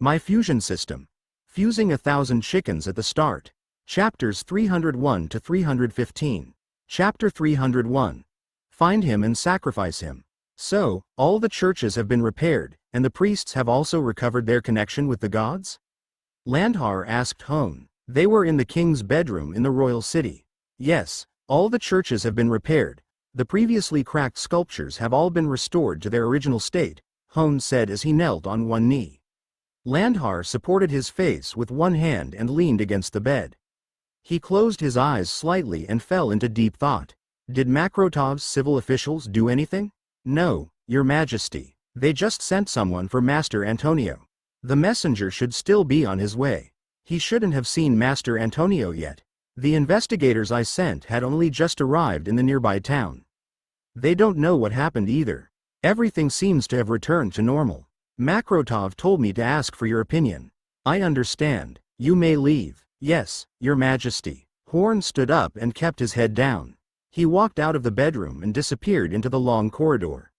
My fusion system. Fusing 1,000 chickens at the start. Chapters 301 to 315. Chapter 301. Find him and sacrifice him. So, all the churches have been repaired, and the priests have also recovered their connection with the gods? Landhar asked Hone. They were in the king's bedroom in the royal city. Yes, all the churches have been repaired. The previously cracked sculptures have all been restored to their original state, Hone said as he knelt on one knee. Landhar supported his face with one hand and leaned against the bed. He closed his eyes slightly and fell into deep thought. Did Makrotov's civil officials do anything? No, Your Majesty. They just sent someone for Master Antonio. The messenger should still be on his way. He shouldn't have seen Master Antonio yet. The investigators I sent had only just arrived in the nearby town. They don't know what happened either. Everything seems to have returned to normal. Makrotov told me to ask for your opinion. I understand. You may leave. Yes, Your Majesty. Horn stood up and kept his head down. He walked out of the bedroom and disappeared into the long corridor.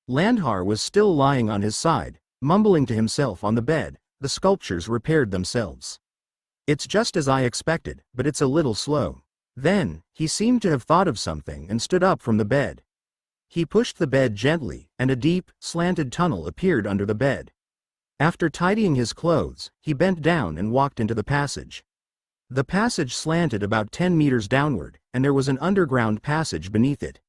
Landhar was still lying on his side, mumbling to himself on the bed. The sculptures repaired themselves. It's just as I expected, but it's a little slow. Then, he seemed to have thought of something and stood up from the bed. He pushed the bed gently, and a deep, slanted tunnel appeared under the bed. After tidying his clothes, he bent down and walked into the passage. The passage slanted about 10 meters downward, and there was an underground passage beneath it.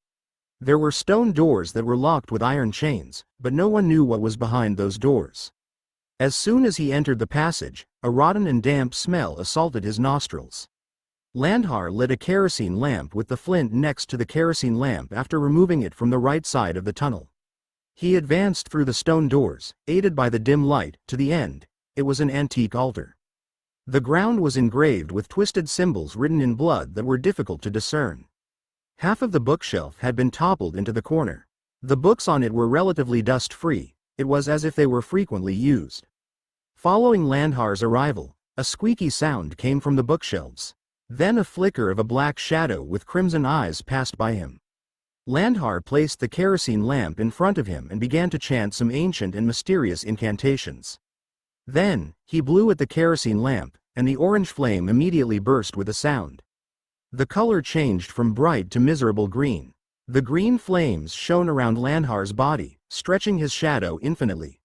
There were stone doors that were locked with iron chains, but no one knew what was behind those doors. As soon as he entered the passage, a rotten and damp smell assaulted his nostrils. Landhar lit a kerosene lamp with the flint next to the kerosene lamp after removing it from the right side of the tunnel. He advanced through the stone doors, aided by the dim light, to the end. It was an antique altar. The ground was engraved with twisted symbols written in blood that were difficult to discern. Half of the bookshelf had been toppled into the corner. The books on it were relatively dust-free. It was as if they were frequently used. Following Landhar's arrival, a squeaky sound came from the bookshelves. Then a flicker of a black shadow with crimson eyes passed by him. Landhar placed the kerosene lamp in front of him and began to chant some ancient and mysterious incantations. Then, he blew at the kerosene lamp, and the orange flame immediately burst with a sound. The color changed from bright to miserable green. The green flames shone around Landhar's body, stretching his shadow infinitely.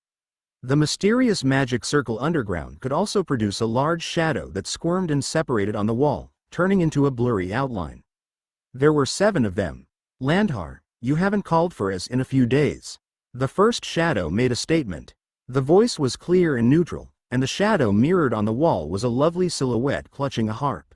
The mysterious magic circle underground could also produce a large shadow that squirmed and separated on the wall, turning into a blurry outline. There were 7 of them. Landhar, you haven't called for us in a few days. The first shadow made a statement. The voice was clear and neutral, and the shadow mirrored on the wall was a lovely silhouette clutching a harp.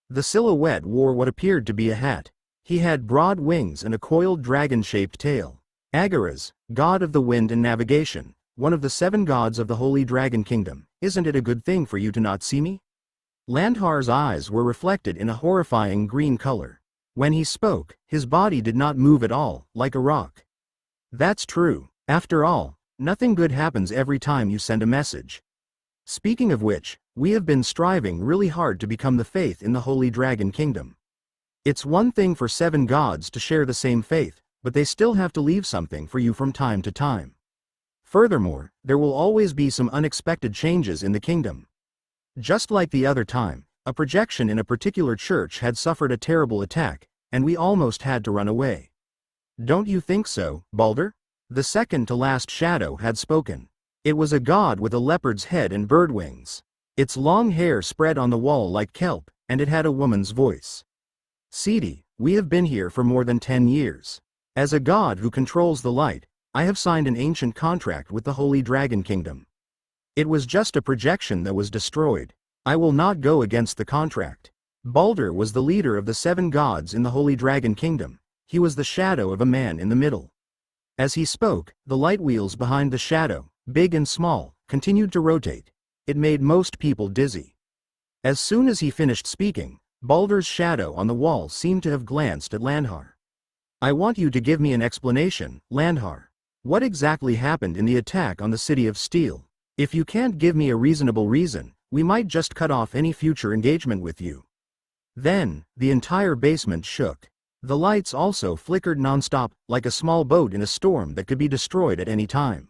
The silhouette wore what appeared to be a hat. He had broad wings and a coiled dragon-shaped tail. Agaras, god of the wind and navigation, one of the 7 gods of the Holy Dragon Kingdom, isn't it a good thing for you to not see me? Landhar's eyes were reflected in a horrifying green color. When he spoke, his body did not move at all, like a rock. That's true. After all, nothing good happens every time you send a message. Speaking of which, we have been striving really hard to become the faith in the Holy Dragon Kingdom. It's one thing for 7 gods to share the same faith, but they still have to leave something for you from time to time. Furthermore, there will always be some unexpected changes in the kingdom. Just like the other time, a projection in a particular church had suffered a terrible attack, and we almost had to run away. Don't you think so, Balder? The second to last shadow had spoken. It was a god with a leopard's head and bird wings. Its long hair spread on the wall like kelp, and it had a woman's voice. Sidi, we have been here for more than 10 years. As a god who controls the light, I have signed an ancient contract with the Holy Dragon Kingdom. It was just a projection that was destroyed. I will not go against the contract. Balder was the leader of the 7 gods in the Holy Dragon Kingdom. He was the shadow of a man in the middle. As he spoke, the light wheels behind the shadow, big and small, continued to rotate. It made most people dizzy. As soon as he finished speaking, Balder's shadow on the wall seemed to have glanced at Landhar. I want you to give me an explanation, Landhar. What exactly happened in the attack on the City of Steel? If you can't give me a reasonable reason, we might just cut off any future engagement with you. Then, the entire basement shook. The lights also flickered non-stop, like a small boat in a storm that could be destroyed at any time.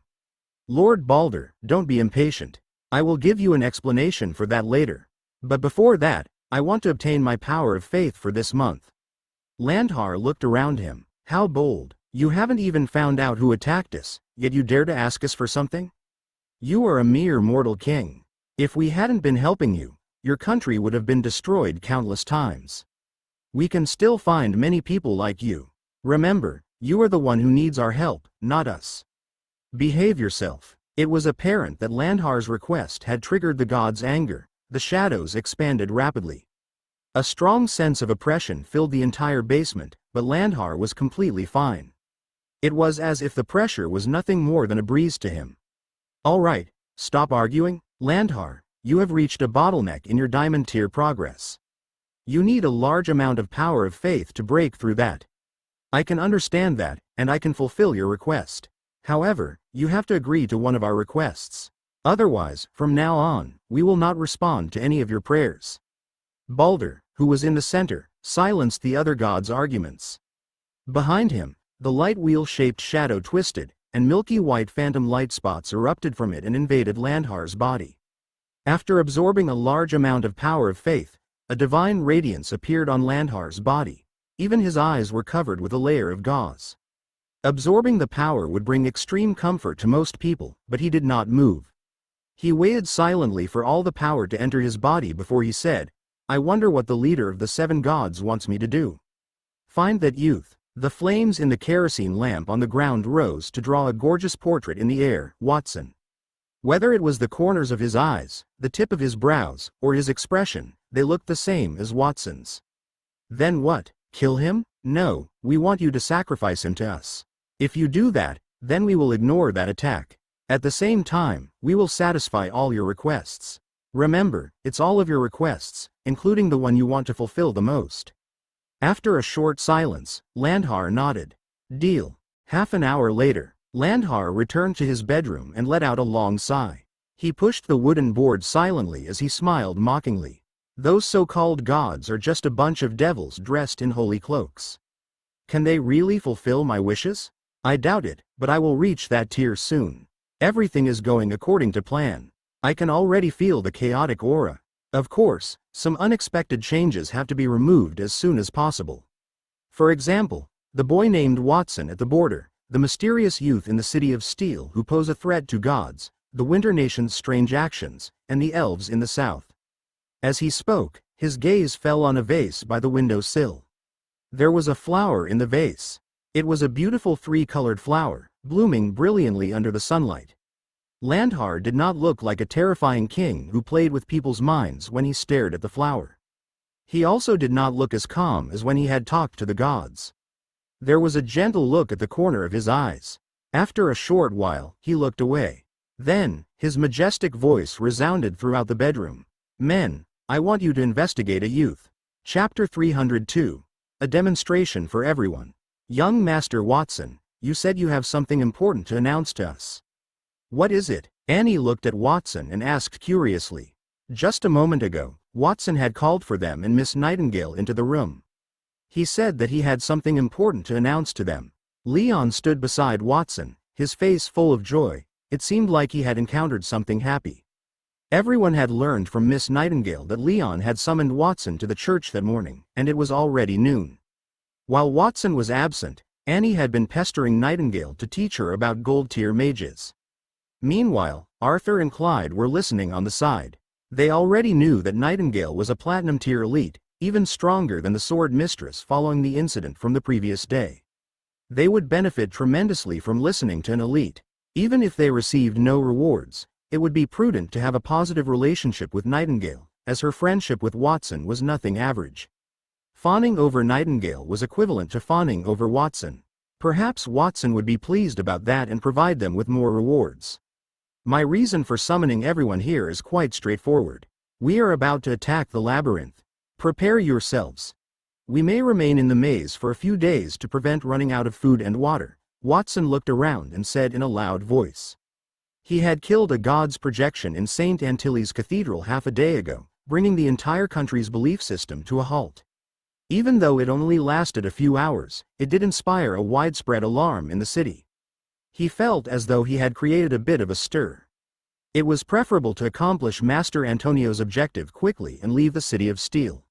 Lord Balder, don't be impatient. I will give you an explanation for that later. But before that, I want to obtain my power of faith for this month. Landhar looked around him. How bold. You haven't even found out who attacked us, yet you dare to ask us for something? You are a mere mortal king. If we hadn't been helping you, your country would have been destroyed countless times. We can still find many people like you. Remember, you are the one who needs our help, not us. Behave yourself. It was apparent that Landhar's request had triggered the god's anger. The shadows expanded rapidly. A strong sense of oppression filled the entire basement, but Landhar was completely fine. It was as if the pressure was nothing more than a breeze to him. All right, stop arguing. Landhar, you have reached a bottleneck in your diamond tier progress. You need a large amount of power of faith to break through that. I can understand that, and I can fulfill your request. However, you have to agree to one of our requests. Otherwise, from now on, we will not respond to any of your prayers. Balder, who was in the center, silenced the other god's arguments. Behind him, the light wheel-shaped shadow twisted, and milky white phantom light spots erupted from it and invaded Landhar's body. After absorbing a large amount of power of faith, a divine radiance appeared on Landhar's body. Even his eyes were covered with a layer of gauze. Absorbing the power would bring extreme comfort to most people, but he did not move. He waited silently for all the power to enter his body before he said, I wonder what the leader of the 7 gods wants me to do. Find that youth. The flames in the kerosene lamp on the ground rose to draw a gorgeous portrait in the air, Watson. Whether it was the corners of his eyes, the tip of his brows, or his expression, they looked the same as Watson's. Then what? Kill him? No, we want you to sacrifice him to us. If you do that, then we will ignore that attack. At the same time, we will satisfy all your requests. Remember, it's all of your requests, including the one you want to fulfill the most. After a short silence, Landhar nodded. Deal. Half an hour later, Landhar returned to his bedroom and let out a long sigh. He pushed the wooden board silently as he smiled mockingly. Those so-called gods are just a bunch of devils dressed in holy cloaks. Can they really fulfill my wishes? I doubt it, but I will reach that tier soon. Everything is going according to plan. I can already feel the chaotic aura. Of course, some unexpected changes have to be removed as soon as possible. For example, the boy named Watson at the border, the mysterious youth in the city of Steel who pose a threat to gods, the Winter Nation's strange actions, and the elves in the south. As he spoke, his gaze fell on a vase by the window sill. There was a flower in the vase. It was a beautiful 3-colored flower, blooming brilliantly under the sunlight. Landhar did not look like a terrifying king who played with people's minds when he stared at the flower. He also did not look as calm as when he had talked to the gods. There was a gentle look at the corner of his eyes. After a short while, he looked away. Then, his majestic voice resounded throughout the bedroom. Men, I want you to investigate a youth. Chapter 302. A demonstration for everyone. Young Master Watson, you said you have something important to announce to us. What is it? Annie looked at Watson and asked curiously. Just a moment ago, Watson had called for them and Miss Nightingale into the room. He said that he had something important to announce to them. Leon stood beside Watson, his face full of joy. It seemed like he had encountered something happy. Everyone had learned from Miss Nightingale that Leon had summoned Watson to the church that morning, and it was already noon. While Watson was absent, Annie had been pestering Nightingale to teach her about gold-tier mages. Meanwhile, Arthur and Clyde were listening on the side. They already knew that Nightingale was a platinum-tier elite, even stronger than the Sword Mistress following the incident from the previous day. They would benefit tremendously from listening to an elite. Even if they received no rewards, it would be prudent to have a positive relationship with Nightingale, as her friendship with Watson was nothing average. Fawning over Nightingale was equivalent to fawning over Watson. Perhaps Watson would be pleased about that and provide them with more rewards. My reason for summoning everyone here is quite straightforward. We are about to attack the labyrinth. Prepare yourselves. We may remain in the maze for a few days to prevent running out of food and water. Watson looked around and said in a loud voice. He had killed a god's projection in St. Antilles Cathedral half a day ago, bringing the entire country's belief system to a halt. Even though it only lasted a few hours, it did inspire a widespread alarm in the city. He felt as though he had created a bit of a stir. It was preferable to accomplish Master Antonio's objective quickly and leave the City of Steel.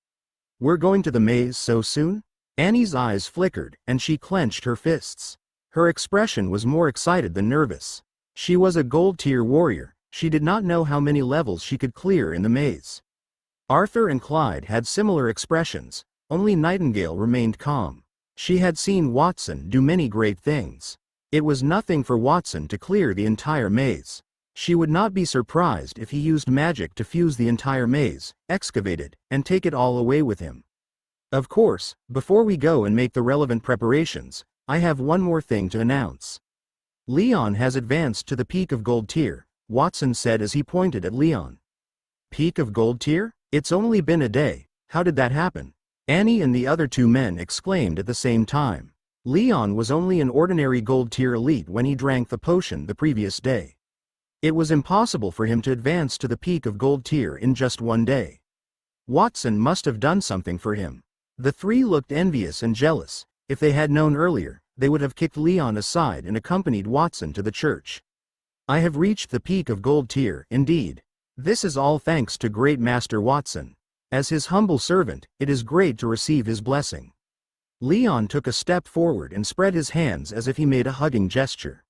We're going to the maze so soon? Annie's eyes flickered, and she clenched her fists. Her expression was more excited than nervous. She was a gold-tier warrior. She did not know how many levels she could clear in the maze. Arthur and Clyde had similar expressions, only Nightingale remained calm. She had seen Watson do many great things. It was nothing for Watson to clear the entire maze. She would not be surprised if he used magic to fuse the entire maze, excavate it, and take it all away with him. Of course, before we go and make the relevant preparations, I have one more thing to announce. Leon has advanced to the peak of gold tier, Watson said as he pointed at Leon. Peak of gold tier? It's only been a day. How did that happen? Annie and the other two men exclaimed at the same time. Leon was only an ordinary gold tier elite when he drank the potion the previous day. It was impossible for him to advance to the peak of gold tier in just one day. Watson must have done something for him. The three looked envious and jealous. If they had known earlier, they would have kicked Leon aside and accompanied Watson to the church. I have reached the peak of gold tier, indeed. This is all thanks to Great Master Watson. As his humble servant, it is great to receive his blessing. Leon took a step forward and spread his hands as if he made a hugging gesture.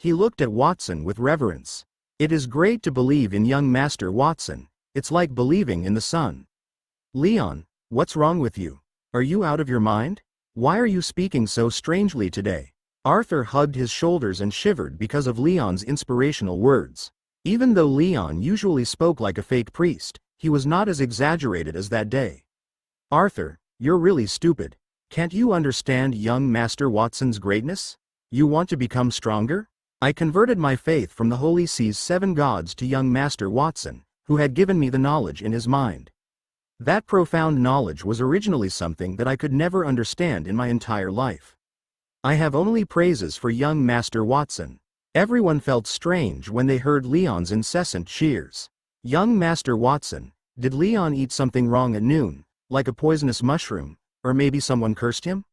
He looked at Watson with reverence. It is great to believe in young Master Watson. It's like believing in the sun. Leon, what's wrong with you? Are you out of your mind? Why are you speaking so strangely today? Arthur hugged his shoulders and shivered because of Leon's inspirational words. Even though Leon usually spoke like a fake priest, he was not as exaggerated as that day. Arthur, you're really stupid. Can't you understand young Master Watson's greatness? You want to become stronger? I converted my faith from the Holy See's 7 gods to young Master Watson, who had given me the knowledge in his mind. That profound knowledge was originally something that I could never understand in my entire life. I have only praises for young Master Watson. Everyone felt strange when they heard Leon's incessant cheers. Young Master Watson, did Leon eat something wrong at noon, like a poisonous mushroom, or maybe someone cursed him?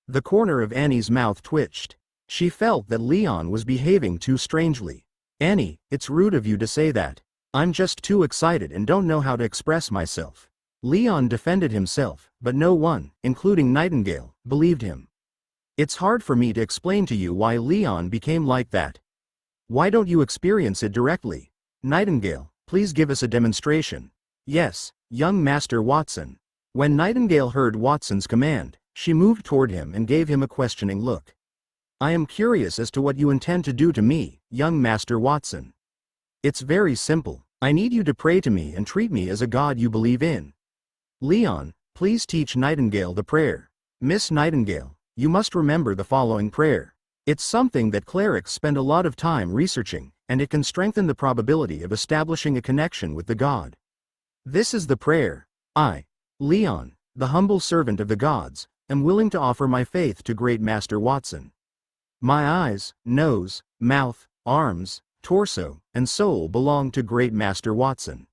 The corner of Annie's mouth twitched. She felt that Leon was behaving too strangely. Annie, it's rude of you to say that. I'm just too excited and don't know how to express myself. Leon defended himself, but no one, including Nightingale, believed him. It's hard for me to explain to you why Leon became like that. Why don't you experience it directly? Nightingale, please give us a demonstration. Yes, young Master Watson. When Nightingale heard Watson's command, she moved toward him and gave him a questioning look. I am curious as to what you intend to do to me, young Master Watson. It's very simple. I need you to pray to me and treat me as a god you believe in. Leon, please teach Nightingale the prayer. Miss Nightingale, you must remember the following prayer. It's something that clerics spend a lot of time researching, and it can strengthen the probability of establishing a connection with the god. This is the prayer. I, Leon, the humble servant of the gods, am willing to offer my faith to Great Master Watson. My eyes, nose, mouth, arms, torso, and soul belong to Great Master Watson.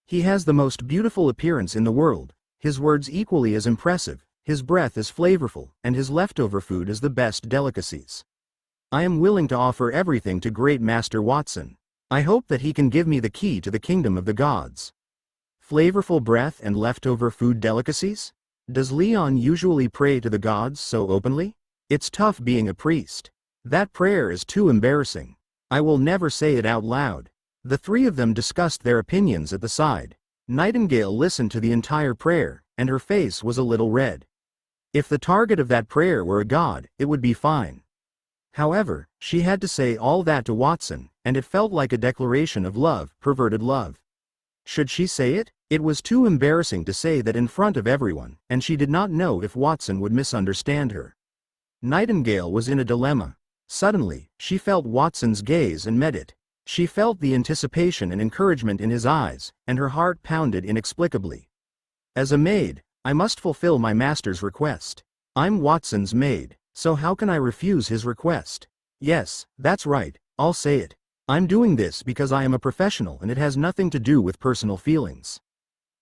He has the most beautiful appearance in the world, his words equally as impressive, his breath is flavorful, and his leftover food is the best delicacies. I am willing to offer everything to Great Master Watson. I hope that he can give me the key to the kingdom of the gods. Flavorful breath and leftover food delicacies? Does Leon usually pray to the gods so openly? It's tough being a priest. That prayer is too embarrassing. I will never say it out loud. The three of them discussed their opinions at the side. Nightingale listened to the entire prayer, and her face was a little red. If the target of that prayer were a god, it would be fine. However, she had to say all that to Watson, and it felt like a declaration of love, perverted love. Should she say it? It was too embarrassing to say that in front of everyone, and she did not know if Watson would misunderstand her. Nightingale was in a dilemma. Suddenly, she felt Watson's gaze and met it. She felt the anticipation and encouragement in his eyes, and her heart pounded inexplicably. As a maid, I must fulfill my master's request. I'm Watson's maid, so how can I refuse his request? Yes, that's right, I'll say it. I'm doing this because I am a professional and it has nothing to do with personal feelings.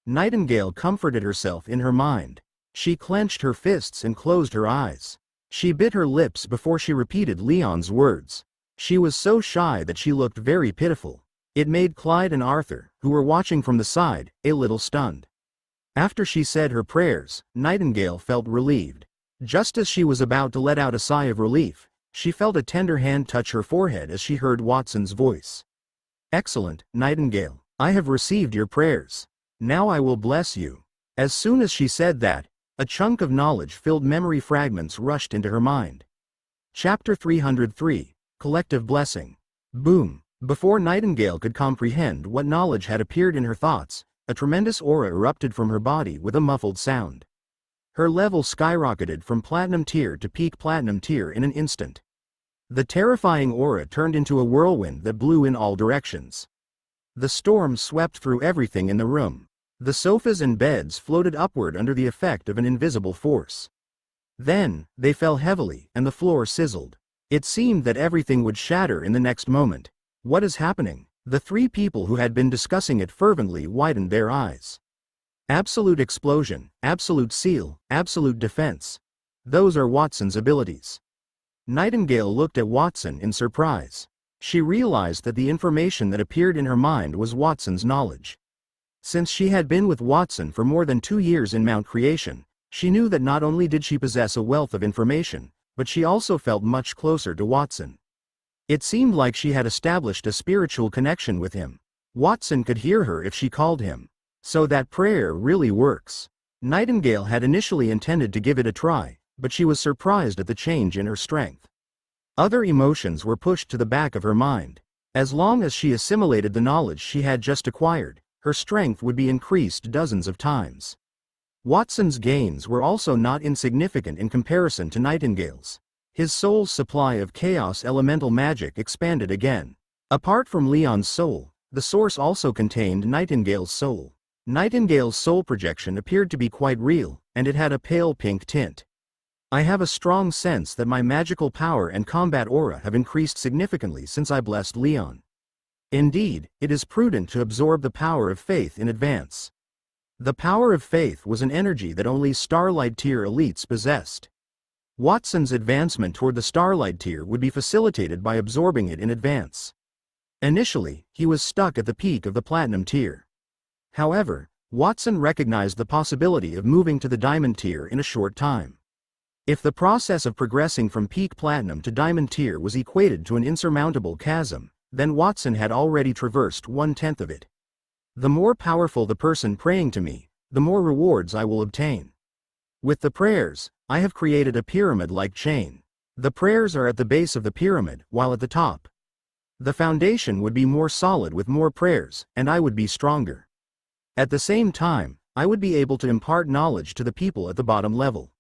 Nightingale comforted herself in her mind. She clenched her fists and closed her eyes. She bit her lips before she repeated Leon's words. She was so shy that she looked very pitiful. It made Clyde and Arthur, who were watching from the side, a little stunned. After she said her prayers, Nightingale felt relieved. Just as she was about to let out a sigh of relief, she felt a tender hand touch her forehead as she heard Watson's voice. "Excellent, Nightingale. I have received your prayers. Now I will bless you." As soon as she said that, a chunk of knowledge-filled memory fragments rushed into her mind. Chapter 303, Collective Blessing. Boom! Before Nightingale could comprehend what knowledge had appeared in her thoughts, a tremendous aura erupted from her body with a muffled sound. Her level skyrocketed from Platinum Tier to Peak Platinum Tier in an instant. The terrifying aura turned into a whirlwind that blew in all directions. The storm swept through everything in the room. The sofas and beds floated upward under the effect of an invisible force. Then, they fell heavily, and the floor sizzled. It seemed that everything would shatter in the next moment. What is happening? The three people who had been discussing it fervently widened their eyes. Absolute explosion, absolute seal, absolute defense. Those are Watson's abilities. Nightingale looked at Watson in surprise. She realized that the information that appeared in her mind was Watson's knowledge. Since she had been with Watson for more than 2 years in Mount Creation, she knew that not only did she possess a wealth of information, but she also felt much closer to Watson. It seemed like she had established a spiritual connection with him. Watson could hear her if she called him. So that prayer really works. Nightingale had initially intended to give it a try, but she was surprised at the change in her strength. Other emotions were pushed to the back of her mind. As long as she assimilated the knowledge she had just acquired, her strength would be increased dozens of times. Watson's gains were also not insignificant in comparison to Nightingale's. His soul's supply of chaos elemental magic expanded again. Apart from Leon's soul, the source also contained Nightingale's soul. Nightingale's soul projection appeared to be quite real, and it had a pale pink tint. I have a strong sense that my magical power and combat aura have increased significantly since I blessed Leon. Indeed, it is prudent to absorb the power of faith in advance. The power of faith was an energy that only Starlight Tier elites possessed. Watson's advancement toward the Starlight Tier would be facilitated by absorbing it in advance. Initially, he was stuck at the peak of the Platinum Tier. However, Watson recognized the possibility of moving to the Diamond Tier in a short time. If the process of progressing from Peak Platinum to Diamond Tier was equated to an insurmountable chasm, then Watson had already traversed 1/10 of it. The more powerful the person praying to me, the more rewards I will obtain. With the prayers, I have created a pyramid-like chain. The prayers are at the base of the pyramid, while at the top. The foundation would be more solid with more prayers, and I would be stronger. At the same time, I would be able to impart knowledge to the people at the bottom level.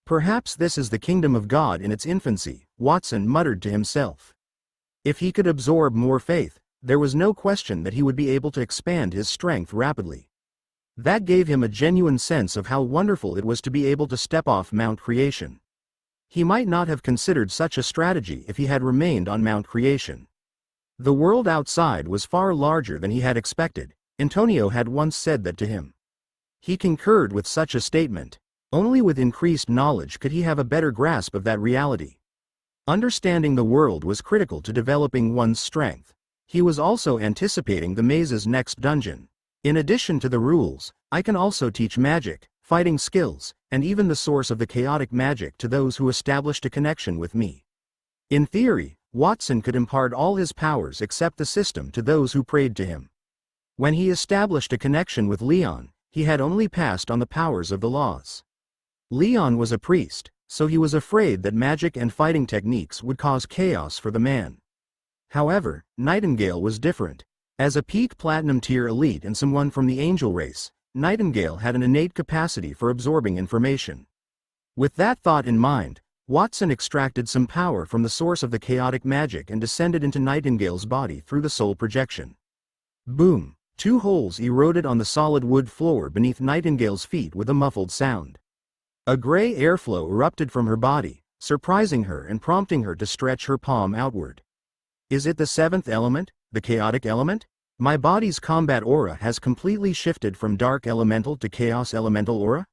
Perhaps this is the kingdom of God in its infancy, Watson muttered to himself. If he could absorb more faith, there was no question that he would be able to expand his strength rapidly. That gave him a genuine sense of how wonderful it was to be able to step off Mount Creation. He might not have considered such a strategy if he had remained on Mount Creation. The world outside was far larger than he had expected. Antonio had once said that to him. He concurred with such a statement. Only with increased knowledge could he have a better grasp of that reality. Understanding the world was critical to developing one's strength. He was also anticipating the maze's next dungeon. In addition to the rules, I can also teach magic, fighting skills, and even the source of the chaotic magic to those who established a connection with me. In theory, Watson could impart all his powers except the system to those who prayed to him. When he established a connection with Leon, he had only passed on the powers of the laws. Leon was a priest, so he was afraid that magic and fighting techniques would cause chaos for the man. However, Nightingale was different. As a peak Platinum Tier elite and someone from the angel race, Nightingale had an innate capacity for absorbing information. With that thought in mind, Watson extracted some power from the source of the chaotic magic and descended into Nightingale's body through the soul projection. Boom! 2 holes eroded on the solid wood floor beneath Nightingale's feet with a muffled sound. A gray airflow erupted from her body, surprising her and prompting her to stretch her palm outward. Is it the 7th element, the chaotic element? My body's combat aura has completely shifted from dark elemental to chaos elemental aura?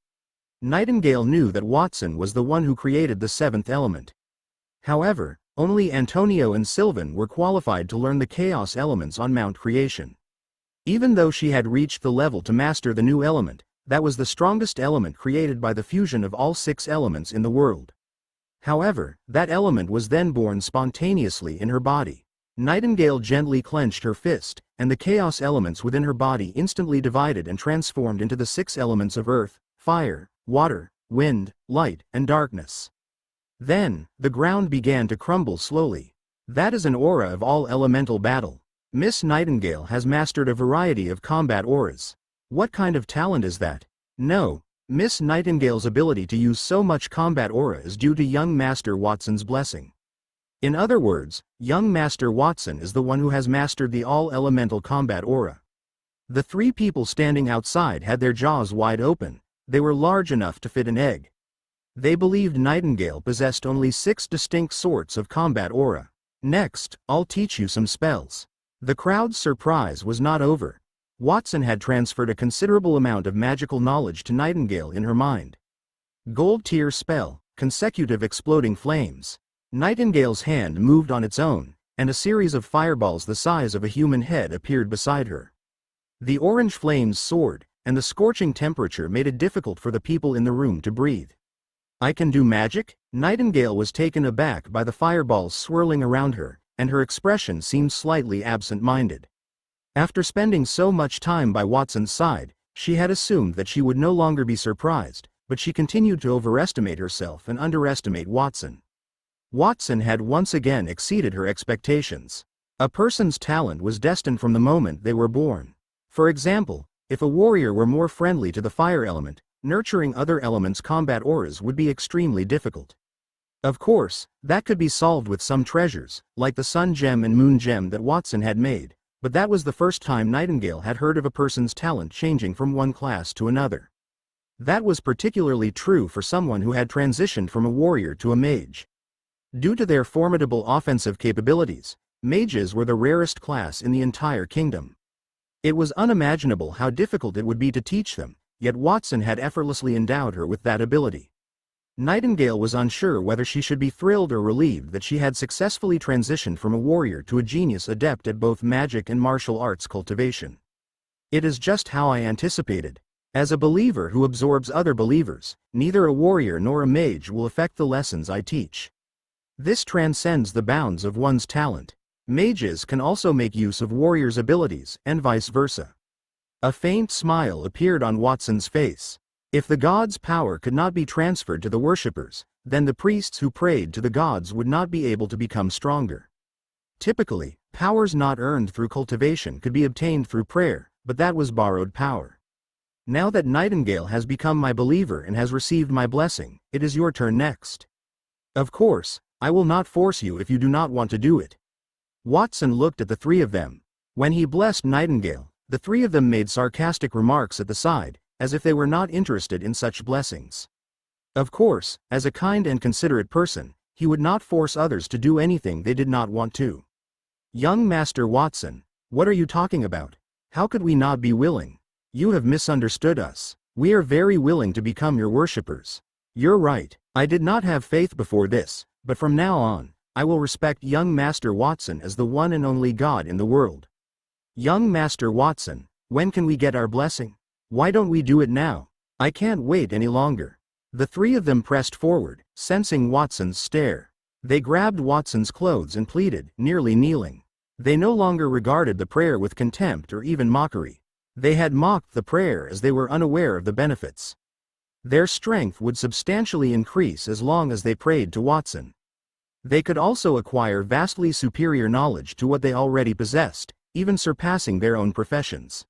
Nightingale knew that Watson was the one who created the 7th element. However, Only Antonio and Sylvan were qualified to learn the chaos elements on Mount Creation. Even though she had reached the level to master the new element, that was the strongest element created by the fusion of all 6 elements in the world. However, that element was then born spontaneously in her body. Nightingale gently clenched her fist, and the chaos elements within her body instantly divided and transformed into the 6 elements of earth, fire, water, wind, light, and darkness. Then, the ground began to crumble slowly. That is an aura of all elemental battle. Miss Nightingale has mastered a variety of combat auras. What kind of talent is that? No, Miss Nightingale's ability to use so much combat aura is due to young Master Watson's blessing. In other words, young Master Watson is the one who has mastered the all-elemental combat aura. The 3 people standing outside had their jaws wide open. They were large enough to fit an egg. They believed Nightingale possessed only 6 distinct sorts of combat aura. Next, I'll teach you some spells. The crowd's surprise was not over. Watson had transferred a considerable amount of magical knowledge to Nightingale in her mind. Gold tier spell, consecutive exploding flames. Nightingale's hand moved on its own, and a series of fireballs the size of a human head appeared beside her. The orange flames soared, and the scorching temperature made it difficult for the people in the room to breathe. I can do magic? Nightingale was taken aback by the fireballs swirling around her, and her expression seemed slightly absent-minded. After spending so much time by Watson's side, she had assumed that she would no longer be surprised, but she continued to overestimate herself and underestimate Watson. Watson had once again exceeded her expectations. A person's talent was destined from the moment they were born. For example, if a warrior were more friendly to the fire element, nurturing other elements' combat auras would be extremely difficult. Of course, that could be solved with some treasures, like the sun gem and moon gem that Watson had made, but that was the first time Nightingale had heard of a person's talent changing from one class to another. That was particularly true for someone who had transitioned from a warrior to a mage. Due to their formidable offensive capabilities, mages were the rarest class in the entire kingdom. It was unimaginable how difficult it would be to teach them, yet Watson had effortlessly endowed her with that ability. Nightingale was unsure whether she should be thrilled or relieved that she had successfully transitioned from a warrior to a genius adept at both magic and martial arts cultivation. It is just how I anticipated. As a believer who absorbs other believers, neither a warrior nor a mage will affect the lessons I teach. This transcends the bounds of one's talent. Mages can also make use of warriors' abilities, and vice versa. A faint smile appeared on Watson's face. If the gods' power could not be transferred to the worshippers, then the priests who prayed to the gods would not be able to become stronger. Typically, powers not earned through cultivation could be obtained through prayer, but that was borrowed power. Now that Nightingale has become my believer and has received my blessing, it is your turn next. Of course, I will not force you if you do not want to do it. Watson looked at the 3 of them. When he blessed Nightingale, the 3 of them made sarcastic remarks at the side, as if they were not interested in such blessings. Of course, as a kind and considerate person, he would not force others to do anything they did not want to. Young Master Watson, what are you talking about? How could we not be willing? You have misunderstood us. We are very willing to become your worshippers. You're right, I did not have faith before this, but from now on, I will respect young Master Watson as the one and only God in the world. Young Master Watson, when can we get our blessing? Why don't we do it now? I can't wait any longer. The 3 of them pressed forward, sensing Watson's stare. They grabbed Watson's clothes and pleaded, nearly kneeling. They no longer regarded the prayer with contempt or even mockery. They had mocked the prayer as they were unaware of the benefits. Their strength would substantially increase as long as they prayed to Watson. They could also acquire vastly superior knowledge to what they already possessed, even surpassing their own professions.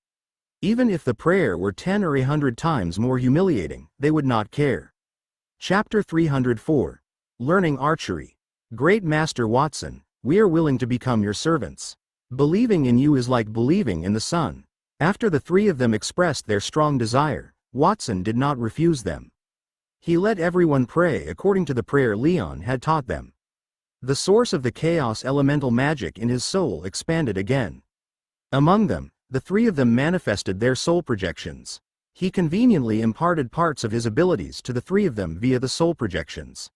Even if the prayer were 10 or 100 times more humiliating, they would not care. Chapter 304. Learning Archery. Great Master Watson, we are willing to become your servants. Believing in you is like believing in the sun. After the 3 of them expressed their strong desire, Watson did not refuse them. He let everyone pray according to the prayer Leon had taught them. The source of the chaos elemental magic in his soul expanded again. Among them, the 3 of them manifested their soul projections. He conveniently imparted parts of his abilities to the 3 of them via the soul projections.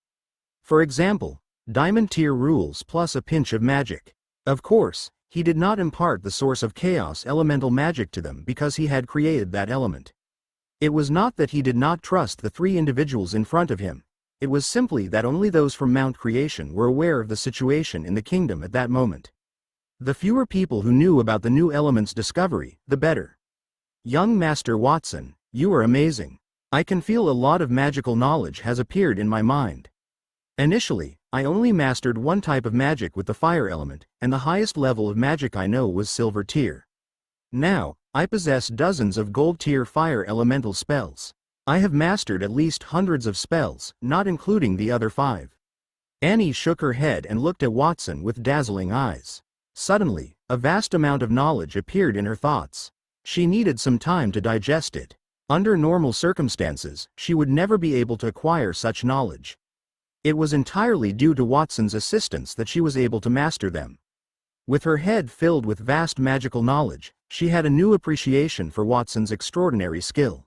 For example, Diamond tier rules plus a pinch of magic. Of course, he did not impart the source of chaos elemental magic to them because he had created that element. It was not that he did not trust the three individuals in front of him. It was simply that only those from Mount Creation were aware of the situation in the kingdom at that moment. The fewer people who knew about the new element's discovery, the better. Young Master Watson, you are amazing. I can feel a lot of magical knowledge has appeared in my mind. Initially, I only mastered one type of magic with the fire element, and the highest level of magic I know was silver tier. Now, I possess dozens of gold tier fire elemental spells. I have mastered at least hundreds of spells, not including the other 5. Annie shook her head and looked at Watson with dazzling eyes. Suddenly, a vast amount of knowledge appeared in her thoughts. She needed some time to digest it. Under normal circumstances, she would never be able to acquire such knowledge. It was entirely due to Watson's assistance that she was able to master them. With her head filled with vast magical knowledge, she had a new appreciation for Watson's extraordinary skill.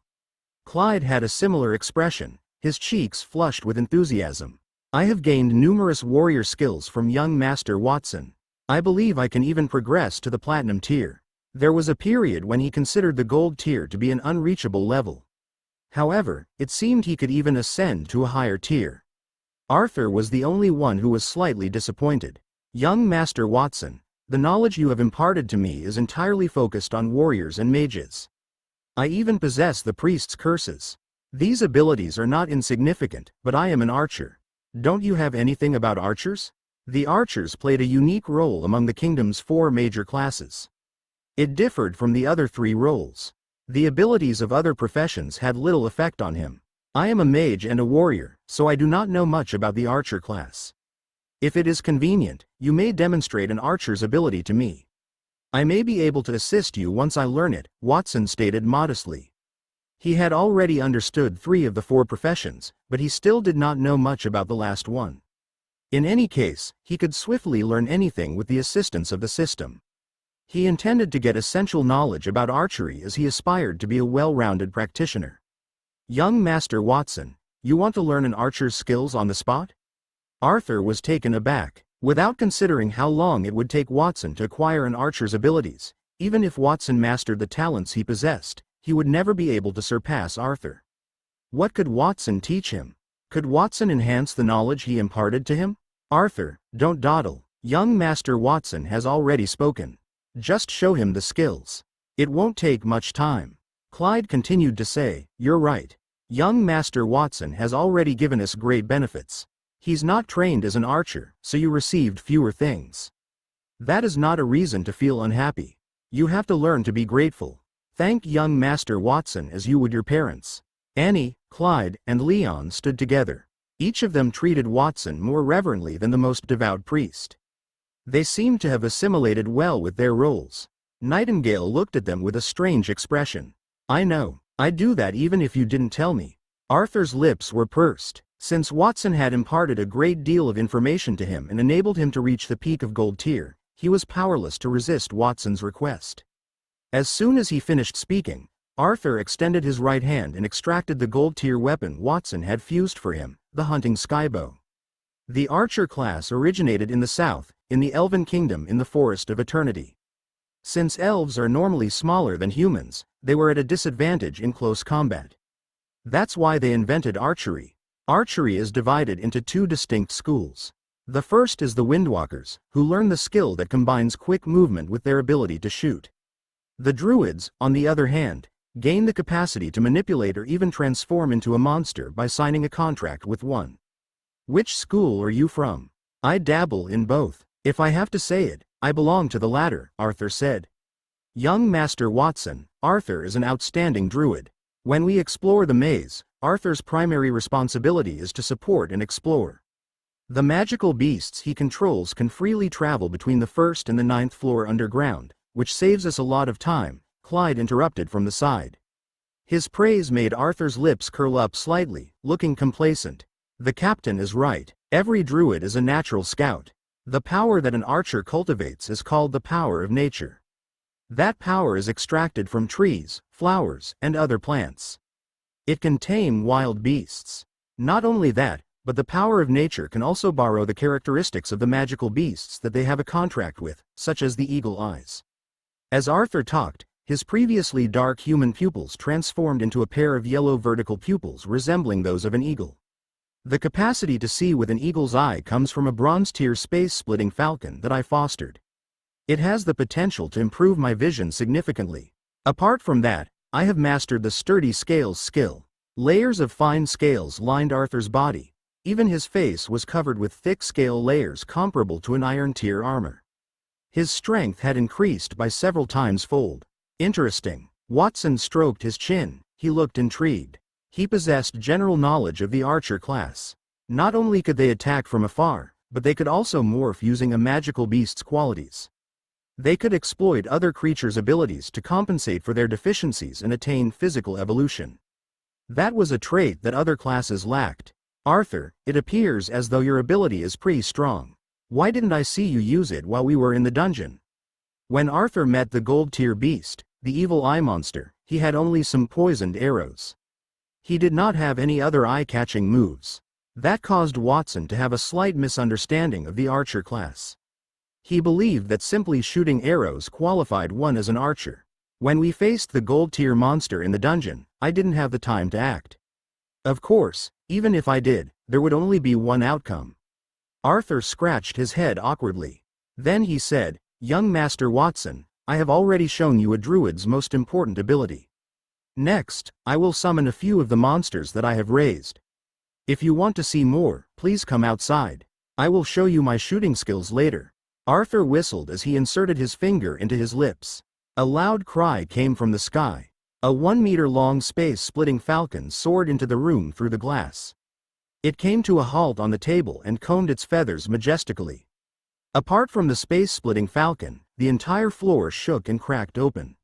Clyde had a similar expression, his cheeks flushed with enthusiasm. I have gained numerous warrior skills from young Master Watson. I believe I can even progress to the platinum tier. There was a period when he considered the gold tier to be an unreachable level. However, it seemed he could even ascend to a higher tier. Arthur was the only one who was slightly disappointed. Young Master Watson, the knowledge you have imparted to me is entirely focused on warriors and mages. I even possess the priest's curses. These abilities are not insignificant, but I am an archer. Don't you have anything about archers? The archers played a unique role among the kingdom's 4 major classes. It differed from the other 3 roles. The abilities of other professions had little effect on him. I am a mage and a warrior, so I do not know much about the archer class. If it is convenient, you may demonstrate an archer's ability to me. I may be able to assist you once I learn it, Watson stated modestly. He had already understood 3 of the 4 professions, but he still did not know much about the last one. In any case, he could swiftly learn anything with the assistance of the system. He intended to get essential knowledge about archery as he aspired to be a well-rounded practitioner. Young Master Watson, you want to learn an archer's skills on the spot? Arthur was taken aback. Without considering how long it would take Watson to acquire an archer's abilities, even if Watson mastered the talents he possessed, he would never be able to surpass Arthur. What could Watson teach him? Could Watson enhance the knowledge he imparted to him? Arthur, don't dawdle. Young Master Watson has already spoken. Just show him the skills. It won't take much time. Clyde continued to say, you're right. Young Master Watson has already given us great benefits. He's not trained as an archer, so you received fewer things. That is not a reason to feel unhappy. You have to learn to be grateful. Thank young Master Watson as you would your parents. Annie, Clyde, and Leon stood together. Each of them treated Watson more reverently than the most devout priest. They seemed to have assimilated well with their roles. Nightingale looked at them with a strange expression. I know, I'd do that even if you didn't tell me. Arthur's lips were pursed. Since Watson had imparted a great deal of information to him and enabled him to reach the peak of gold tier, he was powerless to resist Watson's request. As soon as he finished speaking, Arthur extended his right hand and extracted the gold tier weapon Watson had fused for him, the hunting skybow. The archer class originated in the south, in the Elven Kingdom in the Forest of Eternity. Since elves are normally smaller than humans, they were at a disadvantage in close combat. That's why they invented archery. Archery is divided into 2 distinct schools. The first is the Windwalkers, who learn the skill that combines quick movement with their ability to shoot. The Druids, on the other hand, gain the capacity to manipulate or even transform into a monster by signing a contract with one. Which school are you from? I dabble in both. If I have to say it, I belong to the latter, Arthur said. Young Master Watson, Arthur is an outstanding druid. When we explore the maze, Arthur's primary responsibility is to support and explore. The magical beasts he controls can freely travel between the 1st and the 9th floor underground, which saves us a lot of time, Clyde interrupted from the side. His praise made Arthur's lips curl up slightly, looking complacent. The captain is right. Every druid is a natural scout. The power that an archer cultivates is called the power of nature. That power is extracted from trees, flowers, and other plants. It can tame wild beasts. Not only that, but the power of nature can also borrow the characteristics of the magical beasts that they have a contract with, such as the eagle eyes. As Arthur talked, his previously dark human pupils transformed into a pair of yellow vertical pupils resembling those of an eagle. The capacity to see with an eagle's eye comes from a bronze-tier space-splitting falcon that I fostered. It has the potential to improve my vision significantly. Apart from that, I have mastered the sturdy scales skill. Layers of fine scales lined Arthur's body. Even his face was covered with thick scale layers comparable to an iron-tier armor. His strength had increased by several times fold. Interesting. Watson stroked his chin. He looked intrigued. He possessed general knowledge of the archer class. Not only could they attack from afar, but they could also morph using a magical beast's qualities. They could exploit other creatures' abilities to compensate for their deficiencies and attain physical evolution. That was a trait that other classes lacked. Arthur, it appears as though your ability is pretty strong. Why didn't I see you use it while we were in the dungeon? When Arthur met the gold-tier beast, the evil eye monster, he had only some poisoned arrows. He did not have any other eye-catching moves. That caused Watson to have a slight misunderstanding of the archer class. He believed that simply shooting arrows qualified one as an archer. When we faced the gold-tier monster in the dungeon, I didn't have the time to act. Of course, even if I did, there would only be one outcome. Arthur scratched his head awkwardly. Then he said, "Young Master Watson, I have already shown you a druid's most important ability. Next, I will summon a few of the monsters that I have raised. If you want to see more, please come outside. I will show you my shooting skills later." Arthur whistled as he inserted his finger into his lips. A loud cry came from the sky. A 1-meter-long space-splitting falcon soared into the room through the glass. It came to a halt on the table and combed its feathers majestically. Apart from the space-splitting falcon, the entire floor shook and cracked open.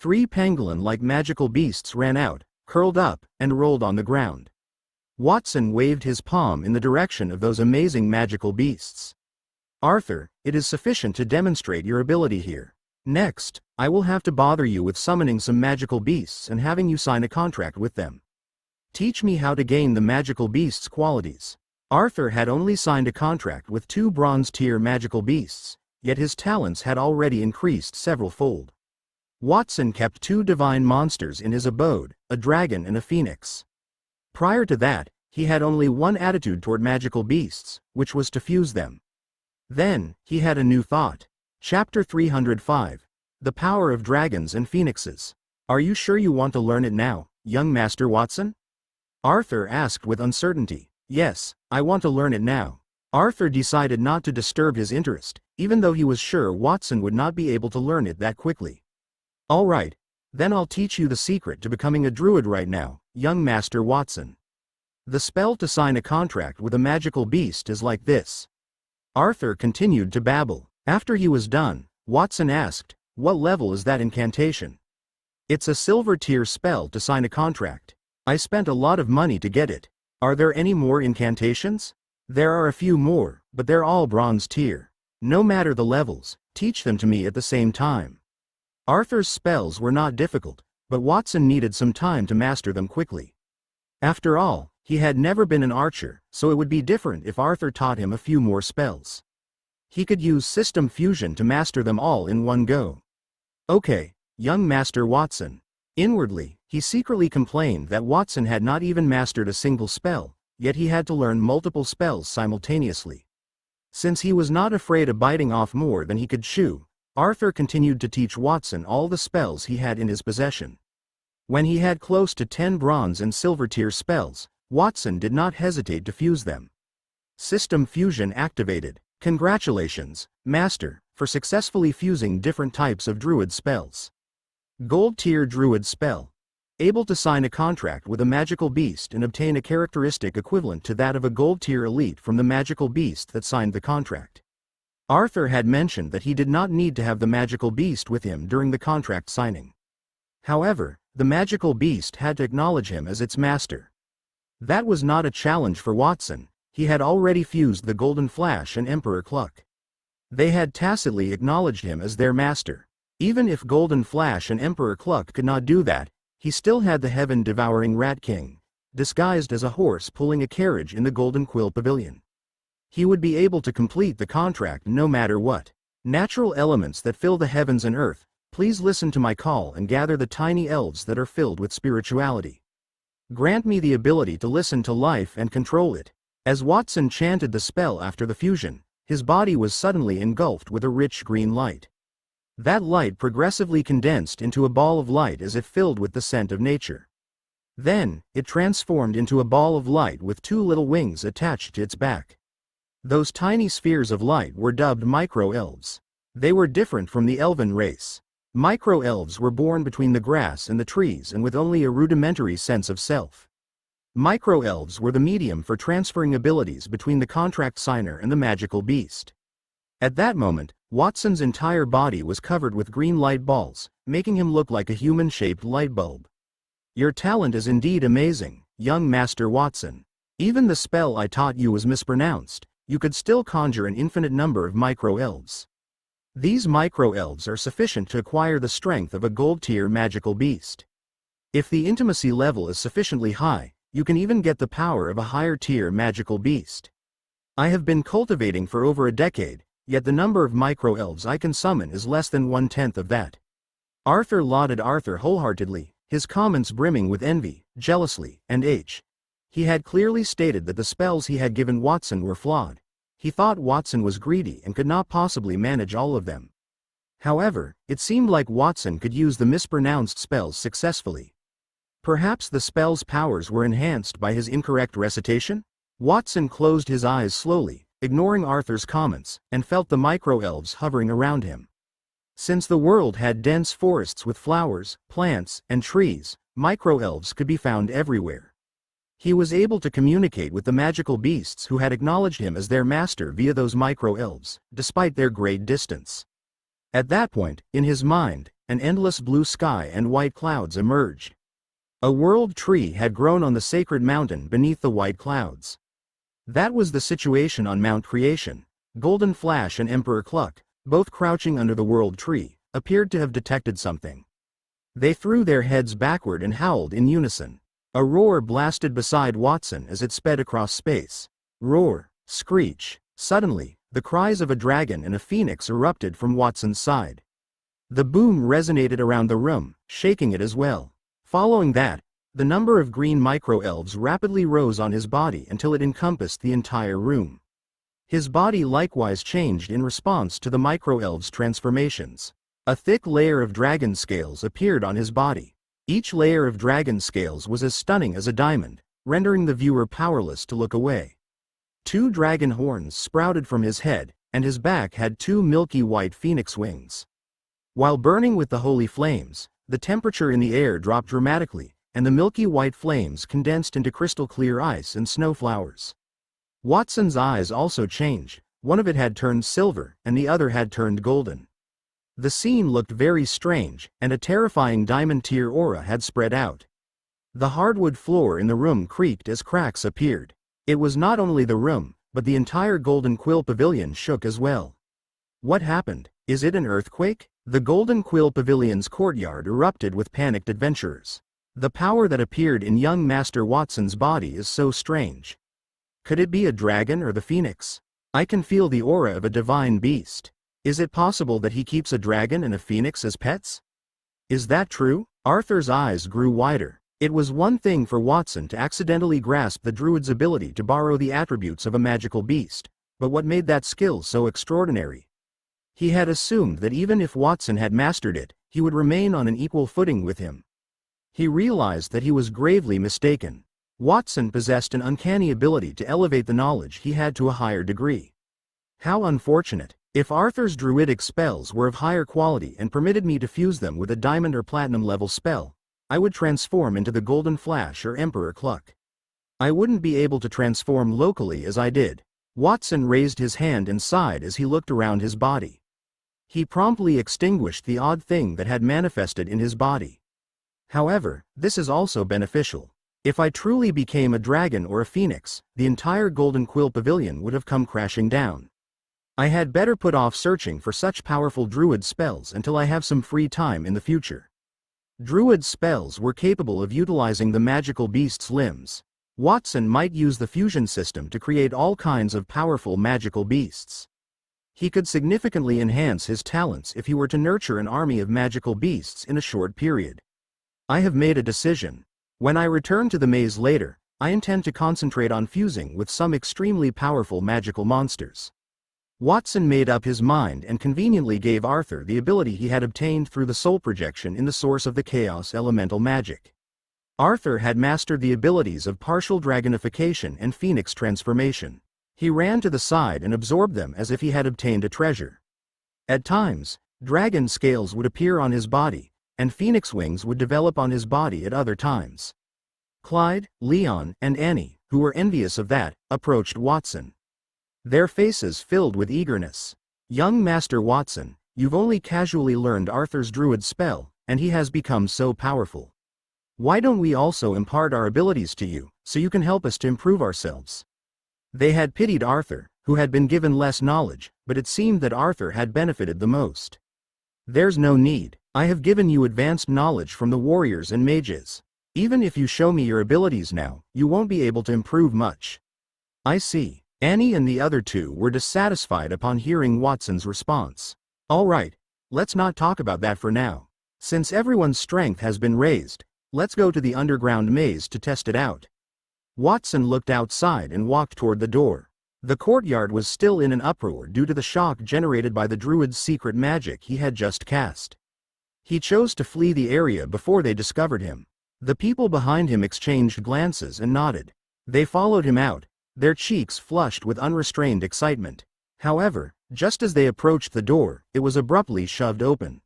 3 pangolin-like magical beasts ran out, curled up, and rolled on the ground. Watson waved his palm in the direction of those amazing magical beasts. "Arthur, it is sufficient to demonstrate your ability here. Next, I will have to bother you with summoning some magical beasts and having you sign a contract with them. Teach me how to gain the magical beasts' qualities." Arthur had only signed a contract with 2 bronze-tier magical beasts, yet his talents had already increased several-fold. Watson kept 2 divine monsters in his abode, a dragon and a phoenix. Prior to that, he had only one attitude toward magical beasts, which was to fuse them. Then, he had a new thought. Chapter 305. The Power of Dragons and Phoenixes. "Are you sure you want to learn it now, young Master Watson?" Arthur asked with uncertainty. "Yes, I want to learn it now." Arthur decided not to disturb his interest, even though he was sure Watson would not be able to learn it that quickly. "All right, then I'll teach you the secret to becoming a druid right now, young Master Watson. The spell to sign a contract with a magical beast is like this." Arthur continued to babble. After he was done, Watson asked, "What level is that incantation?" "It's a silver-tier spell to sign a contract. I spent a lot of money to get it. Are there any more incantations?" "There are a few more, but they're all bronze tier. No matter the levels, teach them to me at the same time." Arthur's spells were not difficult, but Watson needed some time to master them quickly. After all, he had never been an archer, so it would be different if Arthur taught him a few more spells. He could use system fusion to master them all in one go. "Okay, young Master Watson." Inwardly, he secretly complained that Watson had not even mastered a single spell, yet he had to learn multiple spells simultaneously. Since he was not afraid of biting off more than he could chew, Arthur continued to teach Watson all the spells he had in his possession. When he had close to 10 bronze and silver tier spells, Watson did not hesitate to fuse them. System fusion activated. Congratulations, Master, for successfully fusing different types of druid spells. Gold tier druid spell. Able to sign a contract with a magical beast and obtain a characteristic equivalent to that of a gold tier elite from the magical beast that signed the contract. Arthur had mentioned that he did not need to have the magical beast with him during the contract signing. However, the magical beast had to acknowledge him as its master. That was not a challenge for Watson. He had already fused the Golden Flash and Emperor Cluck. They had tacitly acknowledged him as their master. Even if Golden Flash and Emperor Cluck could not do that, he still had the heaven-devouring Rat King. disguised as a horse pulling a carriage in the Golden Quill Pavilion. He would be able to complete the contract no matter what. Natural elements that fill the heavens and earth, please listen to my call and gather the tiny elves that are filled with spirituality. Grant me the ability to listen to life and control it. As Watson chanted the spell after the fusion, his body was suddenly engulfed with a rich green light. That light progressively condensed into a ball of light as if filled with the scent of nature. Then, it transformed into a ball of light with two little wings attached to its back. Those tiny spheres of light were dubbed micro-elves. They were different from the elven race. Micro-elves were born between the grass and the trees and with only a rudimentary sense of self. Micro-elves were the medium for transferring abilities between the contract signer and the magical beast. At that moment, Watson's entire body was covered with green light balls, making him look like a human-shaped light bulb. Your talent is indeed amazing, young Master Watson. Even the spell I taught you was mispronounced. You could still conjure an infinite number of micro-elves. These micro-elves are sufficient to acquire the strength of a gold-tier magical beast. If the intimacy level is sufficiently high, you can even get the power of a higher-tier magical beast. I have been cultivating for over a decade, yet the number of micro-elves I can summon is less than 1/10 of that. Arthur lauded Arthur wholeheartedly, his comments brimming with envy, jealousy, and age. He had clearly stated that the spells he had given Watson were flawed. He thought Watson was greedy and could not possibly manage all of them. However, it seemed like Watson could use the mispronounced spells successfully. Perhaps the spell's powers were enhanced by his incorrect recitation? Watson closed his eyes slowly, ignoring Arthur's comments, and felt the micro-elves hovering around him. Since the world had dense forests with flowers, plants, and trees, micro-elves could be found everywhere. He was able to communicate with the magical beasts who had acknowledged him as their master via those micro-elves, despite their great distance. At that point, in his mind, an endless blue sky and white clouds emerged. A world tree had grown on the sacred mountain beneath the white clouds. That was the situation on Mount Creation. Golden Flash and Emperor Cluck, both crouching under the world tree, appeared to have detected something. They threw their heads backward and howled in unison. A roar blasted beside Watson as it sped across space. Roar, screech. Suddenly, the cries of a dragon and a phoenix erupted from Watson's side. The boom resonated around the room, shaking it as well. Following that, the number of green micro-elves rapidly rose on his body until it encompassed the entire room. His body likewise changed in response to the micro-elves' transformations. A thick layer of dragon scales appeared on his body. Each layer of dragon scales was as stunning as a diamond, rendering the viewer powerless to look away. 2 dragon horns sprouted from his head, and his back had 2 milky white phoenix wings. While burning with the holy flames, the temperature in the air dropped dramatically, and the milky white flames condensed into crystal clear ice and snow flowers. Watson's eyes also changed. One of it had turned silver, and the other had turned golden. The scene looked very strange, and a terrifying diamond-tier aura had spread out. The hardwood floor in the room creaked as cracks appeared. It was not only the room, but the entire Golden Quill Pavilion shook as well. What happened? Is it an earthquake? The Golden Quill Pavilion's courtyard erupted with panicked adventurers. The power that appeared in young Master Watson's body is so strange. Could it be a dragon or the phoenix? I can feel the aura of a divine beast. Is it possible that he keeps a dragon and a phoenix as pets? Is that true? Arthur's eyes grew wider. It was one thing for Watson to accidentally grasp the druid's ability to borrow the attributes of a magical beast, but what made that skill so extraordinary? He had assumed that even if Watson had mastered it, he would remain on an equal footing with him. He realized that he was gravely mistaken. Watson possessed an uncanny ability to elevate the knowledge he had to a higher degree. How unfortunate. If Arthur's druidic spells were of higher quality and permitted me to fuse them with a diamond or platinum level spell, I would transform into the Golden Flash or Emperor Cluck. I wouldn't be able to transform locally as I did. Watson raised his hand and sighed as he looked around his body. He promptly extinguished the odd thing that had manifested in his body. However, this is also beneficial. If I truly became a dragon or a phoenix, the entire Golden Quill Pavilion would have come crashing down. I had better put off searching for such powerful druid spells until I have some free time in the future. Druid spells were capable of utilizing the magical beast's limbs. Watson might use the fusion system to create all kinds of powerful magical beasts. He could significantly enhance his talents if he were to nurture an army of magical beasts in a short period. I have made a decision. When I return to the maze later, I intend to concentrate on fusing with some extremely powerful magical monsters. Watson made up his mind and conveniently gave Arthur the ability he had obtained through the soul projection in the source of the chaos elemental magic. Arthur had mastered the abilities of partial dragonification and phoenix transformation. He ran to the side and absorbed them as if he had obtained a treasure. At times, dragon scales would appear on his body, and phoenix wings would develop on his body at other times. Clyde, Leon, and Annie, who were envious of that, approached Watson. Their faces filled with eagerness. "Young Master Watson, you've only casually learned Arthur's druid spell, and he has become so powerful. Why don't we also impart our abilities to you, so you can help us to improve ourselves?" They had pitied Arthur, who had been given less knowledge, but it seemed that Arthur had benefited the most. "There's no need. I have given you advanced knowledge from the warriors and mages. Even if you show me your abilities now, you won't be able to improve much." "I see." Annie and the other two were dissatisfied upon hearing Watson's response. "All right, let's not talk about that for now. Since everyone's strength has been raised, let's go to the underground maze to test it out." Watson looked outside and walked toward the door. The courtyard was still in an uproar due to the shock generated by the druid's secret magic he had just cast. He chose to flee the area before they discovered him. The people behind him exchanged glances and nodded. They followed him out, their cheeks flushed with unrestrained excitement. However, just as they approached the door, it was abruptly shoved open.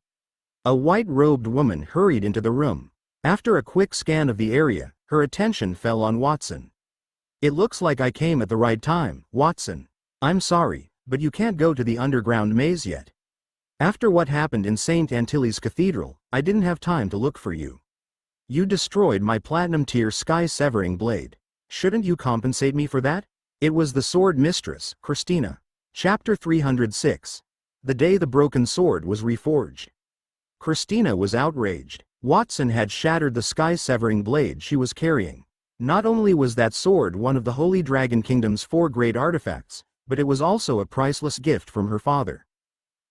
A white-robed woman hurried into the room. After a quick scan of the area, her attention fell on Watson. "It looks like I came at the right time, Watson. I'm sorry, but you can't go to the underground maze yet. After what happened in St. Antilles Cathedral, I didn't have time to look for you. You destroyed my platinum-tier sky-severing blade. Shouldn't you compensate me for that?" It was the sword mistress, Christina. Chapter 306. The day the broken sword was reforged. Christina was outraged. Watson had shattered the sky-severing blade she was carrying. Not only was that sword one of the Holy Dragon Kingdom's 4 great artifacts, but it was also a priceless gift from her father.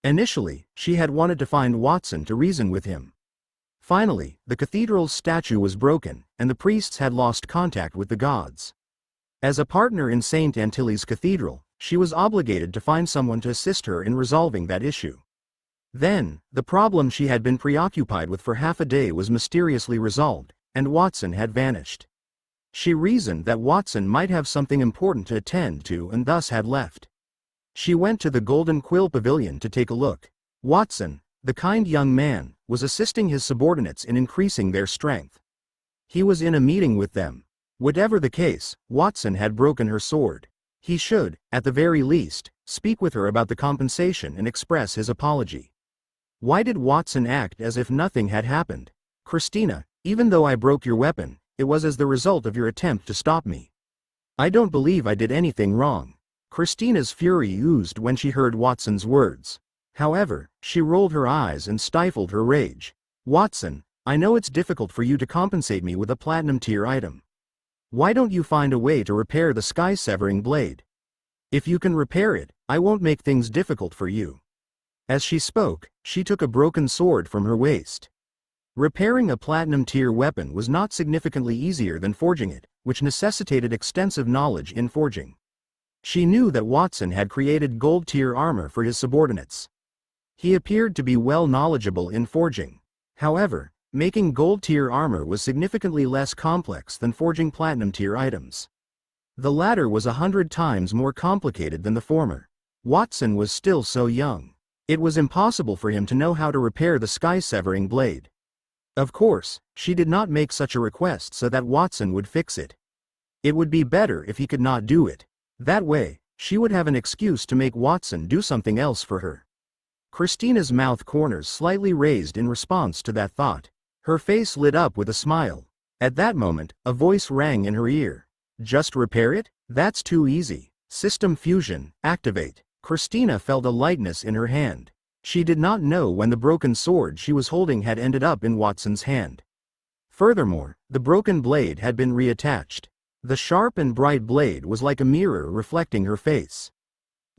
Initially, she had wanted to find Watson to reason with him. Finally, the cathedral's statue was broken, and the priests had lost contact with the gods. As a partner in St. Antilles Cathedral, she was obligated to find someone to assist her in resolving that issue. Then, the problem she had been preoccupied with for half a day was mysteriously resolved, and Watson had vanished. She reasoned that Watson might have something important to attend to and thus had left. She went to the Golden Quill Pavilion to take a look. Watson, the kind young man, was assisting his subordinates in increasing their strength. He was in a meeting with them. Whatever the case, Watson had broken her sword. He should, at the very least, speak with her about the compensation and express his apology. Why did Watson act as if nothing had happened? "Christina, even though I broke your weapon, it was as the result of your attempt to stop me. I don't believe I did anything wrong." Christina's fury oozed when she heard Watson's words. However, she rolled her eyes and stifled her rage. "Watson, I know it's difficult for you to compensate me with a platinum-tier item. Why don't you find a way to repair the sky-severing blade? If you can repair it, I won't make things difficult for you." As she spoke, she took a broken sword from her waist. Repairing a platinum-tier weapon was not significantly easier than forging it, which necessitated extensive knowledge in forging. She knew that Watson had created gold-tier armor for his subordinates. He appeared to be well knowledgeable in forging. However, making gold-tier armor was significantly less complex than forging platinum-tier items. The latter was 100 times more complicated than the former. Watson was still so young. It was impossible for him to know how to repair the sky-severing blade. Of course, she did not make such a request so that Watson would fix it. It would be better if he could not do it. That way, she would have an excuse to make Watson do something else for her. Christina's mouth corners slightly raised in response to that thought. Her face lit up with a smile. At that moment, a voice rang in her ear. "Just repair it? That's too easy. System fusion, activate." Christina felt a lightness in her hand. She did not know when the broken sword she was holding had ended up in Watson's hand. Furthermore, the broken blade had been reattached. The sharp and bright blade was like a mirror reflecting her face.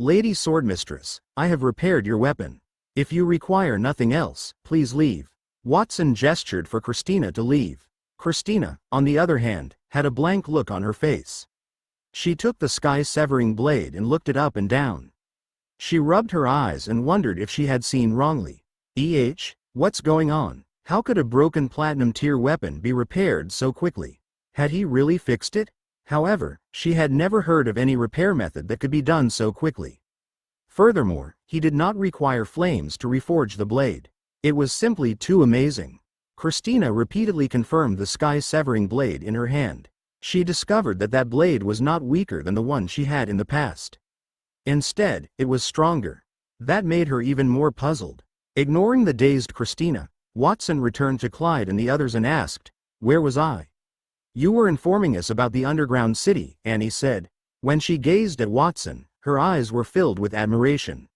"Lady Swordmistress, I have repaired your weapon. If you require nothing else, please leave." Watson gestured for Christina to leave. Christina, on the other hand, had a blank look on her face. She took the sky-severing blade and looked it up and down. She rubbed her eyes and wondered if she had seen wrongly. What's going on? How could a broken platinum-tier weapon be repaired so quickly? Had he really fixed it? However, she had never heard of any repair method that could be done so quickly. Furthermore, he did not require flames to reforge the blade. It was simply too amazing. Christina repeatedly confirmed the sky-severing blade in her hand. She discovered that that blade was not weaker than the one she had in the past. Instead, it was stronger. That made her even more puzzled. Ignoring the dazed Christina, Watson returned to Clyde and the others and asked, "Where was I?" "You were informing us about the underground city," Annie said. When she gazed at Watson, her eyes were filled with admiration.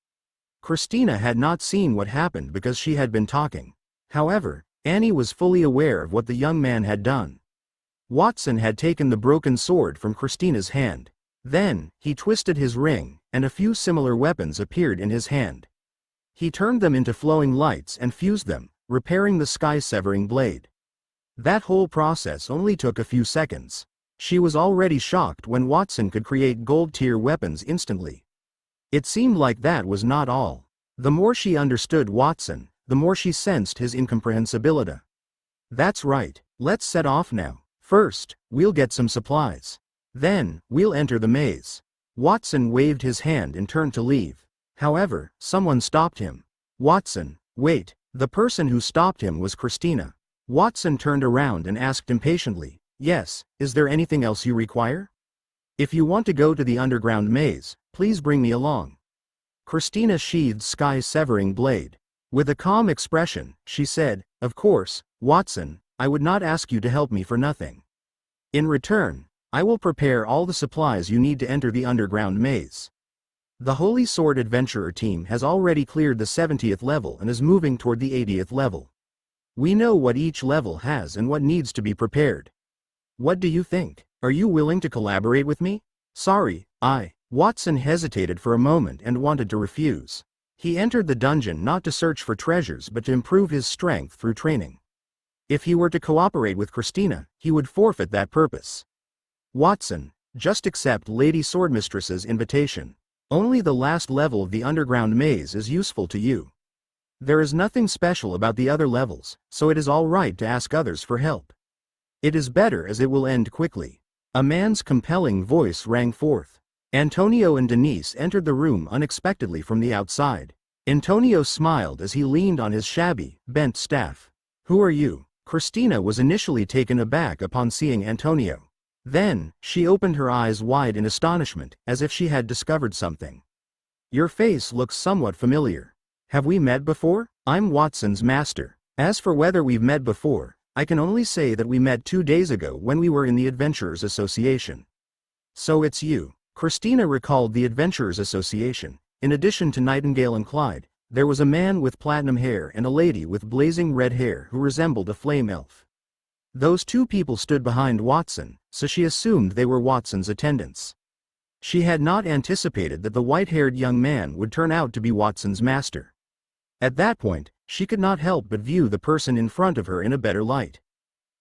Christina had not seen what happened because she had been talking. However, Annie was fully aware of what the young man had done. Watson had taken the broken sword from Christina's hand. Then, he twisted his ring, and a few similar weapons appeared in his hand. He turned them into flowing lights and fused them, repairing the sky-severing blade. That whole process only took a few seconds. She was already shocked when Watson could create gold-tier weapons instantly. It seemed like that was not all. The more she understood Watson, the more she sensed his incomprehensibility. "That's right, let's set off now. First, we'll get some supplies. Then, we'll enter the maze." Watson waved his hand and turned to leave. However, someone stopped him. "Watson, wait." The person who stopped him was Christina. Watson turned around and asked impatiently, "Yes, is there anything else you require? If you want to go to the underground maze, please bring me along." Christina sheathed sky-severing blade. With a calm expression, she said, "Of course, Watson, I would not ask you to help me for nothing. In return, I will prepare all the supplies you need to enter the underground maze." The Holy Sword Adventurer team has already cleared the 70th level and is moving toward the 80th level. We know what each level has and what needs to be prepared. What do you think? Are you willing to collaborate with me? Sorry, Watson hesitated for a moment and wanted to refuse. He entered the dungeon not to search for treasures but to improve his strength through training. If he were to cooperate with Christina, he would forfeit that purpose. "Watson, just accept Lady Swordmistress's invitation. Only the last level of the underground maze is useful to you. There is nothing special about the other levels, so it is all right to ask others for help. It is better as it will end quickly." A man's compelling voice rang forth. Antonio and Denise entered the room unexpectedly from the outside. Antonio smiled as he leaned on his shabby, bent staff. "Who are you?" Christina was initially taken aback upon seeing Antonio. Then, she opened her eyes wide in astonishment, as if she had discovered something. "Your face looks somewhat familiar. Have we met before?" "I'm Watson's master. As for whether we've met before, I can only say that we met 2 days ago when we were in the Adventurers Association." "So it's you." Christina recalled the Adventurers Association. In addition to Nightingale and Clyde, there was a man with platinum hair and a lady with blazing red hair who resembled a flame elf. Those 2 people stood behind Watson, so she assumed they were Watson's attendants. She had not anticipated that the white-haired young man would turn out to be Watson's master. At that point, she could not help but view the person in front of her in a better light.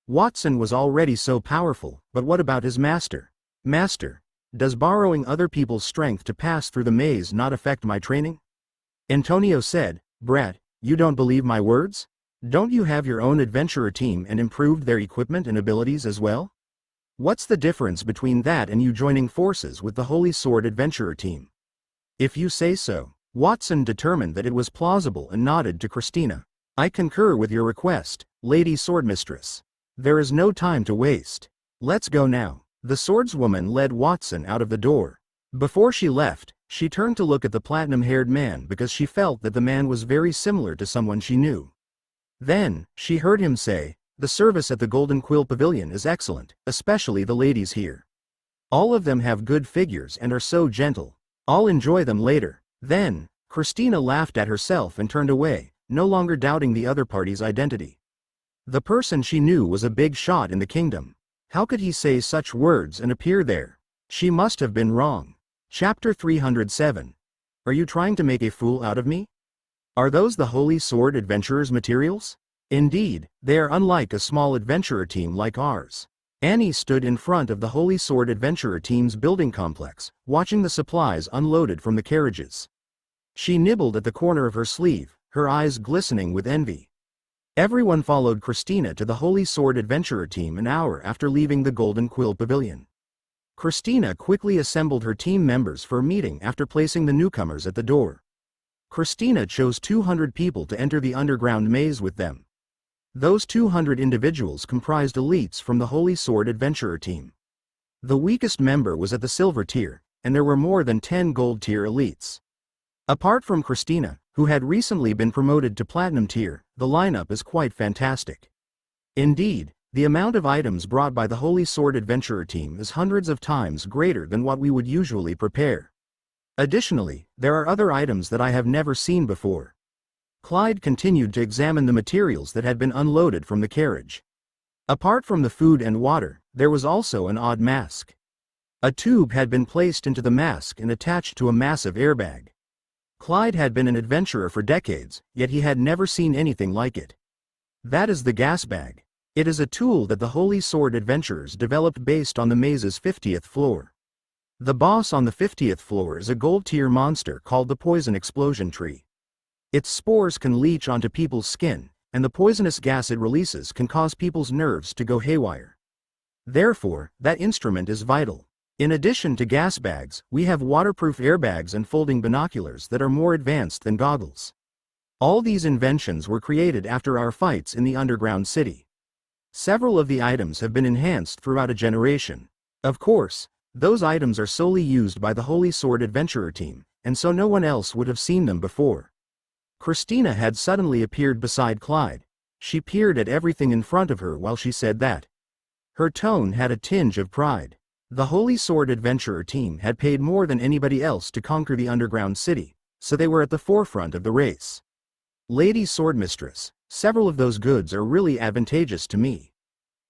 Watson was already so powerful, but what about his master? "Master, does borrowing other people's strength to pass through the maze not affect my training?" Antonio said, "Brat, you don't believe my words? Don't you have your own adventurer team and improved their equipment and abilities as well? What's the difference between that and you joining forces with the Holy Sword Adventurer team?" "If you say so." Watson determined that it was plausible and nodded to Christina. "I concur with your request, Lady Swordmistress. There is no time to waste. Let's go now." The swordswoman led Watson out of the door. Before she left, she turned to look at the platinum-haired man because she felt that the man was very similar to someone she knew. Then, she heard him say, "The service at the Golden Quill Pavilion is excellent, especially the ladies here. All of them have good figures and are so gentle. I'll enjoy them later." Then, Christina laughed at herself and turned away, no longer doubting the other party's identity. The person she knew was a big shot in the kingdom. How could he say such words and appear there? She must have been wrong. Chapter 307. Are you trying to make a fool out of me? Are those the Holy Sword Adventurers' materials? Indeed, they are unlike a small adventurer team like ours. Annie stood in front of the Holy Sword Adventurer team's building complex, watching the supplies unloaded from the carriages. She nibbled at the corner of her sleeve, her eyes glistening with envy. Everyone followed Christina to the Holy Sword Adventurer team an hour after leaving the Golden Quill Pavilion. Christina quickly assembled her team members for a meeting after placing the newcomers at the door. Christina chose 200 people to enter the underground maze with them. Those 200 individuals comprised elites from the Holy Sword Adventurer team. The weakest member was at the silver tier, and there were more than 10 gold tier elites. Apart from Christina, who had recently been promoted to platinum tier, the lineup is quite fantastic. Indeed, the amount of items brought by the Holy Sword Adventurer team is hundreds of times greater than what we would usually prepare. Additionally, there are other items that I have never seen before. Clyde continued to examine the materials that had been unloaded from the carriage. Apart from the food and water, there was also an odd mask. A tube had been placed into the mask and attached to a massive airbag. Clyde had been an adventurer for decades, yet he had never seen anything like it. That is the gas bag. It is a tool that the Holy Sword Adventurers developed based on the maze's 50th floor. The boss on the 50th floor is a gold-tier monster called the Poison Explosion Tree. Its spores can leach onto people's skin, and the poisonous gas it releases can cause people's nerves to go haywire. Therefore, that instrument is vital. In addition to gas bags, we have waterproof airbags and folding binoculars that are more advanced than goggles. All these inventions were created after our fights in the underground city. Several of the items have been enhanced throughout a generation. Of course, those items are solely used by the Holy Sword Adventurer team, and so no one else would have seen them before. Christina had suddenly appeared beside Clyde. She peered at everything in front of her while she said that. Her tone had a tinge of pride. The Holy Sword Adventurer team had paid more than anybody else to conquer the underground city, so they were at the forefront of the race. Lady Swordmistress, several of those goods are really advantageous to me.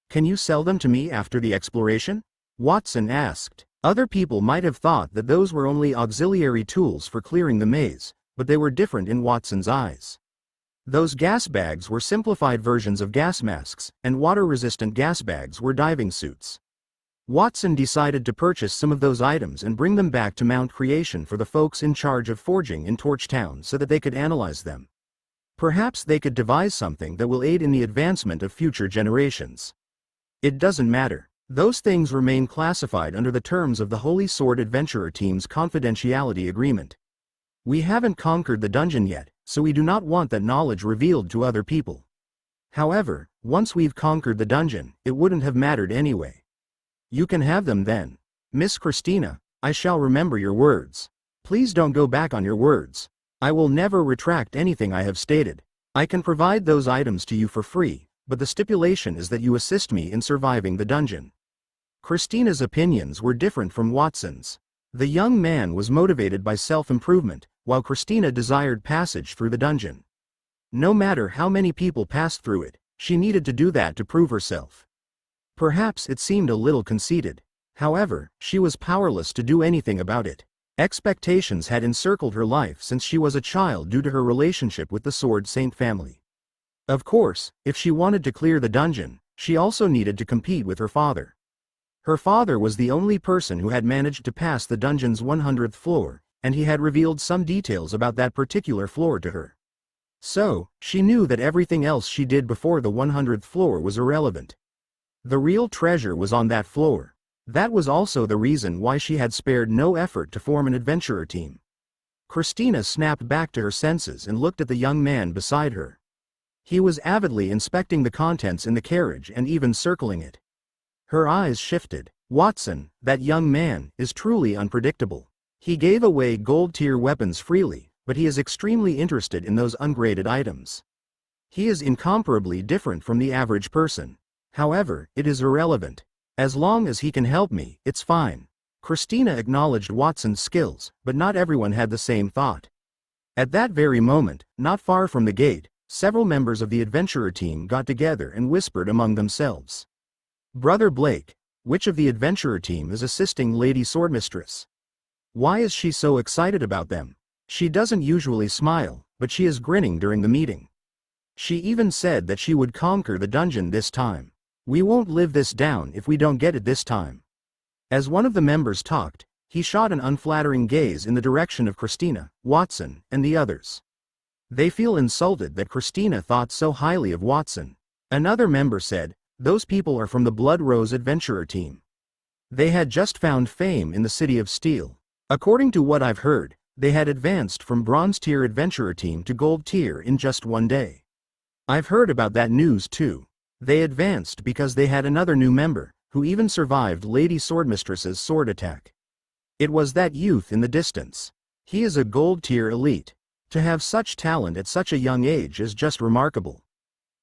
Can you sell them to me after the exploration? Watson asked. Other people might have thought that those were only auxiliary tools for clearing the maze, but they were different in Watson's eyes. Those gas bags were simplified versions of gas masks, and water-resistant gas bags were diving suits. Watson decided to purchase some of those items and bring them back to Mount Creation for the folks in charge of forging in Torchtown so that they could analyze them. Perhaps they could devise something that will aid in the advancement of future generations. It doesn't matter. Those things remain classified under the terms of the Holy Sword Adventurer team's confidentiality agreement. We haven't conquered the dungeon yet, so we do not want that knowledge revealed to other people. However, once we've conquered the dungeon, it wouldn't have mattered anyway. You can have them then. Miss Christina, I shall remember your words. Please don't go back on your words. I will never retract anything I have stated. I can provide those items to you for free, but the stipulation is that you assist me in surviving the dungeon. Christina's opinions were different from Watson's. The young man was motivated by self-improvement, while Christina desired passage through the dungeon. No matter how many people passed through it, she needed to do that to prove herself. Perhaps it seemed a little conceited. However, she was powerless to do anything about it. Expectations had encircled her life since she was a child due to her relationship with the Sword Saint family. Of course, if she wanted to clear the dungeon, she also needed to compete with her father. Her father was the only person who had managed to pass the dungeon's 100th floor, and he had revealed some details about that particular floor to her. So, she knew that everything else she did before the 100th floor was irrelevant. The real treasure was on that floor. That was also the reason why she had spared no effort to form an adventurer team. Christina snapped back to her senses and looked at the young man beside her. He was avidly inspecting the contents in the carriage and even circling it. Her eyes shifted. Watson, that young man, is truly unpredictable. He gave away gold-tier weapons freely, but he is extremely interested in those ungraded items. He is incomparably different from the average person. However, it is irrelevant. As long as he can help me, it's fine. Christina acknowledged Watson's skills, but not everyone had the same thought. At that very moment, not far from the gate, several members of the adventurer team got together and whispered among themselves. "Brother Blake, which of the adventurer team is assisting Lady Swordmistress? Why is she so excited about them? She doesn't usually smile, but she is grinning during the meeting. She even said that she would conquer the dungeon this time. We won't live this down if we don't get it this time." As one of the members talked, he shot an unflattering gaze in the direction of Christina, Watson, and the others. They feel insulted that Christina thought so highly of Watson. Another member said, "Those people are from the Blood Rose adventurer team. They had just found fame in the City of Steel. According to what I've heard, they had advanced from Bronze Tier adventurer team to Gold Tier in just one day. I've heard about that news too. They advanced because they had another new member, who even survived Lady Swordmistress's sword attack. It was that youth in the distance. He is a Gold Tier elite. To have such talent at such a young age is just remarkable.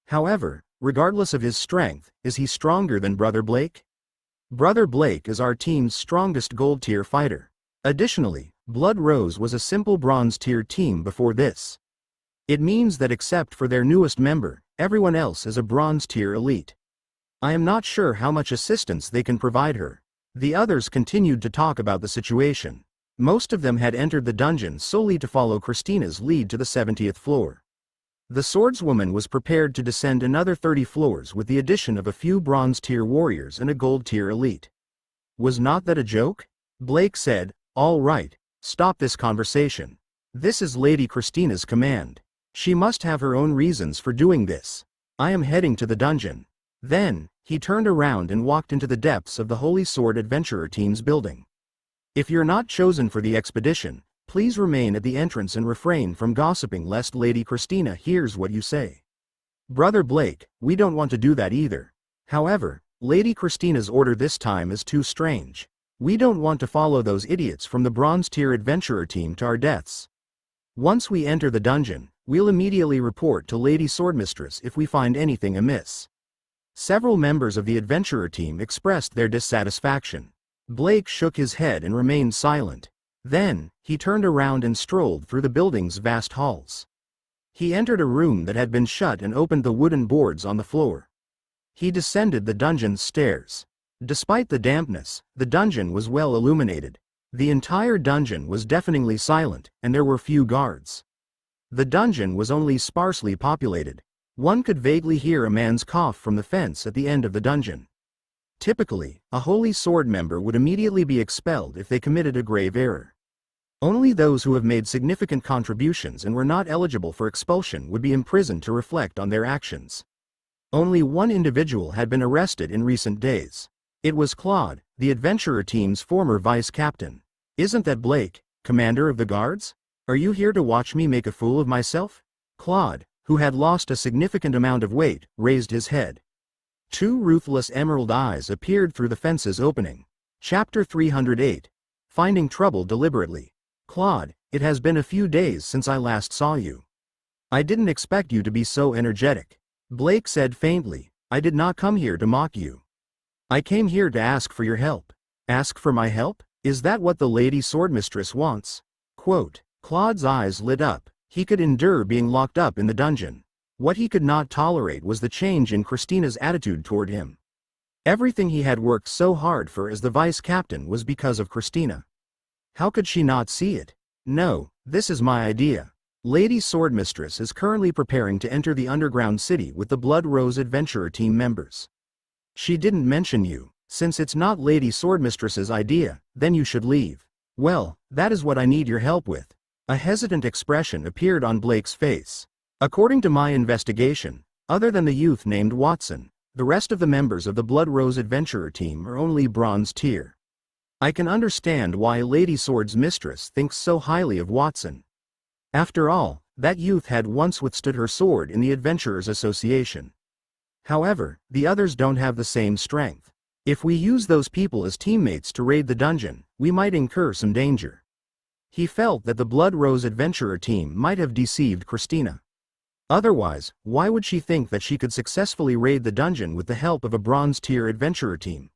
However, regardless of his strength, is he stronger than Brother Blake? Brother Blake is our team's strongest Gold Tier fighter. Additionally, Blood Rose was a simple Bronze Tier team before this. It means that except for their newest member, everyone else is a Bronze Tier elite. I am not sure how much assistance they can provide her." The others continued to talk about the situation. Most of them had entered the dungeon solely to follow Christina's lead to the 70th floor. The swordswoman was prepared to descend another 30 floors with the addition of a few Bronze Tier warriors and a Gold Tier elite. "Was not that a joke?" Blake said. "All right, stop this conversation. This is Lady Christina's command. She must have her own reasons for doing this. I am heading to the dungeon." Then, he turned around and walked into the depths of the Holy Sword Adventurer Team's building. "If you're not chosen for the expedition, please remain at the entrance and refrain from gossiping lest Lady Christina hears what you say." "Brother Blake, we don't want to do that either. However, Lady Christina's order this time is too strange. We don't want to follow those idiots from the Bronze Tier Adventurer Team to our deaths. Once we enter the dungeon, we'll immediately report to Lady Swordmistress if we find anything amiss." Several members of the adventurer team expressed their dissatisfaction. Blake shook his head and remained silent. Then, he turned around and strolled through the building's vast halls. He entered a room that had been shut and opened the wooden boards on the floor. He descended the dungeon's stairs. Despite the dampness, the dungeon was well illuminated. The entire dungeon was deafeningly silent, and there were few guards. The dungeon was only sparsely populated. One could vaguely hear a man's cough from the fence at the end of the dungeon. Typically, a Holy Sword member would immediately be expelled if they committed a grave error. Only those who have made significant contributions and were not eligible for expulsion would be imprisoned to reflect on their actions. Only one individual had been arrested in recent days. It was Claude, the adventurer team's former vice captain. "Isn't that Blake, commander of the guards? Are you here to watch me make a fool of myself?" Claude, who had lost a significant amount of weight, raised his head. Two ruthless emerald eyes appeared through the fence's opening. Chapter 308. Finding Trouble Deliberately. "Claude, it has been a few days since I last saw you. I didn't expect you to be so energetic." Blake said faintly, "I did not come here to mock you. I came here to ask for your help." "Ask for my help? Is that what the Lady Swordmistress wants?" Quote. Claude's eyes lit up. He could endure being locked up in the dungeon. What he could not tolerate was the change in Christina's attitude toward him. Everything he had worked so hard for as the vice captain was because of Christina. How could she not see it? "No, this is my idea. Lady Swordmistress is currently preparing to enter the underground city with the Blood Rose adventurer team members. She didn't mention you. Since it's not Lady Swordmistress's idea, then you should leave." "Well, that is what I need your help with." A hesitant expression appeared on Blake's face. "According to my investigation, other than the youth named Watson, the rest of the members of the Blood Rose adventurer team are only Bronze Tier. I can understand why Lady Sword's mistress thinks so highly of Watson. After all, that youth had once withstood her sword in the Adventurers Association. However, the others don't have the same strength. If we use those people as teammates to raid the dungeon, we might incur some danger." He felt that the Blood Rose adventurer team might have deceived Christina. Otherwise, why would she think that she could successfully raid the dungeon with the help of a Bronze Tier adventurer team?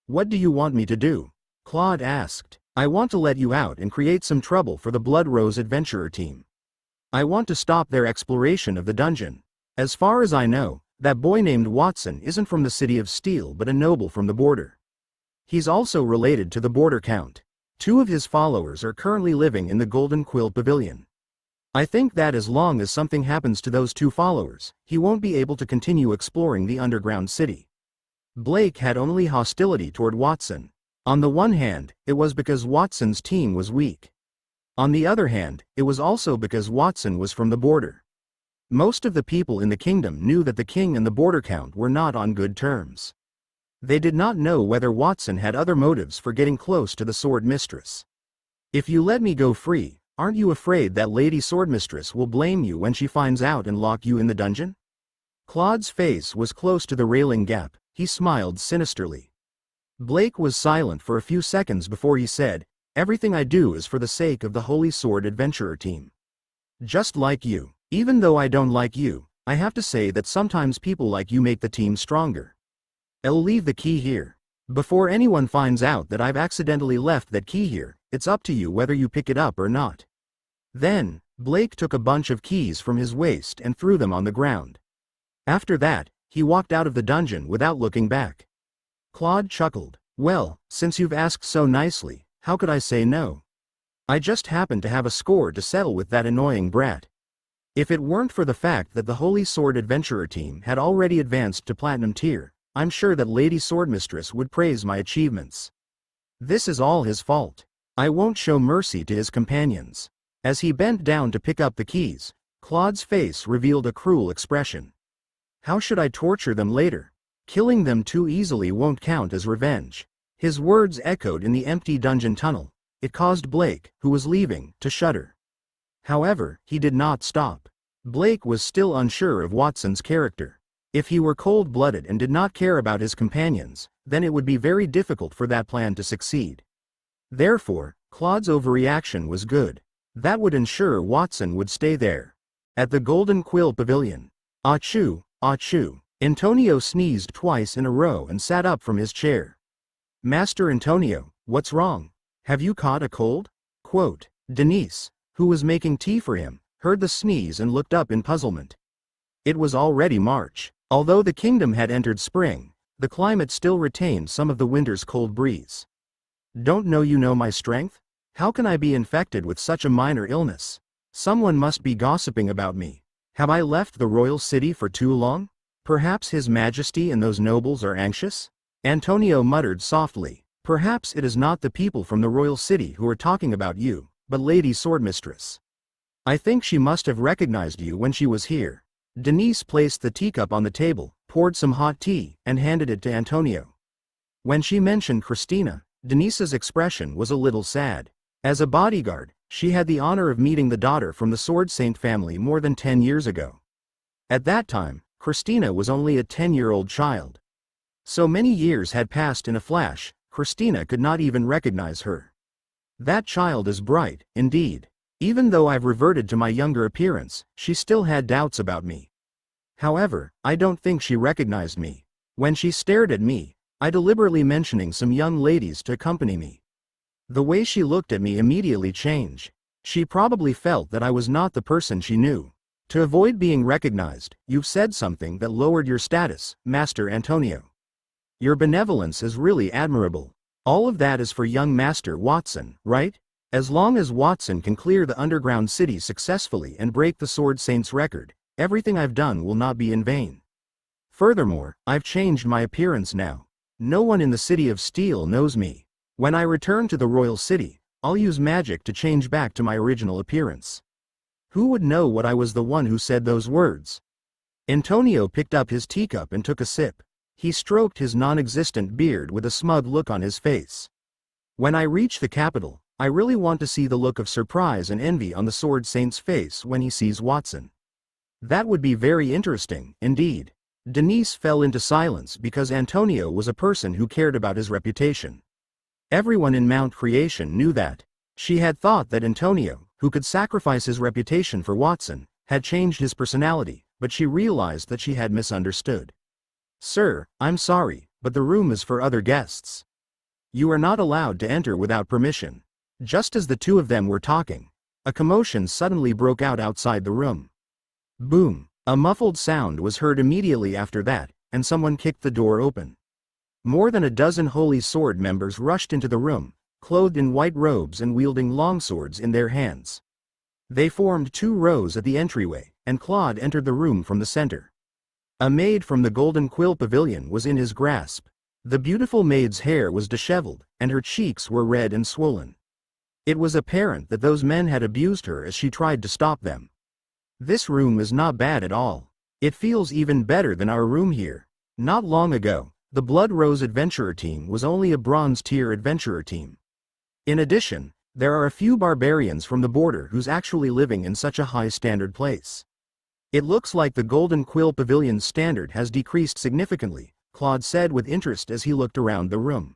"What do you want me to do?" Claude asked. "I want to let you out and create some trouble for the Blood Rose adventurer team. I want to stop their exploration of the dungeon. As far as I know, that boy named Watson isn't from the City of Steel but a noble from the border. He's also related to the border count. 2 of his followers are currently living in the Golden Quill Pavilion. I think that as long as something happens to those 2 followers, he won't be able to continue exploring the underground city. Blake had only hostility toward Watson. On the one hand, it was because Watson's team was weak. On the other hand, it was also because Watson was from the border. Most of the people in the kingdom knew that the king and the border count were not on good terms. They did not know whether Watson had other motives for getting close to the sword mistress. If you let me go free, aren't you afraid that Lady Swordmistress will blame you when she finds out and lock you in the dungeon? Claude's face was close to the railing gap. He smiled sinisterly. Blake was silent for a few seconds before he said, "Everything I do is for the sake of the Holy Sword Adventurer team. Just like you. Even though I don't like you, I have to say that sometimes people like you make the team stronger. I'll leave the key here. Before anyone finds out that I've accidentally left that key here, it's up to you whether you pick it up or not." Then, Blake took a bunch of keys from his waist and threw them on the ground. After that, he walked out of the dungeon without looking back. Claude chuckled. "Well, since you've asked so nicely, how could I say no? I just happened to have a score to settle with that annoying brat. If it weren't for the fact that the Holy Sword Adventurer team had already advanced to Platinum tier, I'm sure that Lady Swordmistress would praise my achievements. This is all his fault. I won't show mercy to his companions." As he bent down to pick up the keys, Claude's face revealed a cruel expression. "How should I torture them later? Killing them too easily won't count as revenge." His words echoed in the empty dungeon tunnel. It caused Blake, who was leaving, to shudder. However, he did not stop. Blake was still unsure of Watson's character. If he were cold-blooded and did not care about his companions, then it would be very difficult for that plan to succeed. Therefore, Claude's overreaction was good. That would ensure Watson would stay there. At the Golden Quill Pavilion. Achoo, achoo. Antonio sneezed twice in a row and sat up from his chair. "Master Antonio, what's wrong? Have you caught a cold?" Quote. Denise, who was making tea for him, heard the sneeze and looked up in puzzlement. It was already March. Although the kingdom had entered spring, the climate still retained some of the winter's cold breeze. "Don't know you know my strength? How can I be infected with such a minor illness? Someone must be gossiping about me. Have I left the royal city for too long? Perhaps His Majesty and those nobles are anxious?" Antonio muttered softly. "Perhaps it is not the people from the royal city who are talking about you, but Lady Swordmistress. I think she must have recognized you when she was here." Denise placed the teacup on the table, poured some hot tea, and handed it to Antonio. When she mentioned Christina, Denise's expression was a little sad. As a bodyguard, she had the honor of meeting the daughter from the Sword Saint family more than 10 years ago. At that time, Christina was only a 10-year-old child. So many years had passed in a flash, Christina could not even recognize her. "That child is bright, indeed. Even though I've reverted to my younger appearance, she still had doubts about me. However, I don't think she recognized me. When she stared at me, I deliberately mentioning some young ladies to accompany me. The way she looked at me immediately changed. She probably felt that I was not the person she knew. To avoid being recognized, you've said something that lowered your status, Master Antonio. Your benevolence is really admirable. All of that is for young Master Watson, right? As long as Watson can clear the underground city successfully and break the Sword Saint's record, everything I've done will not be in vain. Furthermore, I've changed my appearance now. No one in the City of Steel knows me. When I return to the royal city, I'll use magic to change back to my original appearance. Who would know what I was the one who said those words?" Antonio picked up his teacup and took a sip. He stroked his non-existent beard with a smug look on his face. "When I reach the capital, I really want to see the look of surprise and envy on the Sword Saint's face when he sees Watson. That would be very interesting, indeed." Denise fell into silence because Antonio was a person who cared about his reputation. Everyone in Mount Creation knew that. She had thought that Antonio, who could sacrifice his reputation for Watson, had changed his personality, but she realized that she had misunderstood. "Sir, I'm sorry, but the room is for other guests. You are not allowed to enter without permission." Just as the two of them were talking, A commotion suddenly broke out outside the room. Boom! A muffled sound was heard immediately after that, and someone kicked the door open. More than a dozen Holy Sword members rushed into the room, clothed in white robes and wielding longswords in their hands. They formed 2 rows at the entryway, and Claude entered the room from the center. A maid from the Golden Quill Pavilion was in his grasp. The beautiful maid's hair was disheveled, and her cheeks were red and swollen. It was apparent that those men had abused her as she tried to stop them. This room is not bad at all. It feels even better than our room here. Not long ago, the Blood Rose Adventurer team was only a bronze tier adventurer team. In addition, there are a few barbarians from the border who's actually living in such a high standard place. It looks like the Golden Quill Pavilion's standard has decreased significantly, Claude said with interest as he looked around the room.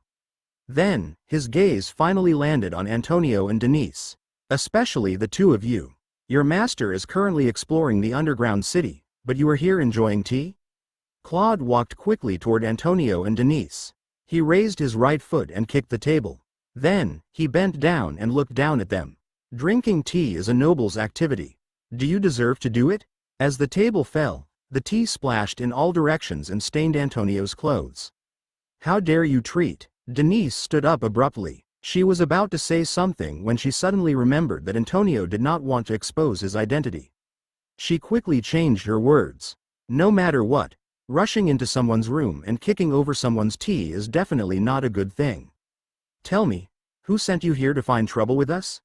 Then, his gaze finally landed on Antonio and Denise. Especially the 2 of you. Your master is currently exploring the underground city, but you are here enjoying tea? Claude walked quickly toward Antonio and Denise. He raised his right foot and kicked the table. Then, he bent down and looked down at them. Drinking tea is a noble's activity. Do you deserve to do it? As the table fell, the tea splashed in all directions and stained Antonio's clothes. How dare you treat? Denise stood up abruptly. She was about to say something when she suddenly remembered that Antonio did not want to expose his identity. She quickly changed her words. No matter what, rushing into someone's room and kicking over someone's tea is definitely not a good thing. Tell me, who sent you here to find trouble with us?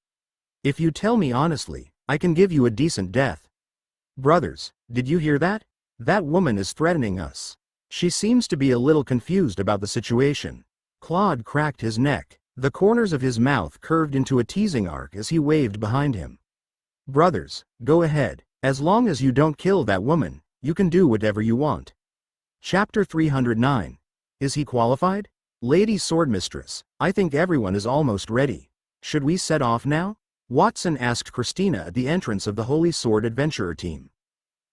If you tell me honestly, I can give you a decent death. Brothers, did you hear that? That woman is threatening us. She seems to be a little confused about the situation. Claude cracked his neck. The corners of his mouth curved into a teasing arc as he waved behind him. Brothers, go ahead. As long as you don't kill that woman, you can do whatever you want. Chapter 309. Is he qualified? Lady Swordmistress, I think everyone is almost ready. Should we set off now? Watson asked Christina at the entrance of the Holy Sword Adventurer team.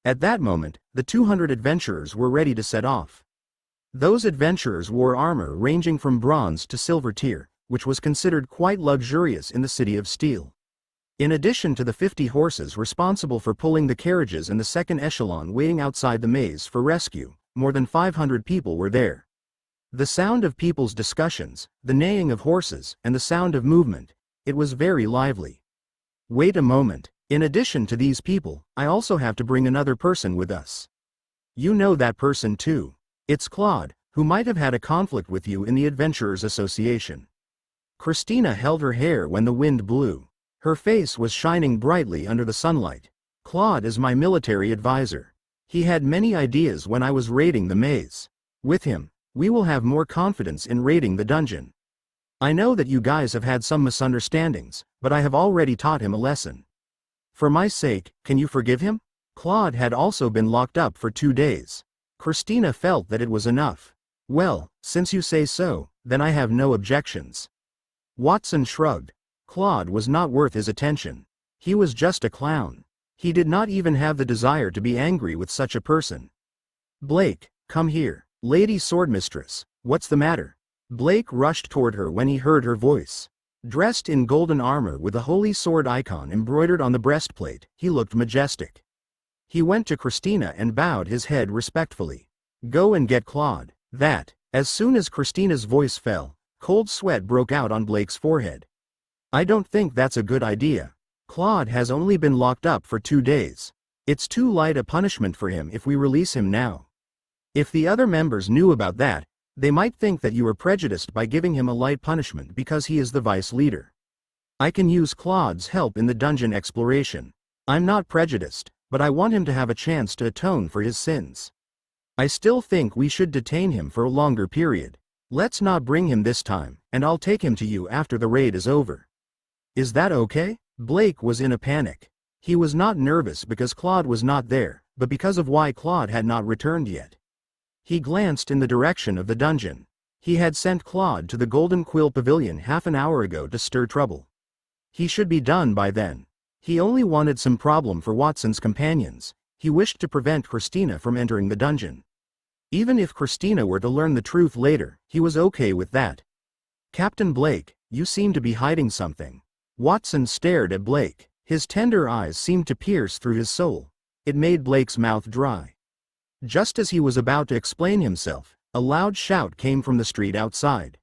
At that moment, the 200 adventurers were ready to set off. Those adventurers wore armor ranging from bronze to silver tier, which was considered quite luxurious in the City of Steel. In addition to the 50 horses responsible for pulling the carriages and the second echelon waiting outside the maze for rescue, more than 500 people were there. The sound of people's discussions, the neighing of horses, and the sound of movement, it was very lively. Wait a moment. In addition to these people, I also have to bring another person with us. You know that person too. It's Claude, who might have had a conflict with you in the Adventurers Association. Christina held her hair when the wind blew. Her face was shining brightly under the sunlight. Claude is my military advisor. He had many ideas when I was raiding the maze. With him, we will have more confidence in raiding the dungeon. I know that you guys have had some misunderstandings, but I have already taught him a lesson. For my sake, can you forgive him? Claude had also been locked up for 2 days. Christina felt that it was enough. Well, since you say so, then I have no objections. Watson shrugged. Claude was not worth his attention. He was just a clown. He did not even have the desire to be angry with such a person. Blake, come here. Lady Swordmistress, what's the matter? Blake rushed toward her when he heard her voice. Dressed in golden armor with a holy sword icon embroidered on the breastplate, he looked majestic. He went to Christina and bowed his head respectfully. Go and get Claude. That. As soon as Christina's voice fell, cold sweat broke out on Blake's forehead. I don't think that's a good idea. Claude has only been locked up for 2 days. It's too light a punishment for him if we release him now. If the other members knew about that, they might think that you are prejudiced by giving him a light punishment because he is the vice leader. I can use Claude's help in the dungeon exploration. I'm not prejudiced, but I want him to have a chance to atone for his sins. I still think we should detain him for a longer period. Let's not bring him this time, and I'll take him to you after the raid is over. Is that okay? Blake was in a panic. He was not nervous because Claude was not there, but because of why Claude had not returned yet. He glanced in the direction of the dungeon. He had sent Claude to the Golden Quill Pavilion half an hour ago to stir trouble. He should be done by then. He only wanted some problem for Watson's companions. He wished to prevent Christina from entering the dungeon. Even if Christina were to learn the truth later, he was okay with that. Captain Blake, you seem to be hiding something. Watson stared at Blake. His tender eyes seemed to pierce through his soul. It made Blake's mouth dry. Just as he was about to explain himself, a loud shout came from the street outside.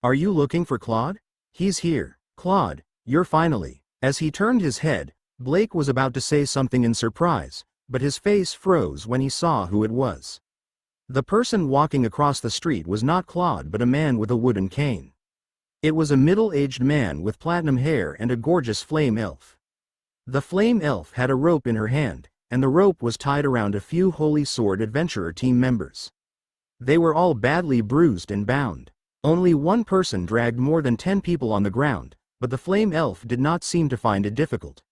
"Are you looking for Claude? He's here. Claude, you're finally." As he turned his head, Blake was about to say something in surprise, but his face froze when he saw who it was. The person walking across the street was not Claude but a man with a wooden cane. It was a middle-aged man with platinum hair and a gorgeous flame elf. The flame elf had a rope in her hand, and the rope was tied around a few Holy Sword Adventurer team members. They were all badly bruised and bound. Only one person dragged more than 10 people on the ground, but the flame elf did not seem to find it difficult.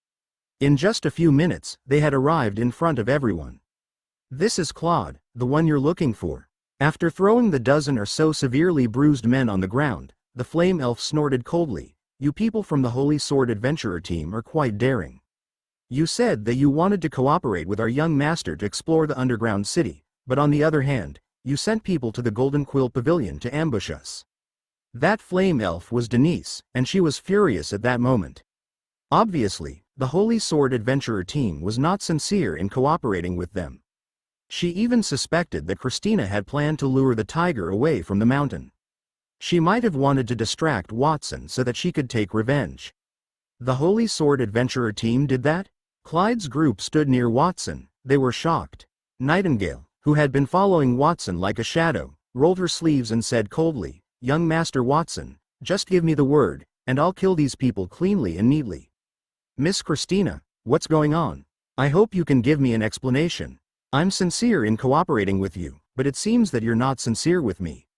In just a few minutes, they had arrived in front of everyone. "This is Claude, the one you're looking for." After throwing the dozen or so severely bruised men on the ground, the flame elf snorted coldly. "You people from the Holy Sword Adventurer team are quite daring. You said that you wanted to cooperate with our young master to explore the underground city, but on the other hand, you sent people to the Golden Quill Pavilion to ambush us." That flame elf was Denise, and she was furious at that moment. Obviously, the Holy Sword Adventurer team was not sincere in cooperating with them. She even suspected that Christina had planned to lure the tiger away from the mountain. She might have wanted to distract Watson so that she could take revenge. The Holy Sword Adventurer team did that? Clyde's group stood near Watson. They were shocked. Nightingale, who had been following Watson like a shadow, rolled her sleeves and said coldly, "Young Master Watson, just give me the word, and I'll kill these people cleanly and neatly." "Miss Christina, what's going on? I hope you can give me an explanation. I'm sincere in cooperating with you, but it seems that you're not sincere with me."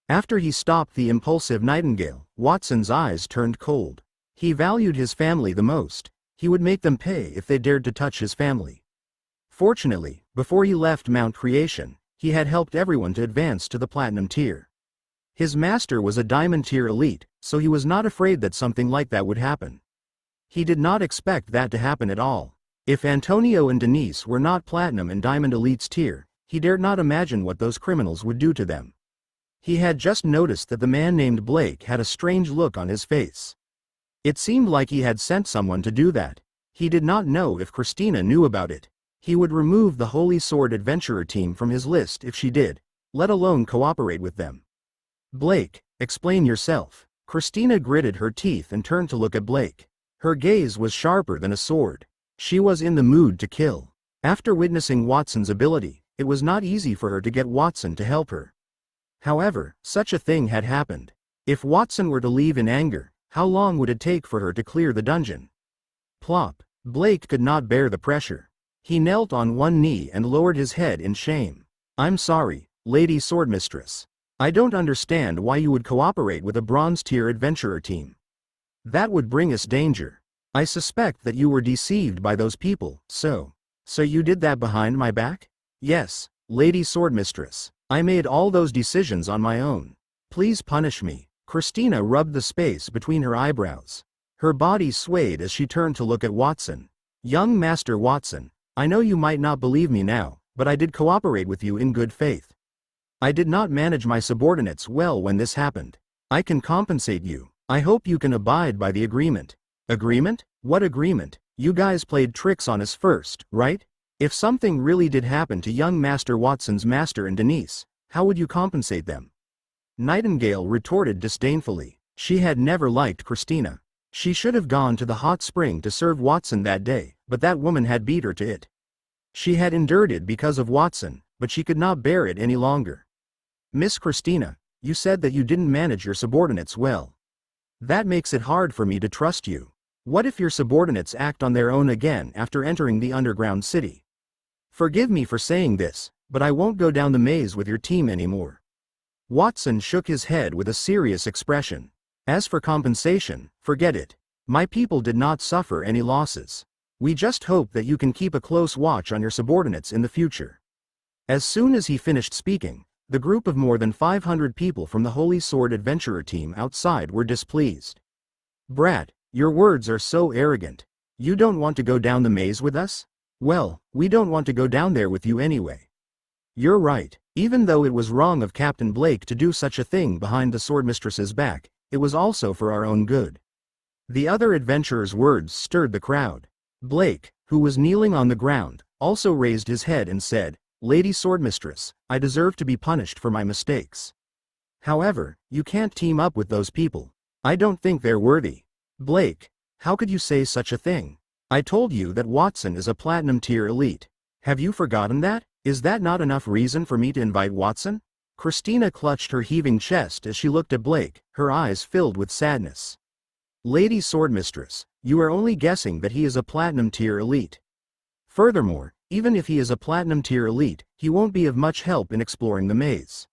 After he stopped the impulsive Nightingale, Watson's eyes turned cold. He valued his family the most. He would make them pay if they dared to touch his family. Fortunately, before he left Mount Creation, he had helped everyone to advance to the Platinum tier. His master was a Diamond tier elite, so he was not afraid that something like that would happen. He did not expect that to happen at all. If Antonio and Denise were not Platinum and Diamond elites tier, he dared not imagine what those criminals would do to them. He had just noticed that the man named Blake had a strange look on his face. It seemed like he had sent someone to do that. He did not know if Christina knew about it. He would remove the Holy Sword Adventurer team from his list if she did, let alone cooperate with them. "Blake, explain yourself." Christina gritted her teeth and turned to look at Blake. Her gaze was sharper than a sword. She was in the mood to kill. After witnessing Watson's ability, it was not easy for her to get Watson to help her. However, such a thing had happened. If Watson were to leave in anger, how long would it take for her to clear the dungeon? Plop. Blake could not bear the pressure. He knelt on one knee and lowered his head in shame. "I'm sorry, Lady Swordmistress. I don't understand why you would cooperate with a Bronze tier adventurer team. That would bring us danger. I suspect that you were deceived by those people, so you did that behind my back?" "Yes, Lady Swordmistress. I made all those decisions on my own. Please punish me." Christina rubbed the space between her eyebrows. Her body swayed as she turned to look at Watson. "Young Master Watson, I know you might not believe me now, but I did cooperate with you in good faith. I did not manage my subordinates well when this happened. I can compensate you. I hope you can abide by the agreement." "Agreement? What agreement? You guys played tricks on us first, right? If something really did happen to young Master Watson's master and Denise, how would you compensate them?" Nightingale retorted disdainfully. She had never liked Christina. She should have gone to the hot spring to serve Watson that day, but that woman had beat her to it. She had endured it because of Watson, but she could not bear it any longer. "Miss Christina, you said that you didn't manage your subordinates well. That makes it hard for me to trust you. What if your subordinates act on their own again after entering the underground city? Forgive me for saying this, but I won't go down the maze with your team anymore." Watson shook his head with a serious expression. "As for compensation, forget it. My people did not suffer any losses. We just hope that you can keep a close watch on your subordinates in the future." As soon as he finished speaking, the group of more than 500 people from the Holy Sword Adventurer team outside were displeased. "Brat, your words are so arrogant. You don't want to go down the maze with us? Well, we don't want to go down there with you anyway." "You're right. Even though it was wrong of Captain Blake to do such a thing behind the Swordmistress's back, it was also for our own good. The other adventurer's words stirred the crowd. Blake, who was kneeling on the ground, also raised his head and said, "Lady Swordmistress, I deserve to be punished for my mistakes. However, you can't team up with those people. I don't think they're worthy." "Blake, how could you say such a thing? I told you that Watson is a platinum tier elite. Have you forgotten that? Is that not enough reason for me to invite Watson?" Christina clutched her heaving chest as she looked at Blake, her eyes filled with sadness. "Lady Swordmistress, you are only guessing that he is a platinum tier elite. Furthermore, even if he is a platinum tier elite, he won't be of much help in exploring the maze.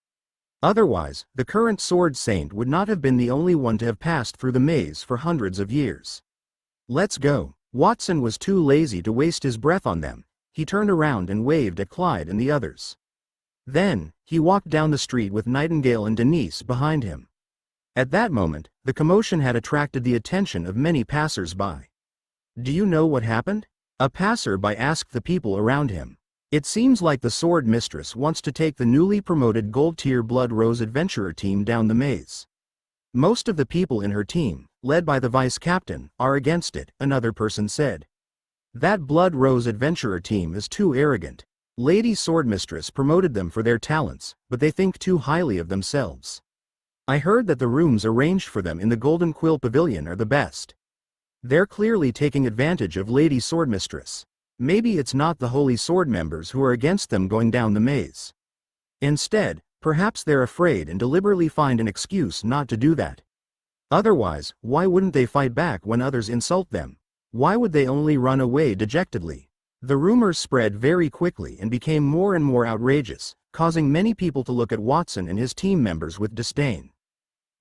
Otherwise, the current Sword Saint would not have been the only one to have passed through the maze for hundreds of years. Let's go." Watson was too lazy to waste his breath on them. He turned around and waved at Clyde and the others. Then, he walked down the street with Nightingale and Denise behind him. At that moment, the commotion had attracted the attention of many passers-by. "Do you know what happened?" a passer-by asked the people around him. "It seems like the Sword Mistress wants to take the newly promoted Gold-tier Blood Rose Adventurer team down the maze. Most of the people in her team, led by the vice captain, are against it," another person said. "That Blood Rose Adventurer team is too arrogant. Lady Swordmistress promoted them for their talents, but they think too highly of themselves. I heard that the rooms arranged for them in the Golden Quill Pavilion are the best. They're clearly taking advantage of Lady Swordmistress. Maybe it's not the Holy Sword members who are against them going down the maze. Instead, perhaps they're afraid and deliberately find an excuse not to do that. Otherwise, why wouldn't they fight back when others insult them? Why would they only run away dejectedly?" The rumors spread very quickly and became more and more outrageous, causing many people to look at Watson and his team members with disdain.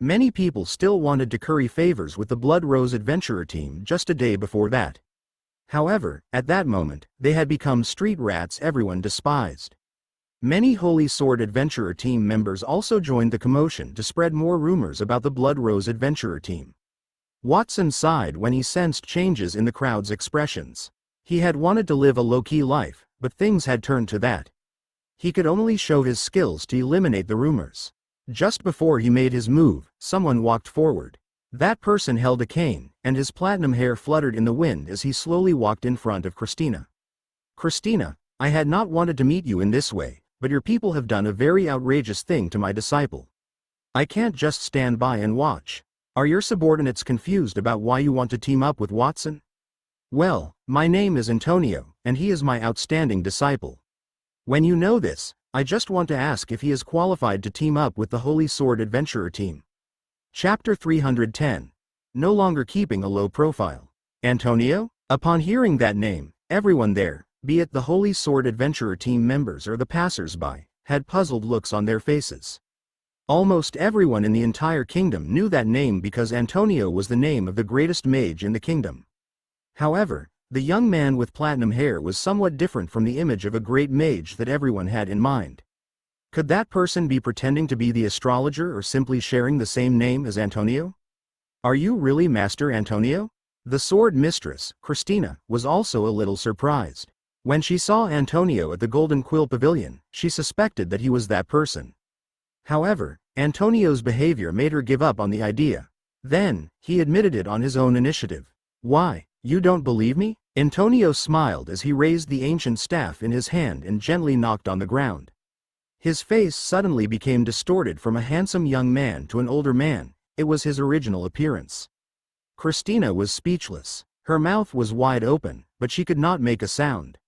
Many people still wanted to curry favors with the Blood Rose Adventurer team just a day before that. However, at that moment, they had become street rats everyone despised. Many Holy Sword Adventurer team members also joined the commotion to spread more rumors about the Blood Rose Adventurer team. Watson sighed when he sensed changes in the crowd's expressions. He had wanted to live a low-key life, but things had turned to that. He could only show his skills to eliminate the rumors. Just before he made his move, someone walked forward. That person held a cane, and his platinum hair fluttered in the wind as he slowly walked in front of Christina. "Christina, I had not wanted to meet you in this way, but your people have done a very outrageous thing to my disciple. I can't just stand by and watch. Are your subordinates confused about why you want to team up with Watson?" "Well, my name is Antonio, and he is my outstanding disciple. When you know this, I just want to ask if he is qualified to team up with the Holy Sword Adventurer team." Chapter 310. No longer keeping a low profile. Antonio? Upon hearing that name, everyone there, be it the Holy Sword Adventurer team members or the passers-by, had puzzled looks on their faces. Almost everyone in the entire kingdom knew that name because Antonio was the name of the greatest mage in the kingdom. However, the young man with platinum hair was somewhat different from the image of a great mage that everyone had in mind. Could that person be pretending to be the astrologer or simply sharing the same name as Antonio? "Are you really Master Antonio?" The Sword Mistress, Christina, was also a little surprised. When she saw Antonio at the Golden Quill Pavilion, she suspected that he was that person. However, Antonio's behavior made her give up on the idea. Then, he admitted it on his own initiative. "Why, you don't believe me?" Antonio smiled as he raised the ancient staff in his hand and gently knocked on the ground. His face suddenly became distorted from a handsome young man to an older man. It was his original appearance. Christina was speechless. Her mouth was wide open, but she could not make a sound.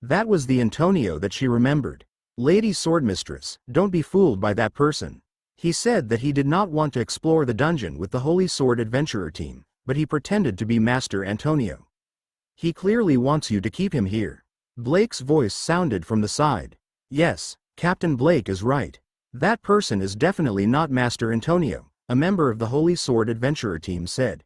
That was the Antonio that she remembered. "Lady Swordmistress, don't be fooled by that person. He said that he did not want to explore the dungeon with the Holy Sword Adventurer team, but he pretended to be Master Antonio. He clearly wants you to keep him here." Blake's voice sounded from the side. "Yes, Captain Blake is right. That person is definitely not Master Antonio," a member of the Holy Sword Adventurer team said.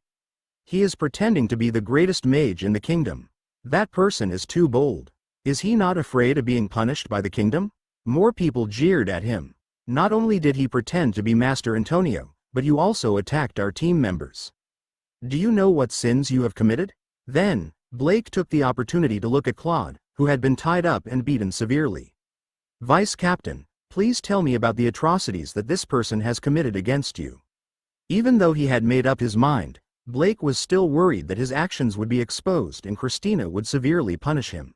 "He is pretending to be the greatest mage in the kingdom. That person is too bold. Is he not afraid of being punished by the kingdom?" More people jeered at him. "Not only did he pretend to be Master Antonio, but you also attacked our team members. Do you know what sins you have committed?" Then, Blake took the opportunity to look at Claude, who had been tied up and beaten severely. "Vice Captain, please tell me about the atrocities that this person has committed against you." Even though he had made up his mind, Blake was still worried that his actions would be exposed and Christina would severely punish him.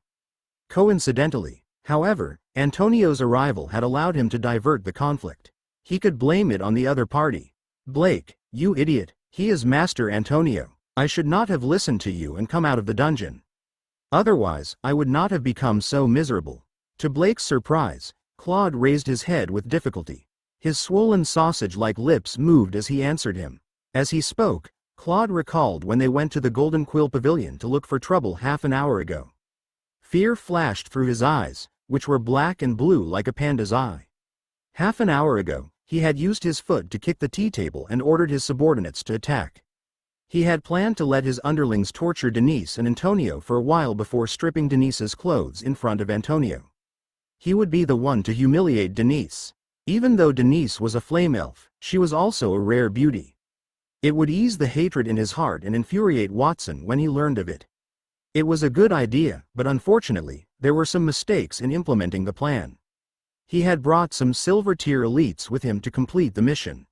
Coincidentally, however, Antonio's arrival had allowed him to divert the conflict. He could blame it on the other party. "Blake, you idiot, he is Master Antonio. I should not have listened to you and come out of the dungeon. Otherwise, I would not have become so miserable." To Blake's surprise, Claude raised his head with difficulty. His swollen sausage-like lips moved as he answered him. As he spoke, Claude recalled when they went to the Golden Quill Pavilion to look for trouble half an hour ago. Fear flashed through his eyes, which were black and blue like a panda's eye. Half an hour ago, he had used his foot to kick the tea table and ordered his subordinates to attack. He had planned to let his underlings torture Denise and Antonio for a while before stripping Denise's clothes in front of Antonio. He would be the one to humiliate Denise. Even though Denise was a flame elf, she was also a rare beauty. It would ease the hatred in his heart and infuriate Watson when he learned of it. It was a good idea, but unfortunately, there were some mistakes in implementing the plan. He had brought some silver-tier elites with him to complete the mission.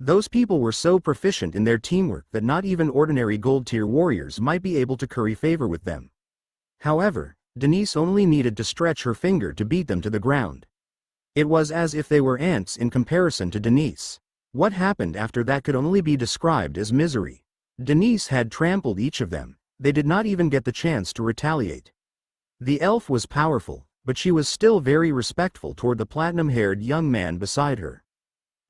Those people were so proficient in their teamwork that not even ordinary gold-tier warriors might be able to curry favor with them. However, Denise only needed to stretch her finger to beat them to the ground. It was as if they were ants in comparison to Denise. What happened after that could only be described as misery. Denise had trampled each of them. They did not even get the chance to retaliate. The elf was powerful, but she was still very respectful toward the platinum-haired young man beside her.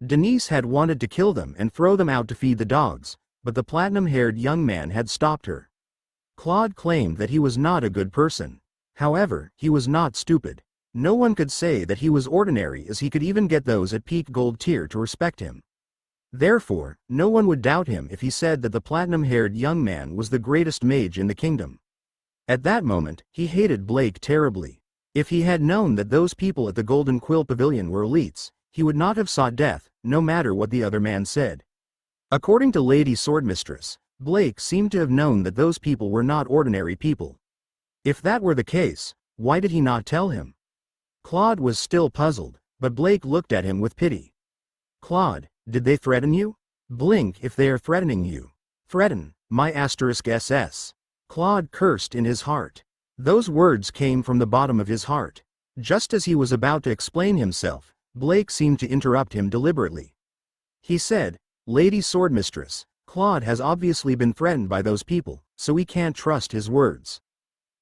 Denise had wanted to kill them and throw them out to feed the dogs, but the platinum-haired young man had stopped her. Claude claimed that he was not a good person. However, he was not stupid. No one could say that he was ordinary, as he could even get those at peak gold tier to respect him. Therefore, no one would doubt him if he said that the platinum-haired young man was the greatest mage in the kingdom. At that moment, he hated Blake terribly. If he had known that those people at the Golden Quill Pavilion were elites, he would not have sought death, no matter what the other man said. According to Lady Swordmistress, Blake seemed to have known that those people were not ordinary people. If that were the case, why did he not tell him? Claude was still puzzled, but Blake looked at him with pity. "Claude, did they threaten you? Blink if they are threatening you." "Threaten, my *SS. Claude cursed in his heart. Those words came from the bottom of his heart. Just as he was about to explain himself, Blake seemed to interrupt him deliberately. He said, "Lady Swordmistress, Claude has obviously been threatened by those people, so we can't trust his words."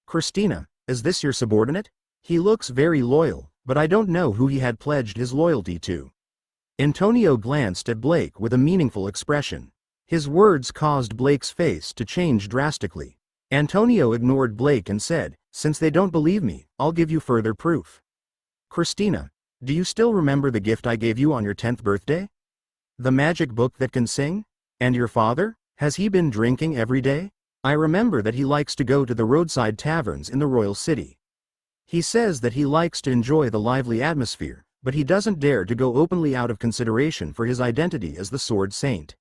"Christina, is this your subordinate? He looks very loyal, but I don't know who he had pledged his loyalty to." Antonio glanced at Blake with a meaningful expression. His words caused Blake's face to change drastically. Antonio ignored Blake and said, "Since they don't believe me, I'll give you further proof. Christina, do you still remember the gift I gave you on your 10th birthday? The magic book that can sing? And your father, has he been drinking every day? I remember that he likes to go to the roadside taverns in the royal city. He says that he likes to enjoy the lively atmosphere, but he doesn't dare to go openly out of consideration for his identity as the Sword Saint."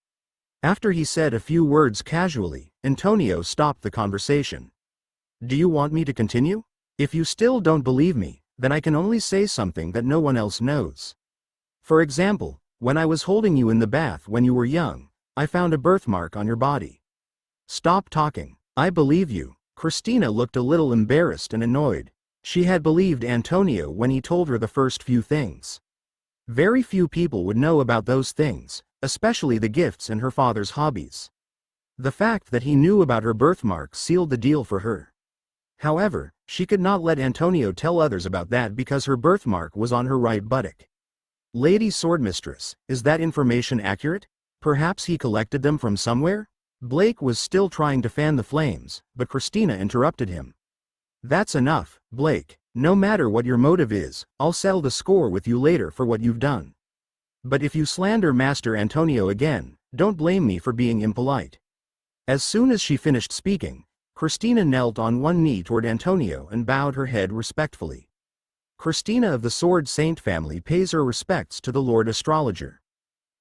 After he said a few words casually, Antonio stopped the conversation. "Do you want me to continue? If you still don't believe me, then I can only say something that no one else knows. For example, when I was holding you in the bath when you were young, I found a birthmark on your body." "Stop talking. I believe you." Christina looked a little embarrassed and annoyed. She had believed Antonio when he told her the first few things. Very few people would know about those things, especially the gifts and her father's hobbies. The fact that he knew about her birthmark sealed the deal for her. However, she could not let Antonio tell others about that because her birthmark was on her right buttock. "Lady Swordmistress, is that information accurate? Perhaps he collected them from somewhere?" Blake was still trying to fan the flames, but Christina interrupted him. "That's enough, Blake. No matter what your motive is, I'll settle the score with you later for what you've done. But if you slander Master Antonio again, don't blame me for being impolite." As soon as she finished speaking, Christina knelt on one knee toward Antonio and bowed her head respectfully. Christina of the Sword Saint family pays her respects to the Lord Astrologer.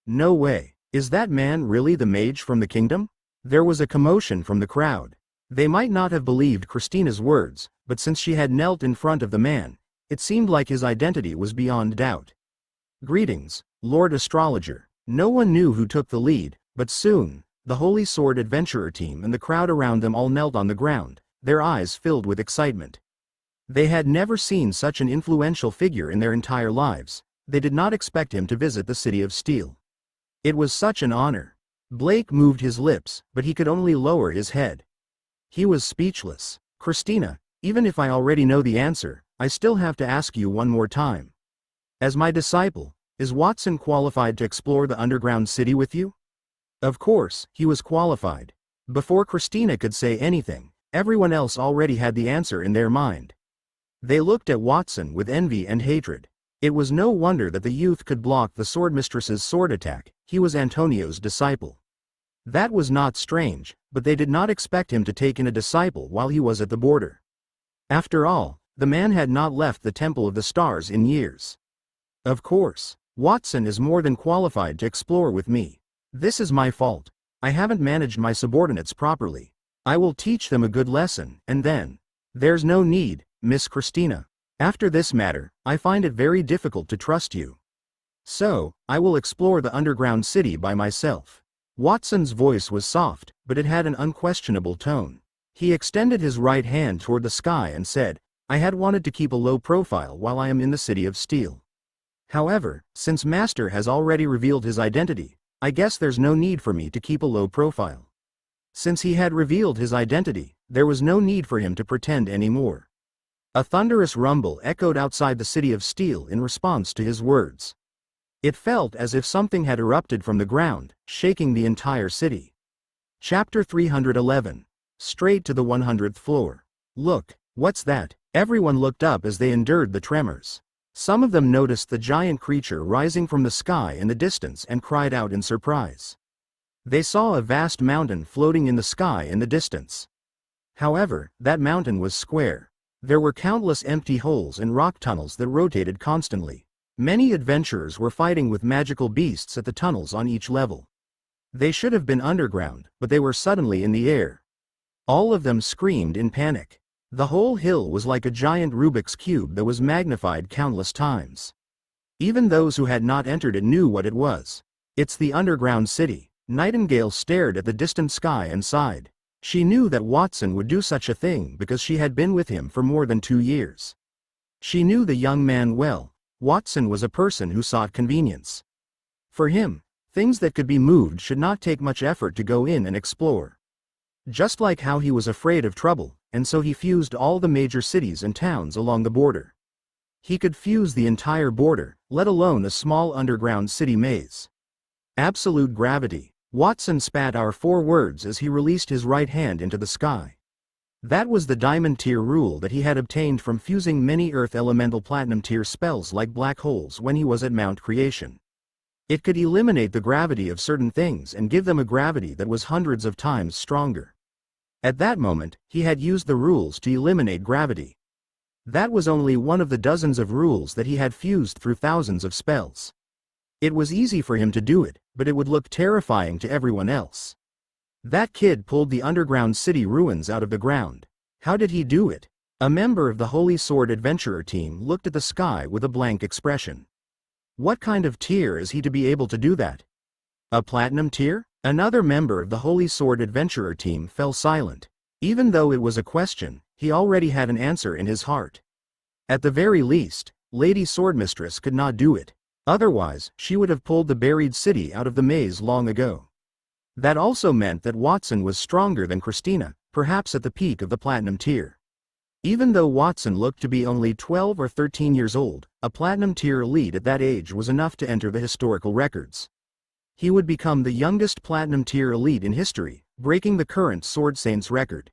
"No way. Is that man really the mage from the kingdom?" There was a commotion from the crowd. They might not have believed Christina's words, but since she had knelt in front of the man, it seemed like his identity was beyond doubt. "Greetings, Lord Astrologer." No one knew who took the lead, but soon, the Holy Sword Adventurer team and the crowd around them all knelt on the ground, their eyes filled with excitement. They had never seen such an influential figure in their entire lives. They did not expect him to visit the City of Steel. It was such an honor. Blake moved his lips, but he could only lower his head. He was speechless. Christina, even if I already know the answer, I still have to ask you one more time. As my disciple, is Watson qualified to explore the underground city with you? Of course, he was qualified. Before Christina could say anything, everyone else already had the answer in their mind. They looked at Watson with envy and hatred. It was no wonder that the youth could block the swordmistress's sword attack. He was Antonio's disciple. That was not strange, but they did not expect him to take in a disciple while he was at the border. After all, the man had not left the Temple of the Stars in years. Of course, Watson is more than qualified to explore with me. This is my fault. I haven't managed my subordinates properly. I will teach them a good lesson, and then. There's no need, Miss Christina. After this matter, I find it very difficult to trust you. So, I will explore the underground city by myself. Watson's voice was soft, but it had an unquestionable tone. He extended his right hand toward the sky and said, I had wanted to keep a low profile while I am in the City of Steel. However, since Master has already revealed his identity, I guess there's no need for me to keep a low profile. Since he had revealed his identity, there was no need for him to pretend anymore. A thunderous rumble echoed outside the City of Steel in response to his words. It felt as if something had erupted from the ground, shaking the entire city. Chapter 311. Straight to the 100th floor. Look, what's that? Everyone looked up as they endured the tremors. Some of them noticed the giant creature rising from the sky in the distance and cried out in surprise. They saw a vast mountain floating in the sky in the distance. However, that mountain was square. There were countless empty holes and rock tunnels that rotated constantly. Many adventurers were fighting with magical beasts at the tunnels on each level. They should have been underground, but they were suddenly in the air. All of them screamed in panic. The whole hill was like a giant Rubik's Cube that was magnified countless times. Even those who had not entered it knew what it was. It's the underground city. Nightingale stared at the distant sky and sighed. She knew that Watson would do such a thing because she had been with him for more than 2 years. She knew the young man well. Watson was a person who sought convenience. For him, things that could be moved should not take much effort to go in and explore. Just like how he was afraid of trouble, and so he fused all the major cities and towns along the border. He could fuse the entire border, let alone a small underground city maze. Absolute gravity. Watson spat out 4 words as he released his right hand into the sky. That was the diamond tier rule that he had obtained from fusing many earth elemental platinum tier spells like black holes when he was at Mount Creation. It could eliminate the gravity of certain things and give them a gravity that was hundreds of times stronger. At that moment, he had used the rules to eliminate gravity. That was only one of the dozens of rules that he had fused through thousands of spells. It was easy for him to do it, but it would look terrifying to everyone else. That kid pulled the underground city ruins out of the ground. How did he do it? A member of the Holy Sword Adventurer team looked at the sky with a blank expression. What kind of tier is he to be able to do that? A platinum tier? Another member of the Holy Sword Adventurer team fell silent. Even though it was a question, he already had an answer in his heart. At the very least, Lady Swordmistress could not do it. Otherwise, she would have pulled the buried city out of the maze long ago. That also meant that Watson was stronger than Christina, perhaps at the peak of the platinum tier. Even though Watson looked to be only 12 or 13 years old, a platinum tier elite at that age was enough to enter the historical records. He would become the youngest platinum tier elite in history, breaking the current Sword Saints record.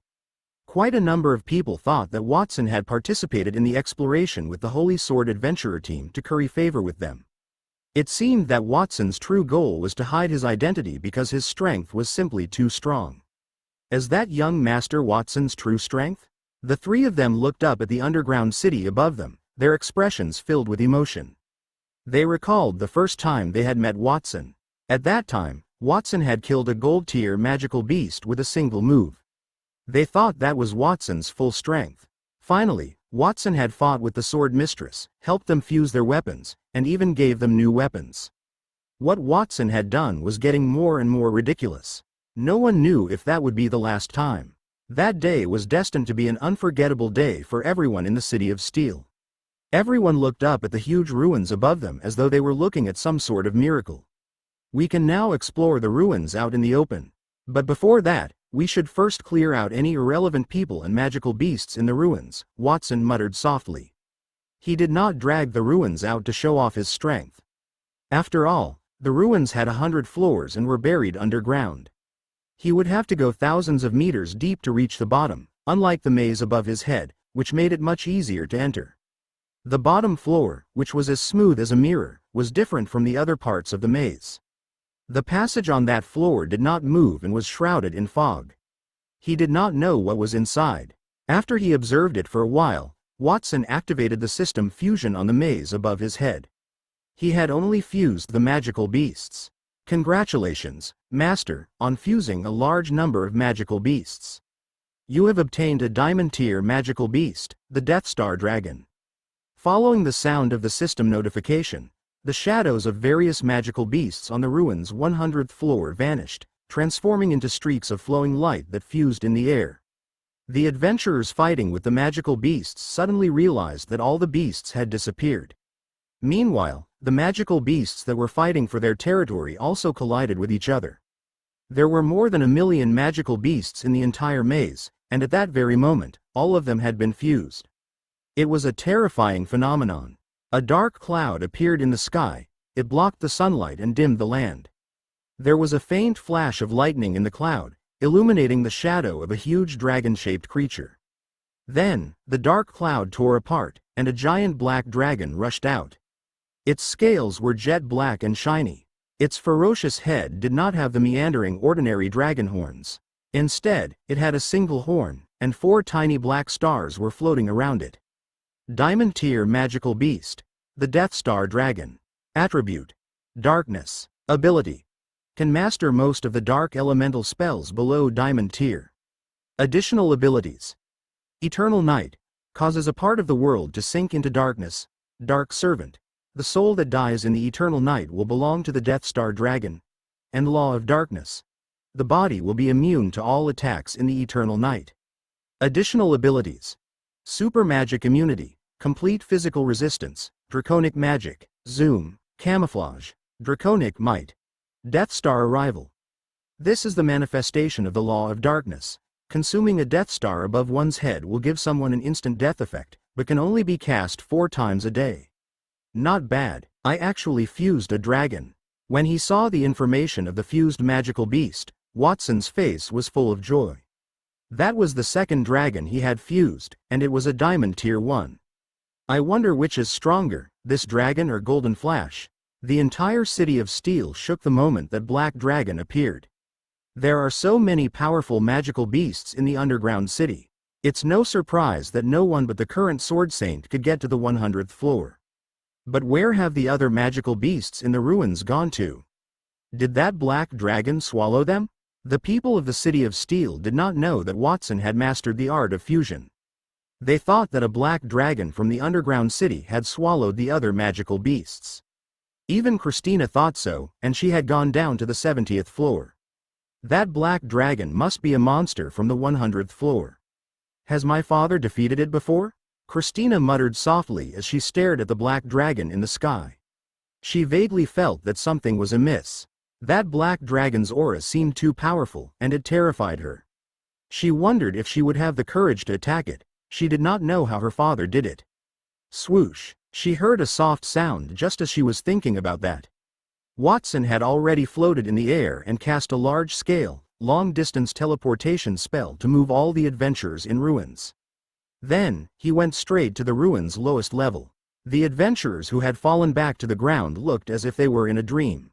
Quite a number of people thought that Watson had participated in the exploration with the Holy Sword Adventurer team to curry favor with them. It seemed that Watson's true goal was to hide his identity because his strength was simply too strong. Is that young Master Watson's true strength? The 3 of them looked up at the underground city above them, their expressions filled with emotion. They recalled the first time they had met Watson. At that time, Watson had killed a gold-tier magical beast with a single move. They thought that was Watson's full strength. Finally, Watson had fought with the Sword Mistress, helped them fuse their weapons, and even gave them new weapons. What Watson had done was getting more and more ridiculous. No one knew if that would be the last time. That day was destined to be an unforgettable day for everyone in the City of Steel. Everyone looked up at the huge ruins above them as though they were looking at some sort of miracle. We can now explore the ruins out in the open. But before that, we should first clear out any irrelevant people and magical beasts in the ruins, Watson muttered softly. He did not drag the ruins out to show off his strength. After all, the ruins had 100 floors and were buried underground. He would have to go thousands of meters deep to reach the bottom, unlike the maze above his head, which made it much easier to enter. The bottom floor, which was as smooth as a mirror, was different from the other parts of the maze. The passage on that floor did not move and was shrouded in fog. He did not know what was inside. After he observed it for a while, Watson activated the system fusion on the maze above his head. He had only fused the magical beasts. Congratulations, Master, on fusing a large number of magical beasts. You have obtained a Diamond Tier magical beast, the Death Star Dragon. Following the sound of the system notification, the shadows of various magical beasts on the ruins' 100th floor vanished, transforming into streaks of flowing light that fused in the air. The adventurers fighting with the magical beasts suddenly realized that all the beasts had disappeared. Meanwhile, the magical beasts that were fighting for their territory also collided with each other. There were more than 1 million magical beasts in the entire maze, and at that very moment, all of them had been fused. It was a terrifying phenomenon. A dark cloud appeared in the sky, it blocked the sunlight and dimmed the land. There was a faint flash of lightning in the cloud, illuminating the shadow of a huge dragon-shaped creature. Then, the dark cloud tore apart, and a giant black dragon rushed out. Its scales were jet black and shiny. Its ferocious head did not have the meandering ordinary dragon horns. Instead, it had a single horn, and 4 tiny black stars were floating around it. Diamond Tier Magical Beast. The Death Star Dragon. Attribute: Darkness. Ability: can master most of the dark elemental spells below Diamond Tier. Additional abilities: Eternal Night. Causes a part of the world to sink into darkness. Dark Servant. The soul that dies in the eternal night will belong to the Death Star Dragon. And Law of Darkness. The body will be immune to all attacks in the eternal night. Additional abilities: Super Magic Immunity, Complete Physical Resistance, Draconic Magic, Zoom, Camouflage, Draconic Might. Death Star Arrival. This is the manifestation of the Law of Darkness. Consuming a Death Star above one's head will give someone an instant death effect, but can only be cast 4 times a day. Not bad. I actually fused a dragon. When he saw the information of the fused magical beast, Watson's face was full of joy. That was the second dragon he had fused, and it was a Diamond Tier 1. I wonder which is stronger, this dragon or Golden Flash. The entire City of Steel shook the moment that Black Dragon appeared. There are so many powerful magical beasts in the underground city. It's no surprise that no one but the current Sword Saint could get to the 100th floor. But where have the other magical beasts in the ruins gone to? Did that black dragon swallow them? The people of the City of Steel did not know that Watson had mastered the art of fusion. They thought that a black dragon from the underground city had swallowed the other magical beasts. Even Christina thought so, and she had gone down to the 70th floor. That black dragon must be a monster from the 100th floor. Has my father defeated it before? Christina muttered softly as she stared at the black dragon in the sky. She vaguely felt that something was amiss. That black dragon's aura seemed too powerful, and it terrified her. She wondered if she would have the courage to attack it. She did not know how her father did it. Swoosh! She heard a soft sound just as she was thinking about that. Watson had already floated in the air and cast a large-scale, long-distance teleportation spell to move all the adventurers in ruins. Then, he went straight to the ruins' lowest level. The adventurers who had fallen back to the ground looked as if they were in a dream.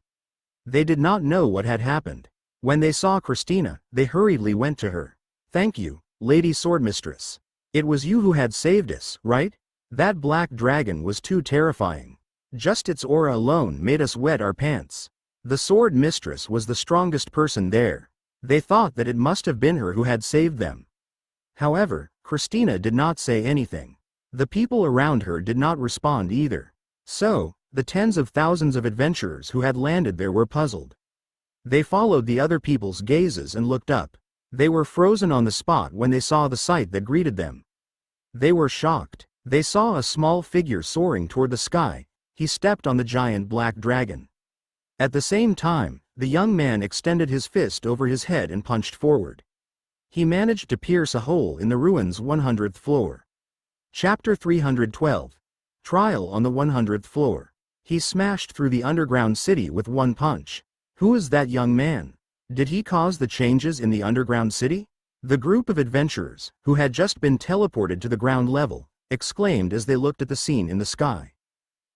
They did not know what had happened. When they saw Christina, they hurriedly went to her. "Thank you, Lady Swordmistress. It was you who had saved us, right? That black dragon was too terrifying. Just its aura alone made us wet our pants." The Sword Mistress was the strongest person there. They thought that it must have been her who had saved them. However, Christina did not say anything. The people around her did not respond either. So, the tens of thousands of adventurers who had landed there were puzzled. They followed the other people's gazes and looked up. They were frozen on the spot when they saw the sight that greeted them. They were shocked. They saw a small figure soaring toward the sky. He stepped on the giant black dragon. At the same time, the young man extended his fist over his head and punched forward. He managed to pierce a hole in the ruins' 100th floor. Chapter 312. Trial on the 100th floor. He smashed through the underground city with one punch. Who is that young man? Did he cause the changes in the underground city? The group of adventurers, who had just been teleported to the ground level, exclaimed as they looked at the scene in the sky.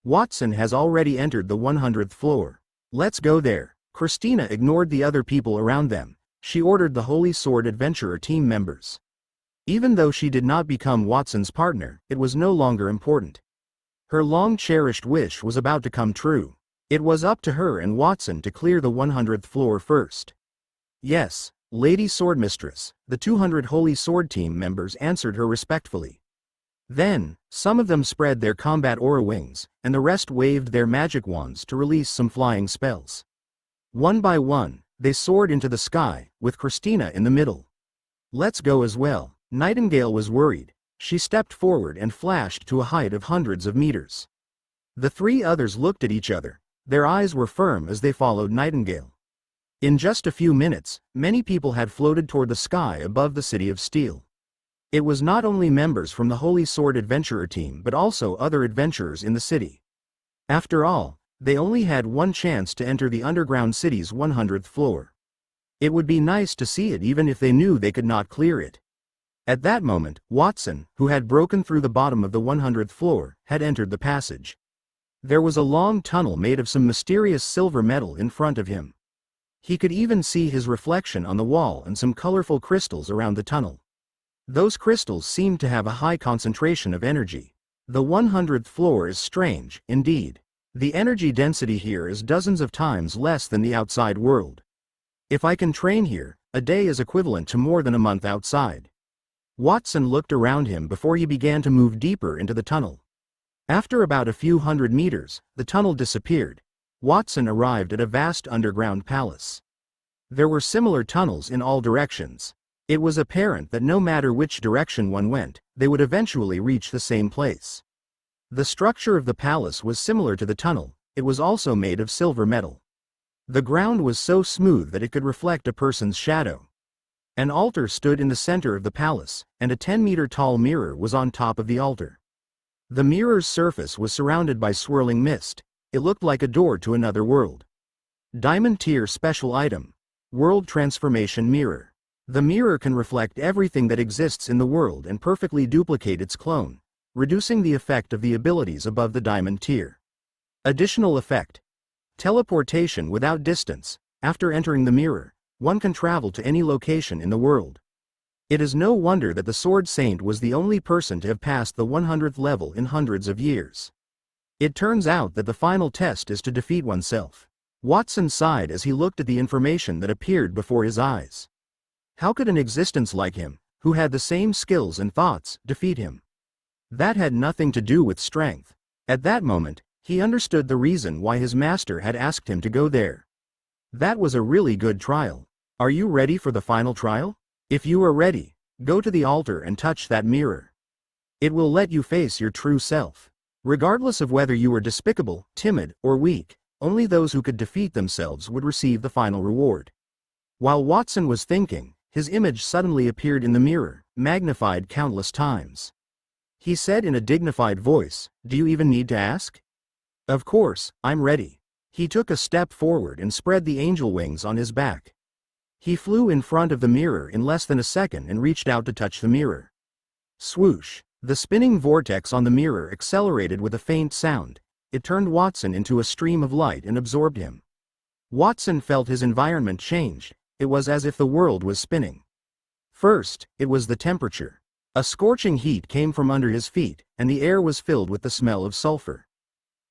Watson has already entered the 100th floor. Let's go there. Christina ignored the other people around them. She ordered the Holy Sword Adventurer team members. Even though she did not become Watson's partner, it was no longer important. Her long-cherished wish was about to come true. It was up to her and Watson to clear the 100th floor first. Yes, Lady Swordmistress, the 200 Holy Sword team members answered her respectfully. Then, some of them spread their combat aura wings, and the rest waved their magic wands to release some flying spells. One by one, they soared into the sky, with Christina in the middle. Let's go as well. Nightingale was worried. She stepped forward and flashed to a height of hundreds of meters. The three others looked at each other. Their eyes were firm as they followed Nightingale. In just a few minutes, many people had floated toward the sky above the City of Steel. It was not only members from the Holy Sword Adventurer team but also other adventurers in the city. After all, they only had one chance to enter the underground city's 100th floor. It would be nice to see it even if they knew they could not clear it. At that moment, Watson, who had broken through the bottom of the 100th floor, had entered the passage. There was a long tunnel made of some mysterious silver metal in front of him. He could even see his reflection on the wall and some colorful crystals around the tunnel. Those crystals seemed to have a high concentration of energy. The 100th floor is strange, indeed. The energy density here is dozens of times less than the outside world. If I can train here, a day is equivalent to more than a month outside. Watson looked around him before he began to move deeper into the tunnel. After about a few hundred meters, the tunnel disappeared. Watson arrived at a vast underground palace. There were similar tunnels in all directions. It was apparent that no matter which direction one went, they would eventually reach the same place. The structure of the palace was similar to the tunnel. It was also made of silver metal. The ground was so smooth that it could reflect a person's shadow. An altar stood in the center of the palace, and a 10-meter-tall mirror was on top of the altar. The mirror's surface was surrounded by swirling mist. It looked like a door to another world. Diamond Tier Special Item. World Transformation Mirror. The mirror can reflect everything that exists in the world and perfectly duplicate its clone, reducing the effect of the abilities above the Diamond Tier. Additional effect. Teleportation without distance. After entering the mirror, one can travel to any location in the world. It is no wonder that the Sword Saint was the only person to have passed the 100th level in hundreds of years. It turns out that the final test is to defeat oneself. Watson sighed as he looked at the information that appeared before his eyes. How could an existence like him, who had the same skills and thoughts, defeat him? That had nothing to do with strength. At that moment, he understood the reason why his master had asked him to go there. That was a really good trial. Are you ready for the final trial? If you are ready, go to the altar and touch that mirror. It will let you face your true self. Regardless of whether you were despicable, timid, or weak, only those who could defeat themselves would receive the final reward. While Watson was thinking, his image suddenly appeared in the mirror, magnified countless times. He said in a dignified voice, "Do you even need to ask?" "Of course, I'm ready." He took a step forward and spread the angel wings on his back. He flew in front of the mirror in less than a second and reached out to touch the mirror. Swoosh! The spinning vortex on the mirror accelerated with a faint sound. It turned Watson into a stream of light and absorbed him. Watson felt his environment change. It was as if the world was spinning. First, it was the temperature. A scorching heat came from under his feet, and the air was filled with the smell of sulfur.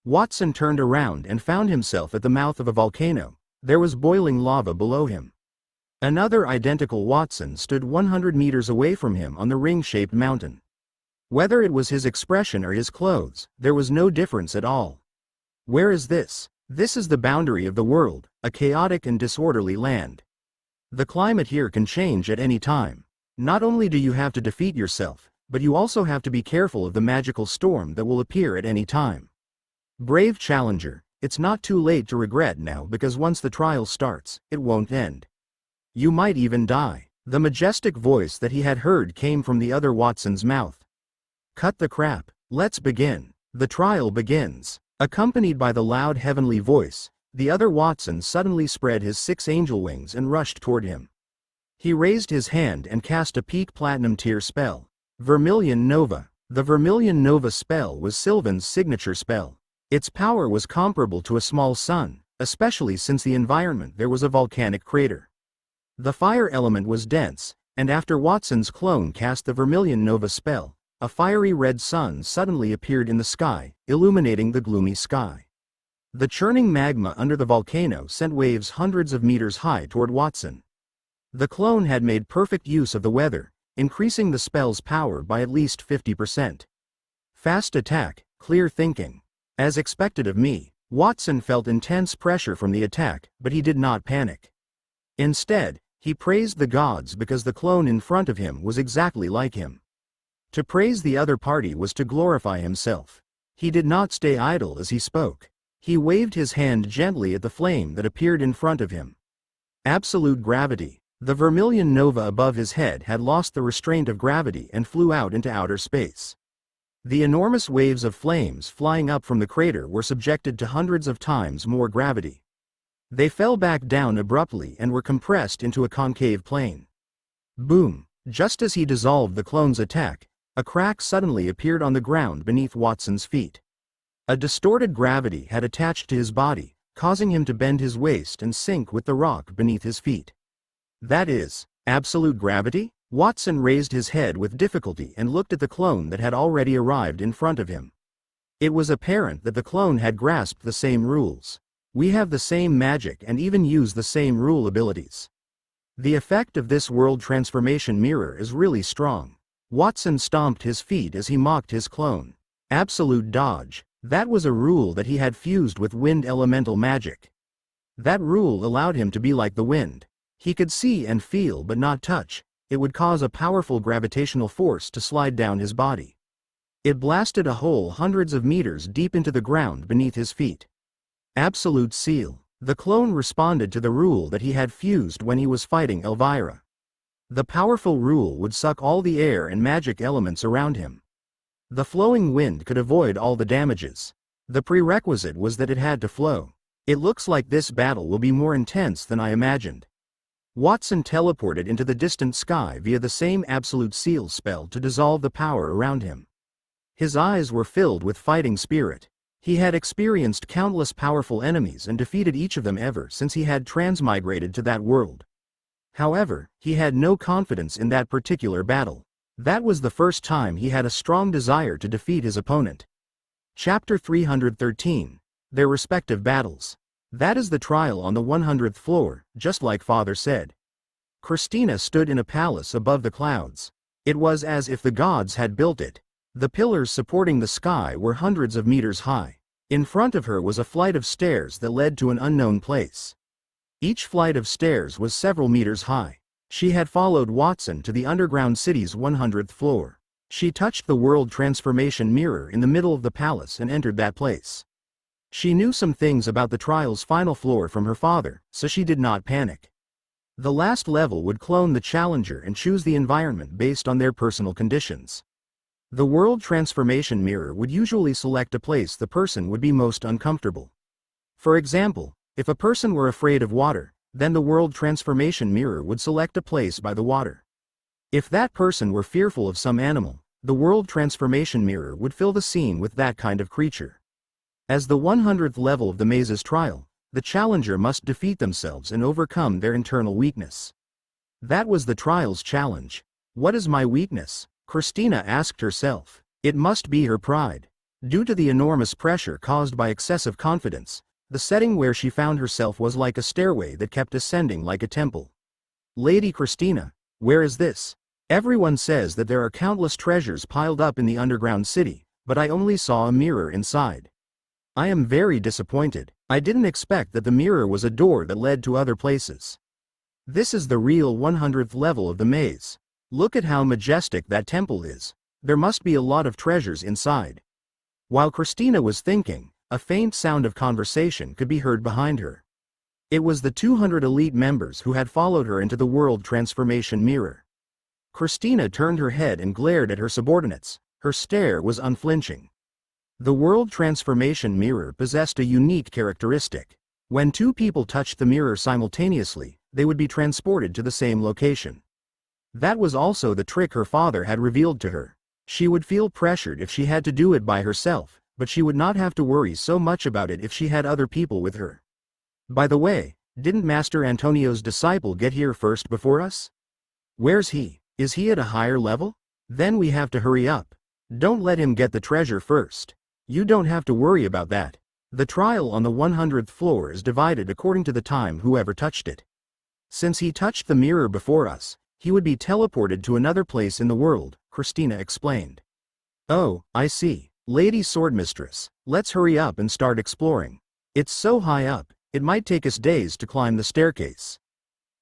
Watson turned around and found himself at the mouth of a volcano. There was boiling lava below him. Another identical Watson stood 100 meters away from him on the ring-shaped mountain. Whether it was his expression or his clothes, there was no difference at all. "Where is this?" This is the boundary of the world, a chaotic and disorderly land. The climate here can change at any time. Not only do you have to defeat yourself, but you also have to be careful of the magical storm that will appear at any time. Brave challenger, it's not too late to regret now, because once the trial starts, it won't end. You might even die. The majestic voice that he had heard came from the other Watson's mouth. Cut the crap. Let's begin. The trial begins. Accompanied by the loud heavenly voice, the other Watson suddenly spread his 6 angel wings and rushed toward him. He raised his hand and cast a peak platinum tier spell. Vermilion Nova. The Vermilion Nova spell was Sylvan's signature spell. Its power was comparable to a small sun, especially since the environment there was a volcanic crater. The fire element was dense, and after Watson's clone cast the Vermilion Nova spell, a fiery red sun suddenly appeared in the sky, illuminating the gloomy sky. The churning magma under the volcano sent waves hundreds of meters high toward Watson. The clone had made perfect use of the weather, increasing the spell's power by at least 50%. Fast attack, clear thinking. As expected of me, Watson felt intense pressure from the attack, but he did not panic. Instead, he praised the gods because the clone in front of him was exactly like him. To praise the other party was to glorify himself. He did not stay idle as he spoke. He waved his hand gently at the flame that appeared in front of him. Absolute gravity. The Vermilion Nova above his head had lost the restraint of gravity and flew out into outer space. The enormous waves of flames flying up from the crater were subjected to hundreds of times more gravity. They fell back down abruptly and were compressed into a concave plane. Boom! Just as he dissolved the clone's attack, a crack suddenly appeared on the ground beneath Watson's feet. A distorted gravity had attached to his body, causing him to bend his waist and sink with the rock beneath his feet. That is, absolute gravity? Watson raised his head with difficulty and looked at the clone that had already arrived in front of him. It was apparent that the clone had grasped the same rules. We have the same magic and even use the same rule abilities. The effect of this world transformation mirror is really strong. Watson stomped his feet as he mocked his clone. Absolute dodge. That was a rule that he had fused with wind elemental magic. That rule allowed him to be like the wind. He could see and feel but not touch. It would cause a powerful gravitational force to slide down his body. It blasted a hole hundreds of meters deep into the ground beneath his feet. Absolute seal. The clone responded to the rule that he had fused when he was fighting Elvira. The powerful rule would suck all the air and magic elements around him. The flowing wind could avoid all the damages. The prerequisite was that it had to flow. It looks like this battle will be more intense than I imagined. Watson teleported into the distant sky via the same absolute seal spell to dissolve the power around him. His eyes were filled with fighting spirit. He had experienced countless powerful enemies and defeated each of them ever since he had transmigrated to that world. However, he had no confidence in that particular battle. That was the first time he had a strong desire to defeat his opponent. Chapter 313. Their respective battles. That is the trial on the 100th floor, just like Father said. Christina stood in a palace above the clouds. It was as if the gods had built it. The pillars supporting the sky were hundreds of meters high. In front of her was a flight of stairs that led to an unknown place. Each flight of stairs was several meters high. She had followed Watson to the underground city's 100th floor. She touched the world transformation mirror in the middle of the palace and entered that place. She knew some things about the trial's final floor from her father, so she did not panic. The last level would clone the challenger and choose the environment based on their personal conditions. The world transformation mirror would usually select a place the person would be most uncomfortable. For example, if a person were afraid of water, then the world transformation mirror would select a place by the water. If that person were fearful of some animal, the world transformation mirror would fill the scene with that kind of creature. As the 100th level of the maze's trial, the challenger must defeat themselves and overcome their internal weakness. That was the trial's challenge. What is my weakness? Christina asked herself. It must be her pride. Due to the enormous pressure caused by excessive confidence, the setting where she found herself was like a stairway that kept ascending like a temple. Lady Christina, where is this? Everyone says that there are countless treasures piled up in the underground city, but I only saw a mirror inside. I am very disappointed. I didn't expect that the mirror was a door that led to other places. This is the real 100th level of the maze. Look at how majestic that temple is. There must be a lot of treasures inside. While Christina was thinking, a faint sound of conversation could be heard behind her. It was the 200 elite members who had followed her into the world transformation mirror. Christina turned her head and glared at her subordinates. Her stare was unflinching. The world transformation mirror possessed a unique characteristic. When two people touched the mirror simultaneously, they would be transported to the same location. That was also the trick her father had revealed to her. She would feel pressured if she had to do it by herself, but she would not have to worry so much about it if she had other people with her. By the way, didn't Master Antonio's disciple get here first before us? Where's he? Is he at a higher level? Then we have to hurry up. Don't let him get the treasure first. You don't have to worry about that. The trial on the 100th floor is divided according to the time whoever touched it. Since he touched the mirror before us, he would be teleported to another place in the world, Christina explained. Oh, I see. Lady Swordmistress, let's hurry up and start exploring. It's so high up, it might take us days to climb the staircase.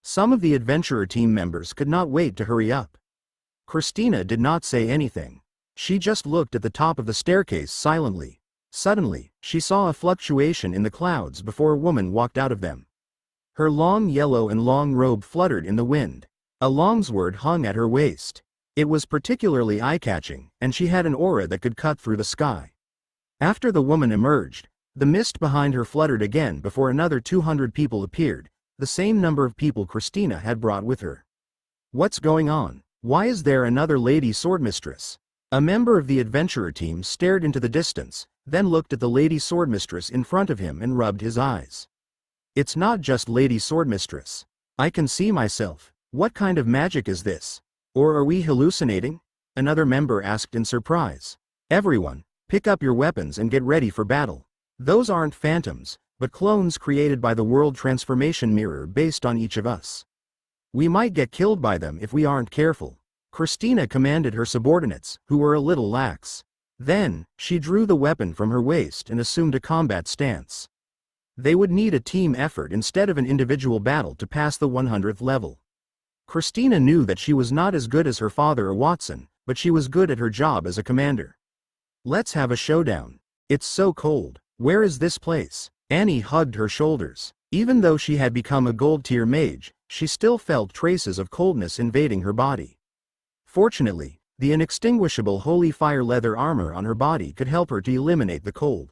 Some of the adventurer team members could not wait to hurry up. Christina did not say anything. She just looked at the top of the staircase silently. Suddenly, she saw a fluctuation in the clouds before a woman walked out of them. Her long yellow and long robe fluttered in the wind. A longsword hung at her waist. It was particularly eye-catching, and she had an aura that could cut through the sky. After the woman emerged, the mist behind her fluttered again before another 200 people appeared, the same number of people Christina had brought with her. What's going on? Why is there another Lady Swordmistress? A member of the adventurer team stared into the distance, then looked at the Lady Swordmistress in front of him and rubbed his eyes. It's not just Lady Swordmistress. I can see myself. What kind of magic is this? Or are we hallucinating? Another member asked in surprise. Everyone, pick up your weapons and get ready for battle. Those aren't phantoms, but clones created by the world transformation mirror based on each of us. We might get killed by them if we aren't careful. Christina commanded her subordinates, who were a little lax. Then, she drew the weapon from her waist and assumed a combat stance. They would need a team effort instead of an individual battle to pass the 100th level. Christina knew that she was not as good as her father or Watson, but she was good at her job as a commander. Let's have a showdown. It's so cold. Where is this place? Annie hugged her shoulders. Even though she had become a gold-tier mage, she still felt traces of coldness invading her body. Fortunately, the inextinguishable holy fire leather armor on her body could help her to eliminate the cold.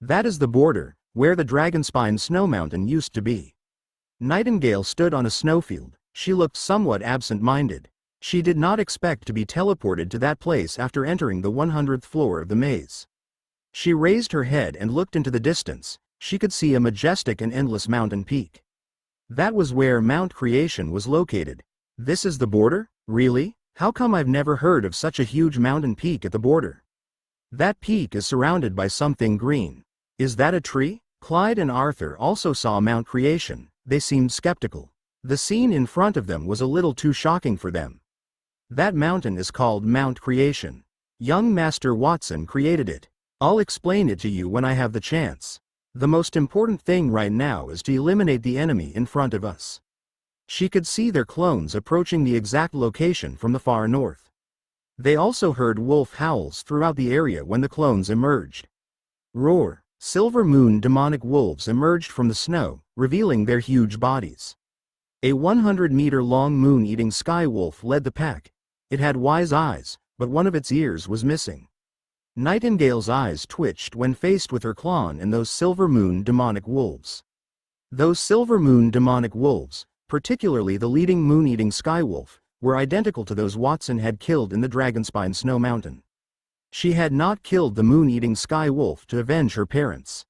That is the border, where the Dragonspine snow mountain used to be. Nightingale stood on a snowfield. She looked somewhat absent-minded. She did not expect to be teleported to that place after entering the 100th floor of the maze. She raised her head and looked into the distance. She could see a majestic and endless mountain peak. That was where Mount Creation was located. This is the border? Really? How come I've never heard of such a huge mountain peak at the border? That peak is surrounded by something green. Is that a tree? Clyde and Arthur also saw Mount Creation. They seemed skeptical. The scene in front of them was a little too shocking for them. That mountain is called Mount Creation. Young Master Watson created it. I'll explain it to you when I have the chance. The most important thing right now is to eliminate the enemy in front of us. She could see their clones approaching the exact location from the far north. They also heard wolf howls throughout the area when the clones emerged. Roar! Silver moon demonic wolves emerged from the snow, revealing their huge bodies. A 100-meter-long moon-eating sky wolf led the pack. It had wise eyes, but one of its ears was missing. Nightingale's eyes twitched when faced with her clan and those silver moon demonic wolves. Those silver moon demonic wolves, particularly the leading moon-eating sky wolf, were identical to those Watson had killed in the Dragonspine Snow Mountain. She had not killed the moon-eating sky wolf to avenge her parents.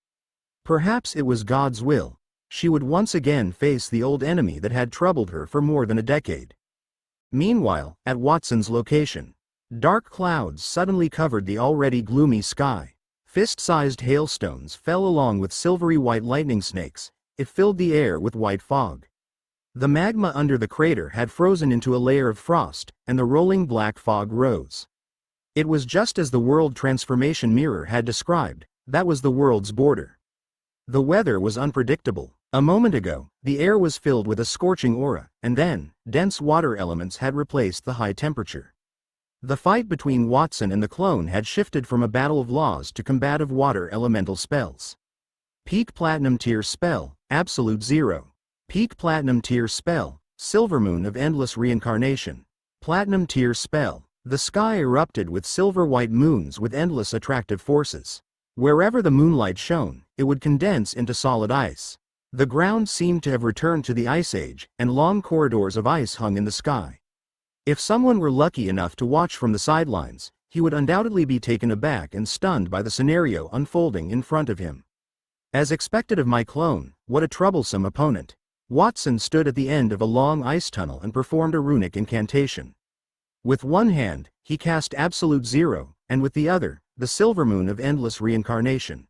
Perhaps it was God's will. She would once again face the old enemy that had troubled her for more than a decade. Meanwhile, at Watson's location, dark clouds suddenly covered the already gloomy sky. Fist-sized hailstones fell along with silvery white lightning snakes. It filled the air with white fog. The magma under the crater had frozen into a layer of frost, and the rolling black fog rose. It was just as the world transformation mirror had described. That was the world's border. The weather was unpredictable. A moment ago, the air was filled with a scorching aura, and then, dense water elements had replaced the high temperature. The fight between Watson and the clone had shifted from a battle of laws to combative water elemental spells. Peak Platinum Tier Spell, Absolute Zero. Peak Platinum Tier Spell, Silver Moon of Endless Reincarnation. Platinum Tier Spell. The sky erupted with silver-white moons with endless attractive forces. Wherever the moonlight shone, it would condense into solid ice. The ground seemed to have returned to the Ice Age, and long corridors of ice hung in the sky. If someone were lucky enough to watch from the sidelines, he would undoubtedly be taken aback and stunned by the scenario unfolding in front of him. As expected of my clone, what a troublesome opponent. Watson stood at the end of a long ice tunnel and performed a runic incantation. With one hand, he cast Absolute Zero, and with the other, the Silver Moon of Endless Reincarnation.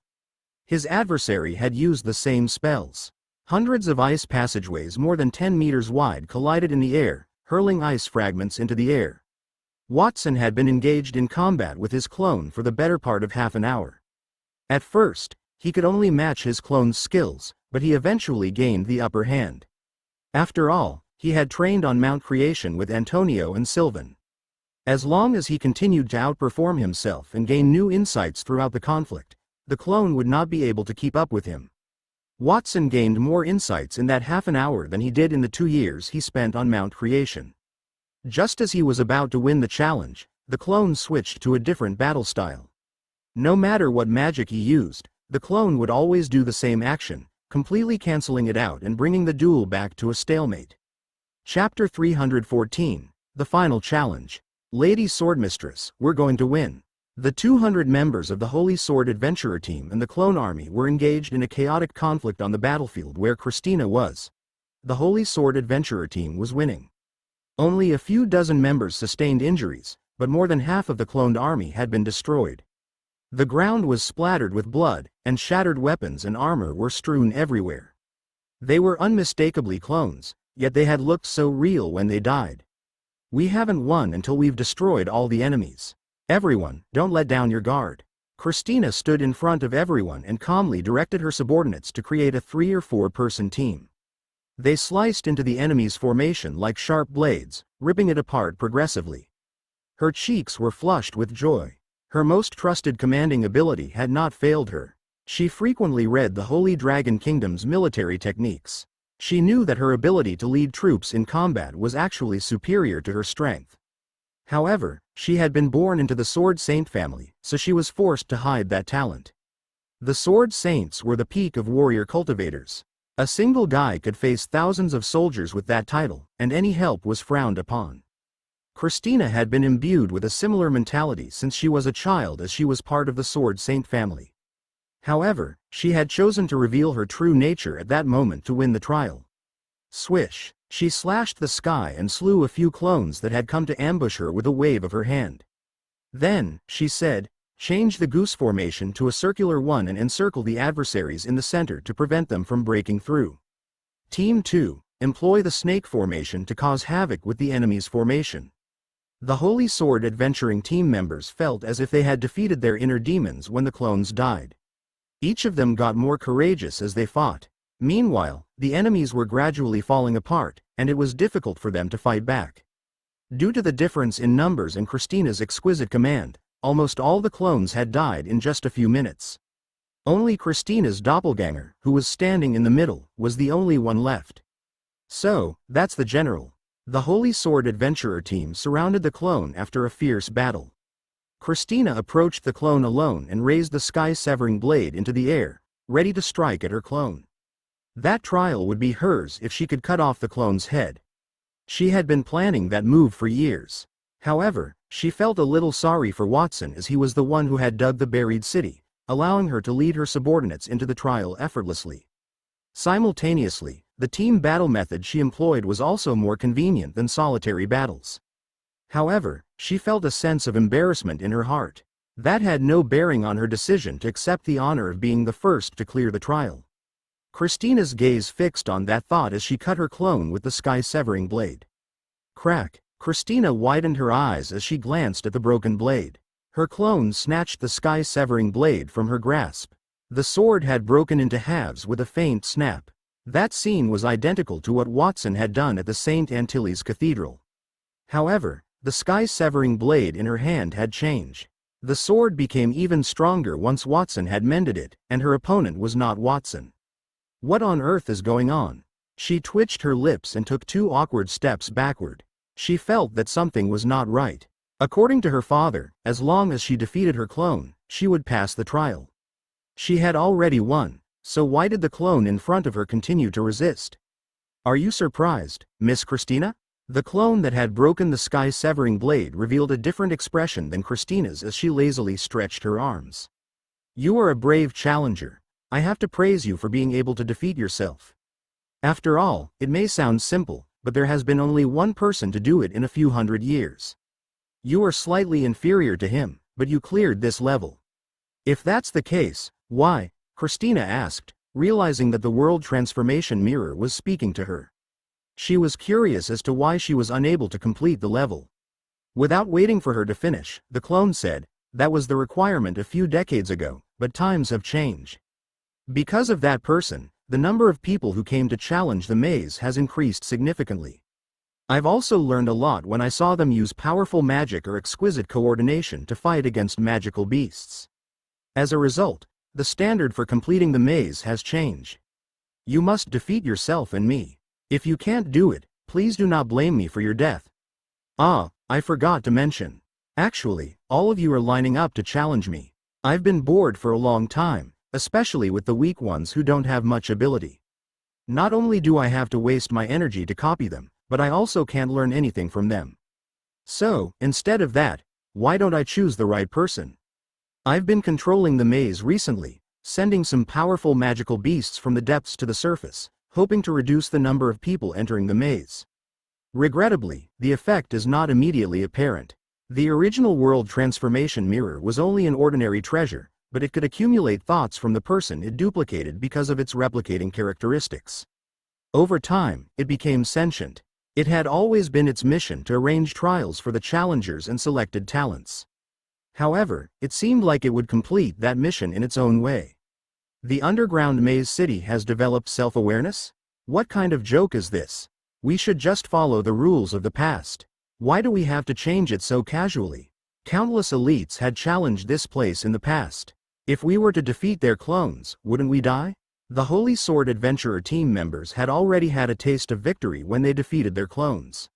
His adversary had used the same spells. Hundreds of ice passageways more than 10 meters wide collided in the air, hurling ice fragments into the air. Watson had been engaged in combat with his clone for the better part of half an hour. At first, he could only match his clone's skills, but he eventually gained the upper hand. After all, he had trained on Mount Creation with Antonio and Sylvan. As long as he continued to outperform himself and gain new insights throughout the conflict, the clone would not be able to keep up with him. Watson gained more insights in that half an hour than he did in the 2 years he spent on Mount Creation. Just as he was about to win the challenge, the clone switched to a different battle style. No matter what magic he used, the clone would always do the same action, completely canceling it out and bringing the duel back to a stalemate. Chapter 314, The Final Challenge. Lady Swordmistress, we're going to win. The 200 members of the Holy Sword Adventurer team and the clone army were engaged in a chaotic conflict on the battlefield where Christina was. The Holy Sword Adventurer team was winning. Only a few dozen members sustained injuries, but more than half of the cloned army had been destroyed. The ground was splattered with blood, and shattered weapons and armor were strewn everywhere. They were unmistakably clones, yet they had looked so real when they died. We haven't won until we've destroyed all the enemies. Everyone, don't let down your guard. Christina stood in front of everyone and calmly directed her subordinates to create a 3 or 4 person team. They sliced into the enemy's formation like sharp blades, ripping it apart progressively. Her cheeks were flushed with joy. Her most trusted commanding ability had not failed her. She frequently read the Holy Dragon Kingdom's military techniques. She knew that her ability to lead troops in combat was actually superior to her strength. However, she had been born into the Sword Saint family, so she was forced to hide that talent. The Sword Saints were the peak of warrior cultivators. A single guy could face thousands of soldiers with that title, and any help was frowned upon. Christina had been imbued with a similar mentality since she was a child, as she was part of the Sword Saint family. However, she had chosen to reveal her true nature at that moment to win the trial. Swish! She slashed the sky and slew a few clones that had come to ambush her with a wave of her hand. Then, she said, change the goose formation to a circular one and encircle the adversaries in the center to prevent them from breaking through. Team 2, employ the snake formation to cause havoc with the enemy's formation. The Holy Sword Adventuring team members felt as if they had defeated their inner demons when the clones died. Each of them got more courageous as they fought. Meanwhile, the enemies were gradually falling apart, and it was difficult for them to fight back. Due to the difference in numbers and Christina's exquisite command, almost all the clones had died in just a few minutes. Only Christina's doppelganger, who was standing in the middle, was the only one left. So, that's the general. The Holy Sword Adventurer team surrounded the clone after a fierce battle. Christina approached the clone alone and raised the sky-severing blade into the air, ready to strike at her clone. That trial would be hers if she could cut off the clone's head. She had been planning that move for years. However, she felt a little sorry for Watson, as he was the one who had dug the buried city, allowing her to lead her subordinates into the trial effortlessly. Simultaneously, the team battle method she employed was also more convenient than solitary battles. However, she felt a sense of embarrassment in her heart. That had no bearing on her decision to accept the honor of being the first to clear the trial. Christina's gaze fixed on that thought as she cut her clone with the sky-severing blade. Crack! Christina widened her eyes as she glanced at the broken blade. Her clone snatched the sky-severing blade from her grasp. The sword had broken into halves with a faint snap. That scene was identical to what Watson had done at the St. Antilles Cathedral. However, the sky-severing blade in her hand had changed. The sword became even stronger once Watson had mended it, and her opponent was not Watson. What on earth is going on? She twitched her lips and took 2 awkward steps backward. She felt that something was not right. According to her father, as long as she defeated her clone, she would pass the trial. She had already won, so why did the clone in front of her continue to resist? Are you surprised, Miss Christina? The clone that had broken the sky-severing blade revealed a different expression than Christina's as she lazily stretched her arms. You are a brave challenger. I have to praise you for being able to defeat yourself. After all, it may sound simple, but there has been only one person to do it in a few hundred years. You are slightly inferior to him, but you cleared this level. If that's the case, why? Christina asked, realizing that the world transformation mirror was speaking to her. She was curious as to why she was unable to complete the level. Without waiting for her to finish, the clone said, that was the requirement a few decades ago, but times have changed. Because of that person, the number of people who came to challenge the maze has increased significantly. I've also learned a lot when I saw them use powerful magic or exquisite coordination to fight against magical beasts. As a result, the standard for completing the maze has changed. You must defeat yourself and me. If you can't do it, please do not blame me for your death. Ah, I forgot to mention. Actually, all of you are lining up to challenge me. I've been bored for a long time, especially with the weak ones who don't have much ability. Not only do I have to waste my energy to copy them, but I also can't learn anything from them. So, instead of that, why don't I choose the right person? I've been controlling the maze recently, sending some powerful magical beasts from the depths to the surface, hoping to reduce the number of people entering the maze. Regrettably, the effect is not immediately apparent. The original world transformation mirror was only an ordinary treasure, but it could accumulate thoughts from the person it duplicated because of its replicating characteristics. Over time, it became sentient. It had always been its mission to arrange trials for the challengers and selected talents. However, it seemed like it would complete that mission in its own way. The underground maze city has developed self-awareness? What kind of joke is this? We should just follow the rules of the past. Why do we have to change it so casually? Countless elites had challenged this place in the past. If we were to defeat their clones, wouldn't we die? The Holy Sword Adventurer team members had already had a taste of victory when they defeated their clones.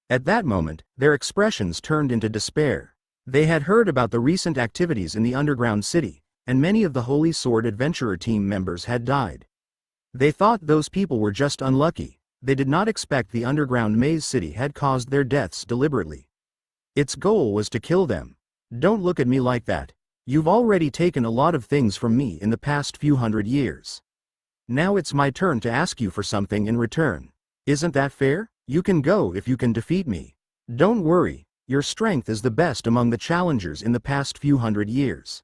At that moment, their expressions turned into despair. They had heard about the recent activities in the underground city, and many of the Holy Sword Adventurer team members had died. They thought those people were just unlucky. They did not expect the underground maze city had caused their deaths deliberately. Its goal was to kill them. Don't look at me like that. You've already taken a lot of things from me in the past few hundred years. Now it's my turn to ask you for something in return. Isn't that fair? You can go if you can defeat me. Don't worry, your strength is the best among the challengers in the past few hundred years.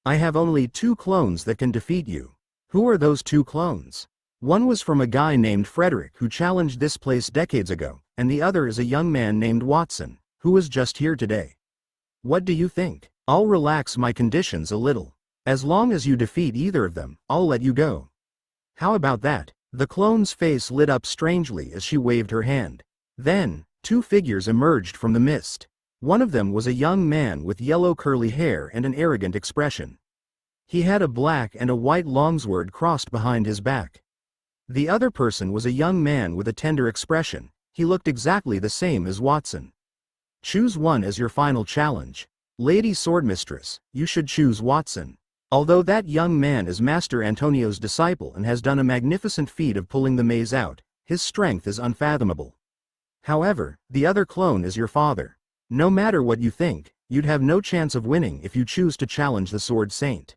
I have only 2 clones that can defeat you. Who are those 2 clones? One was from a guy named Frederick who challenged this place decades ago, and the other is a young man named Watson, who was just here today. What do you think? I'll relax my conditions a little. As long as you defeat either of them, I'll let you go. How about that? The clone's face lit up strangely as she waved her hand. Then, 2 figures emerged from the mist. One of them was a young man with yellow curly hair and an arrogant expression. He had a black and a white longsword crossed behind his back. The other person was a young man with a tender expression. He looked exactly the same as Watson. Choose one as your final challenge. Lady Swordmistress, you should choose Watson. Although that young man is Master Antonio's disciple and has done a magnificent feat of pulling the maze out, his strength is unfathomable. However, the other clone is your father. No matter what you think, you'd have no chance of winning if you choose to challenge the Sword Saint.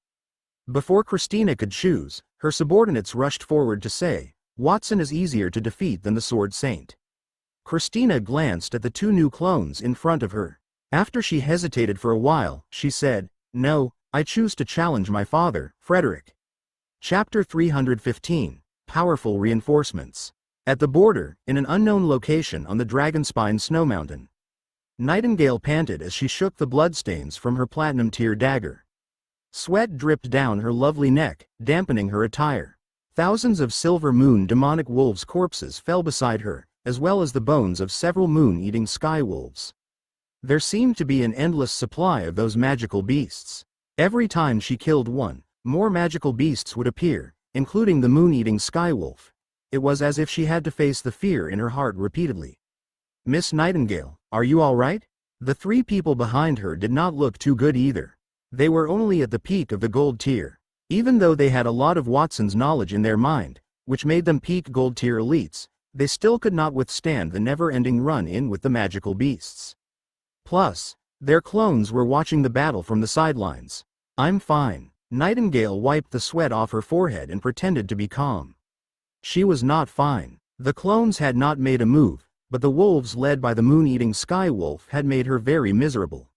Before Christina could choose, her subordinates rushed forward to say, Watson is easier to defeat than the Sword Saint. Christina glanced at the 2 new clones in front of her. After she hesitated for a while, she said, No, I choose to challenge my father, Frederick. Chapter 315, Powerful Reinforcements. At the border, in an unknown location on the Dragonspine Snow Mountain, Nightingale panted as she shook the bloodstains from her platinum tier dagger. Sweat dripped down her lovely neck, dampening her attire. Thousands of silver moon demonic wolves' corpses fell beside her, as well as the bones of several moon-eating sky wolves. There seemed to be an endless supply of those magical beasts. Every time she killed one, more magical beasts would appear, including the moon-eating sky wolf. It was as if she had to face the fear in her heart repeatedly. "Miss Nightingale, are you all right?" The three people behind her did not look too good either. They were only at the peak of the gold tier. Even though they had a lot of Watson's knowledge in their mind, which made them peak gold tier elites, they still could not withstand the never-ending run-in with the magical beasts. Plus, their clones were watching the battle from the sidelines. "I'm fine." Nightingale wiped the sweat off her forehead and pretended to be calm. She was not fine. The clones had not made a move, but the wolves led by the moon-eating sky wolf had made her very miserable.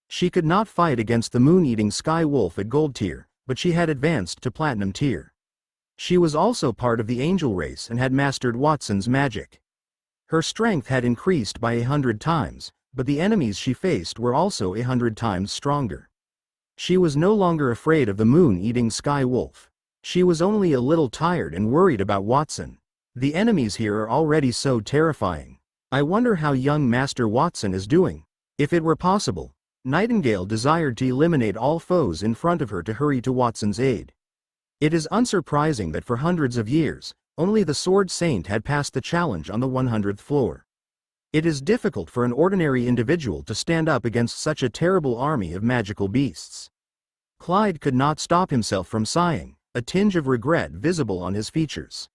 She could not fight against the moon-eating sky wolf at gold tier, but she had advanced to platinum tier. She was also part of the angel race and had mastered Watson's magic. Her strength had increased by 100 times, but the enemies she faced were also 100 times stronger. She was no longer afraid of the moon-eating sky wolf. She was only a little tired and worried about Watson. The enemies here are already so terrifying. I wonder how young Master Watson is doing. If it were possible, Nightingale desired to eliminate all foes in front of her to hurry to Watson's aid. It is unsurprising that for hundreds of years, only the Sword Saint had passed the challenge on the 100th floor. It is difficult for an ordinary individual to stand up against such a terrible army of magical beasts. Clyde could not stop himself from sighing, a tinge of regret visible on his features.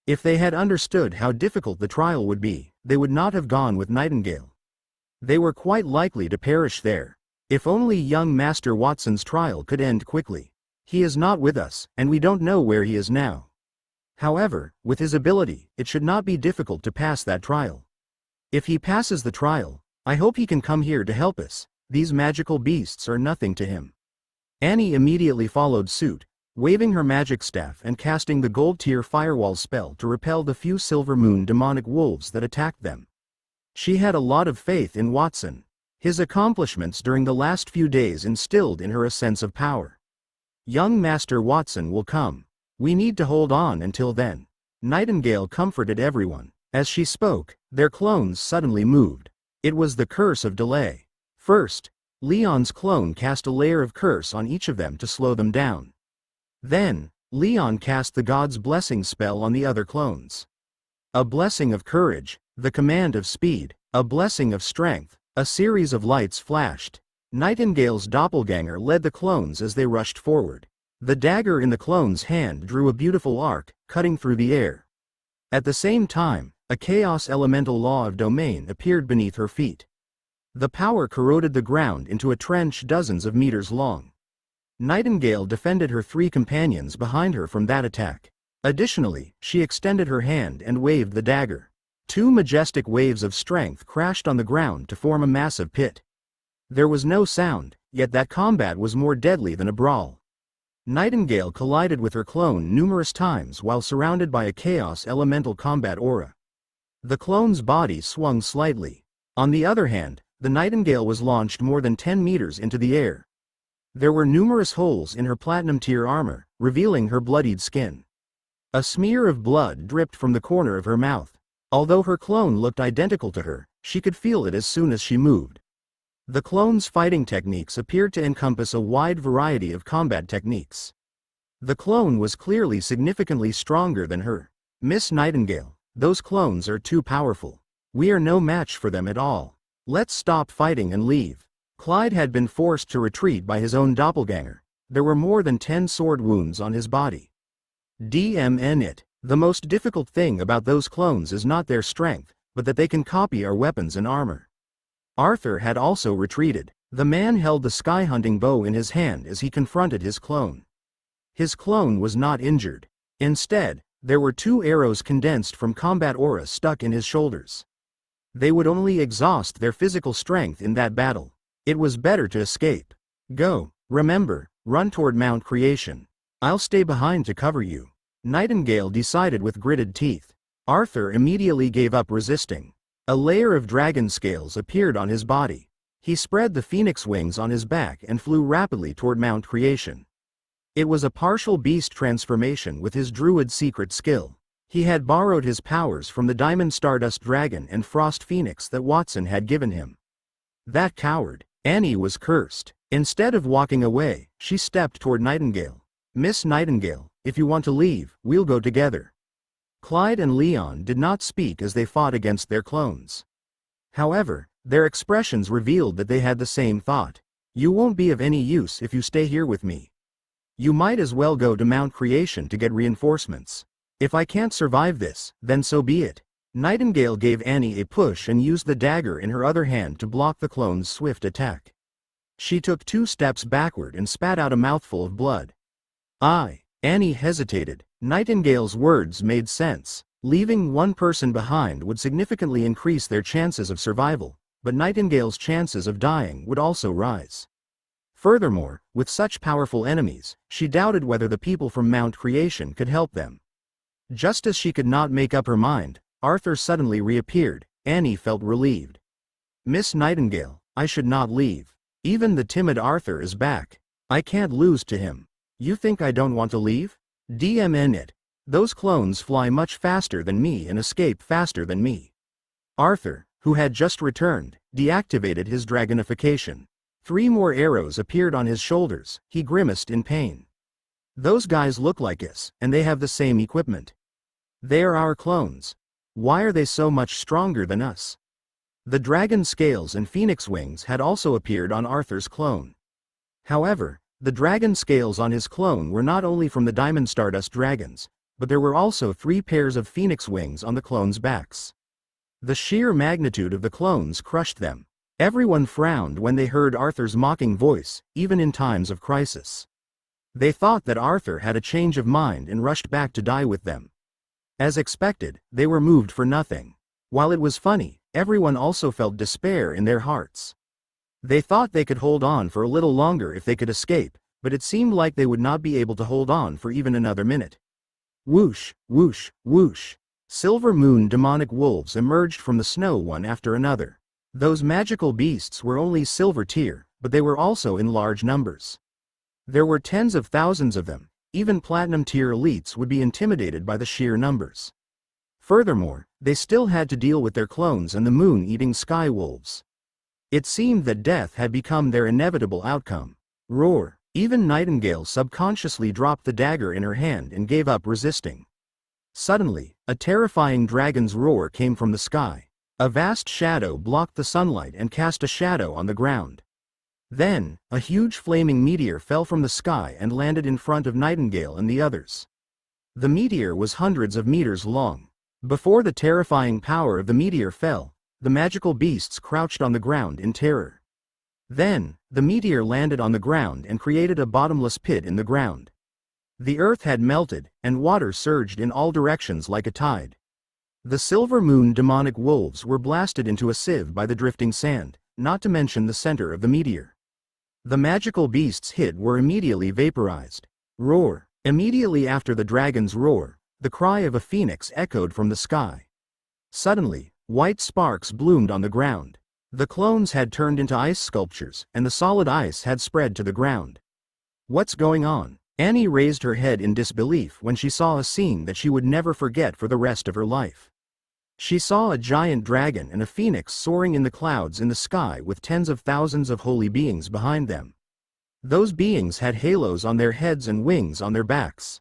If they had understood how difficult the trial would be, they would not have gone with Nightingale. They were quite likely to perish there. If only young Master Watson's trial could end quickly. He is not with us, and we don't know where he is now. However, with his ability, it should not be difficult to pass that trial. If he passes the trial, I hope he can come here to help us. These magical beasts are nothing to him. Annie immediately followed suit, waving her magic staff and casting the gold tier firewall spell to repel the few silver moon demonic wolves that attacked them. She had a lot of faith in Watson. His accomplishments during the last few days instilled in her a sense of power. Young Master Watson will come. We need to hold on until then. Nightingale comforted everyone. As she spoke, their clones suddenly moved. It was the curse of delay. First, Leon's clone cast a layer of curse on each of them to slow them down. Then, Leon cast the God's blessing spell on the other clones. A blessing of courage, the command of speed, a blessing of strength, a series of lights flashed. Nightingale's doppelganger led the clones as they rushed forward. The dagger in the clone's hand drew a beautiful arc, cutting through the air. At the same time, a chaos elemental law of domain appeared beneath her feet. The power corroded the ground into a trench dozens of meters long. Nightingale defended her three companions behind her from that attack. Additionally, she extended her hand and waved the dagger. Two majestic waves of strength crashed on the ground to form a massive pit. There was no sound, yet that combat was more deadly than a brawl. Nightingale collided with her clone numerous times while surrounded by a chaos elemental combat aura. The clone's body swung slightly. On the other hand, the Nightingale was launched more than 10 meters into the air. There were numerous holes in her platinum tier armor, revealing her bloodied skin. A smear of blood dripped from the corner of her mouth. Although her clone looked identical to her, she could feel it as soon as she moved. The clone's fighting techniques appeared to encompass a wide variety of combat techniques. The clone was clearly significantly stronger than her. "Miss Nightingale, those clones are too powerful. We are no match for them at all. Let's stop fighting and leave." Clyde had been forced to retreat by his own doppelganger. There were more than 10 sword wounds on his body. DMN. The most difficult thing about those clones is not their strength, but that they can copy our weapons and armor. Arthur had also retreated. The man held the sky-hunting bow in his hand as he confronted his clone. His clone was not injured. Instead, there were 2 arrows condensed from combat aura stuck in his shoulders. They would only exhaust their physical strength in that battle. It was better to escape. "Go. Remember, run toward Mount Creation. I'll stay behind to cover you," Nightingale decided with gritted teeth. Arthur immediately gave up resisting. A layer of dragon scales appeared on his body. He spread the phoenix wings on his back and flew rapidly toward Mount Creation. It was a partial beast transformation with his druid secret skill. He had borrowed his powers from the Diamond Stardust Dragon and Frost Phoenix that Watson had given him. That coward. Annie was cursed. Instead of walking away, she stepped toward Nightingale. "Miss Nightingale, if you want to leave, we'll go together." Clyde and Leon did not speak as they fought against their clones. However, their expressions revealed that they had the same thought. "You won't be of any use if you stay here with me. You might as well go to Mount Creation to get reinforcements. If I can't survive this, then so be it." Nightingale gave Annie a push and used the dagger in her other hand to block the clone's swift attack. She took 2 steps backward and spat out a mouthful of blood. Annie hesitated. Nightingale's words made sense. Leaving one person behind would significantly increase their chances of survival, but Nightingale's chances of dying would also rise. Furthermore, with such powerful enemies, she doubted whether the people from Mount Creation could help them. Just as she could not make up her mind, Arthur suddenly reappeared. Annie felt relieved. "Miss Nightingale, I should not leave. Even the timid Arthur is back. I can't lose to him. You think I don't want to leave? DMN it. Those clones fly much faster than me and escape faster than me." Arthur, who had just returned, deactivated his dragonification. 3 more arrows appeared on his shoulders. He grimaced in pain. "Those guys look like us, and they have the same equipment. They are our clones. Why are they so much stronger than us?" The dragon scales and phoenix wings had also appeared on Arthur's clone. However, the dragon scales on his clone were not only from the Diamond Stardust dragons, but there were also 3 pairs of phoenix wings on the clones' backs. The sheer magnitude of the clones crushed them. Everyone frowned when they heard Arthur's mocking voice, even in times of crisis. They thought that Arthur had a change of mind and rushed back to die with them. As expected, they were moved for nothing. While it was funny, everyone also felt despair in their hearts. They thought they could hold on for a little longer if they could escape, but it seemed like they would not be able to hold on for even another minute. Whoosh, whoosh, whoosh. Silver moon demonic wolves emerged from the snow one after another. Those magical beasts were only silver tier, but they were also in large numbers. There were tens of thousands of them. Even platinum tier elites would be intimidated by the sheer numbers. Furthermore, they still had to deal with their clones and the moon-eating sky wolves. It seemed that death had become their inevitable outcome. Roar! Even Nightingale subconsciously dropped the dagger in her hand and gave up resisting. Suddenly, a terrifying dragon's roar came from the sky. A vast shadow blocked the sunlight and cast a shadow on the ground. Then, a huge flaming meteor fell from the sky and landed in front of Nightingale and the others. The meteor was hundreds of meters long. Before the terrifying power of the meteor fell, the magical beasts crouched on the ground in terror. Then, the meteor landed on the ground and created a bottomless pit in the ground. The earth had melted, and water surged in all directions like a tide. The silver moon demonic wolves were blasted into a sieve by the drifting sand, not to mention the center of the meteor. The magical beasts hit were immediately vaporized. Roar! Immediately after the dragon's roar, the cry of a phoenix echoed from the sky. Suddenly, white sparks bloomed on the ground. The clones had turned into ice sculptures, and the solid ice had spread to the ground. What's going on? Annie raised her head in disbelief when she saw a scene that she would never forget for the rest of her life. She saw a giant dragon and a phoenix soaring in the clouds in the sky with tens of thousands of holy beings behind them. Those beings had halos on their heads and wings on their backs.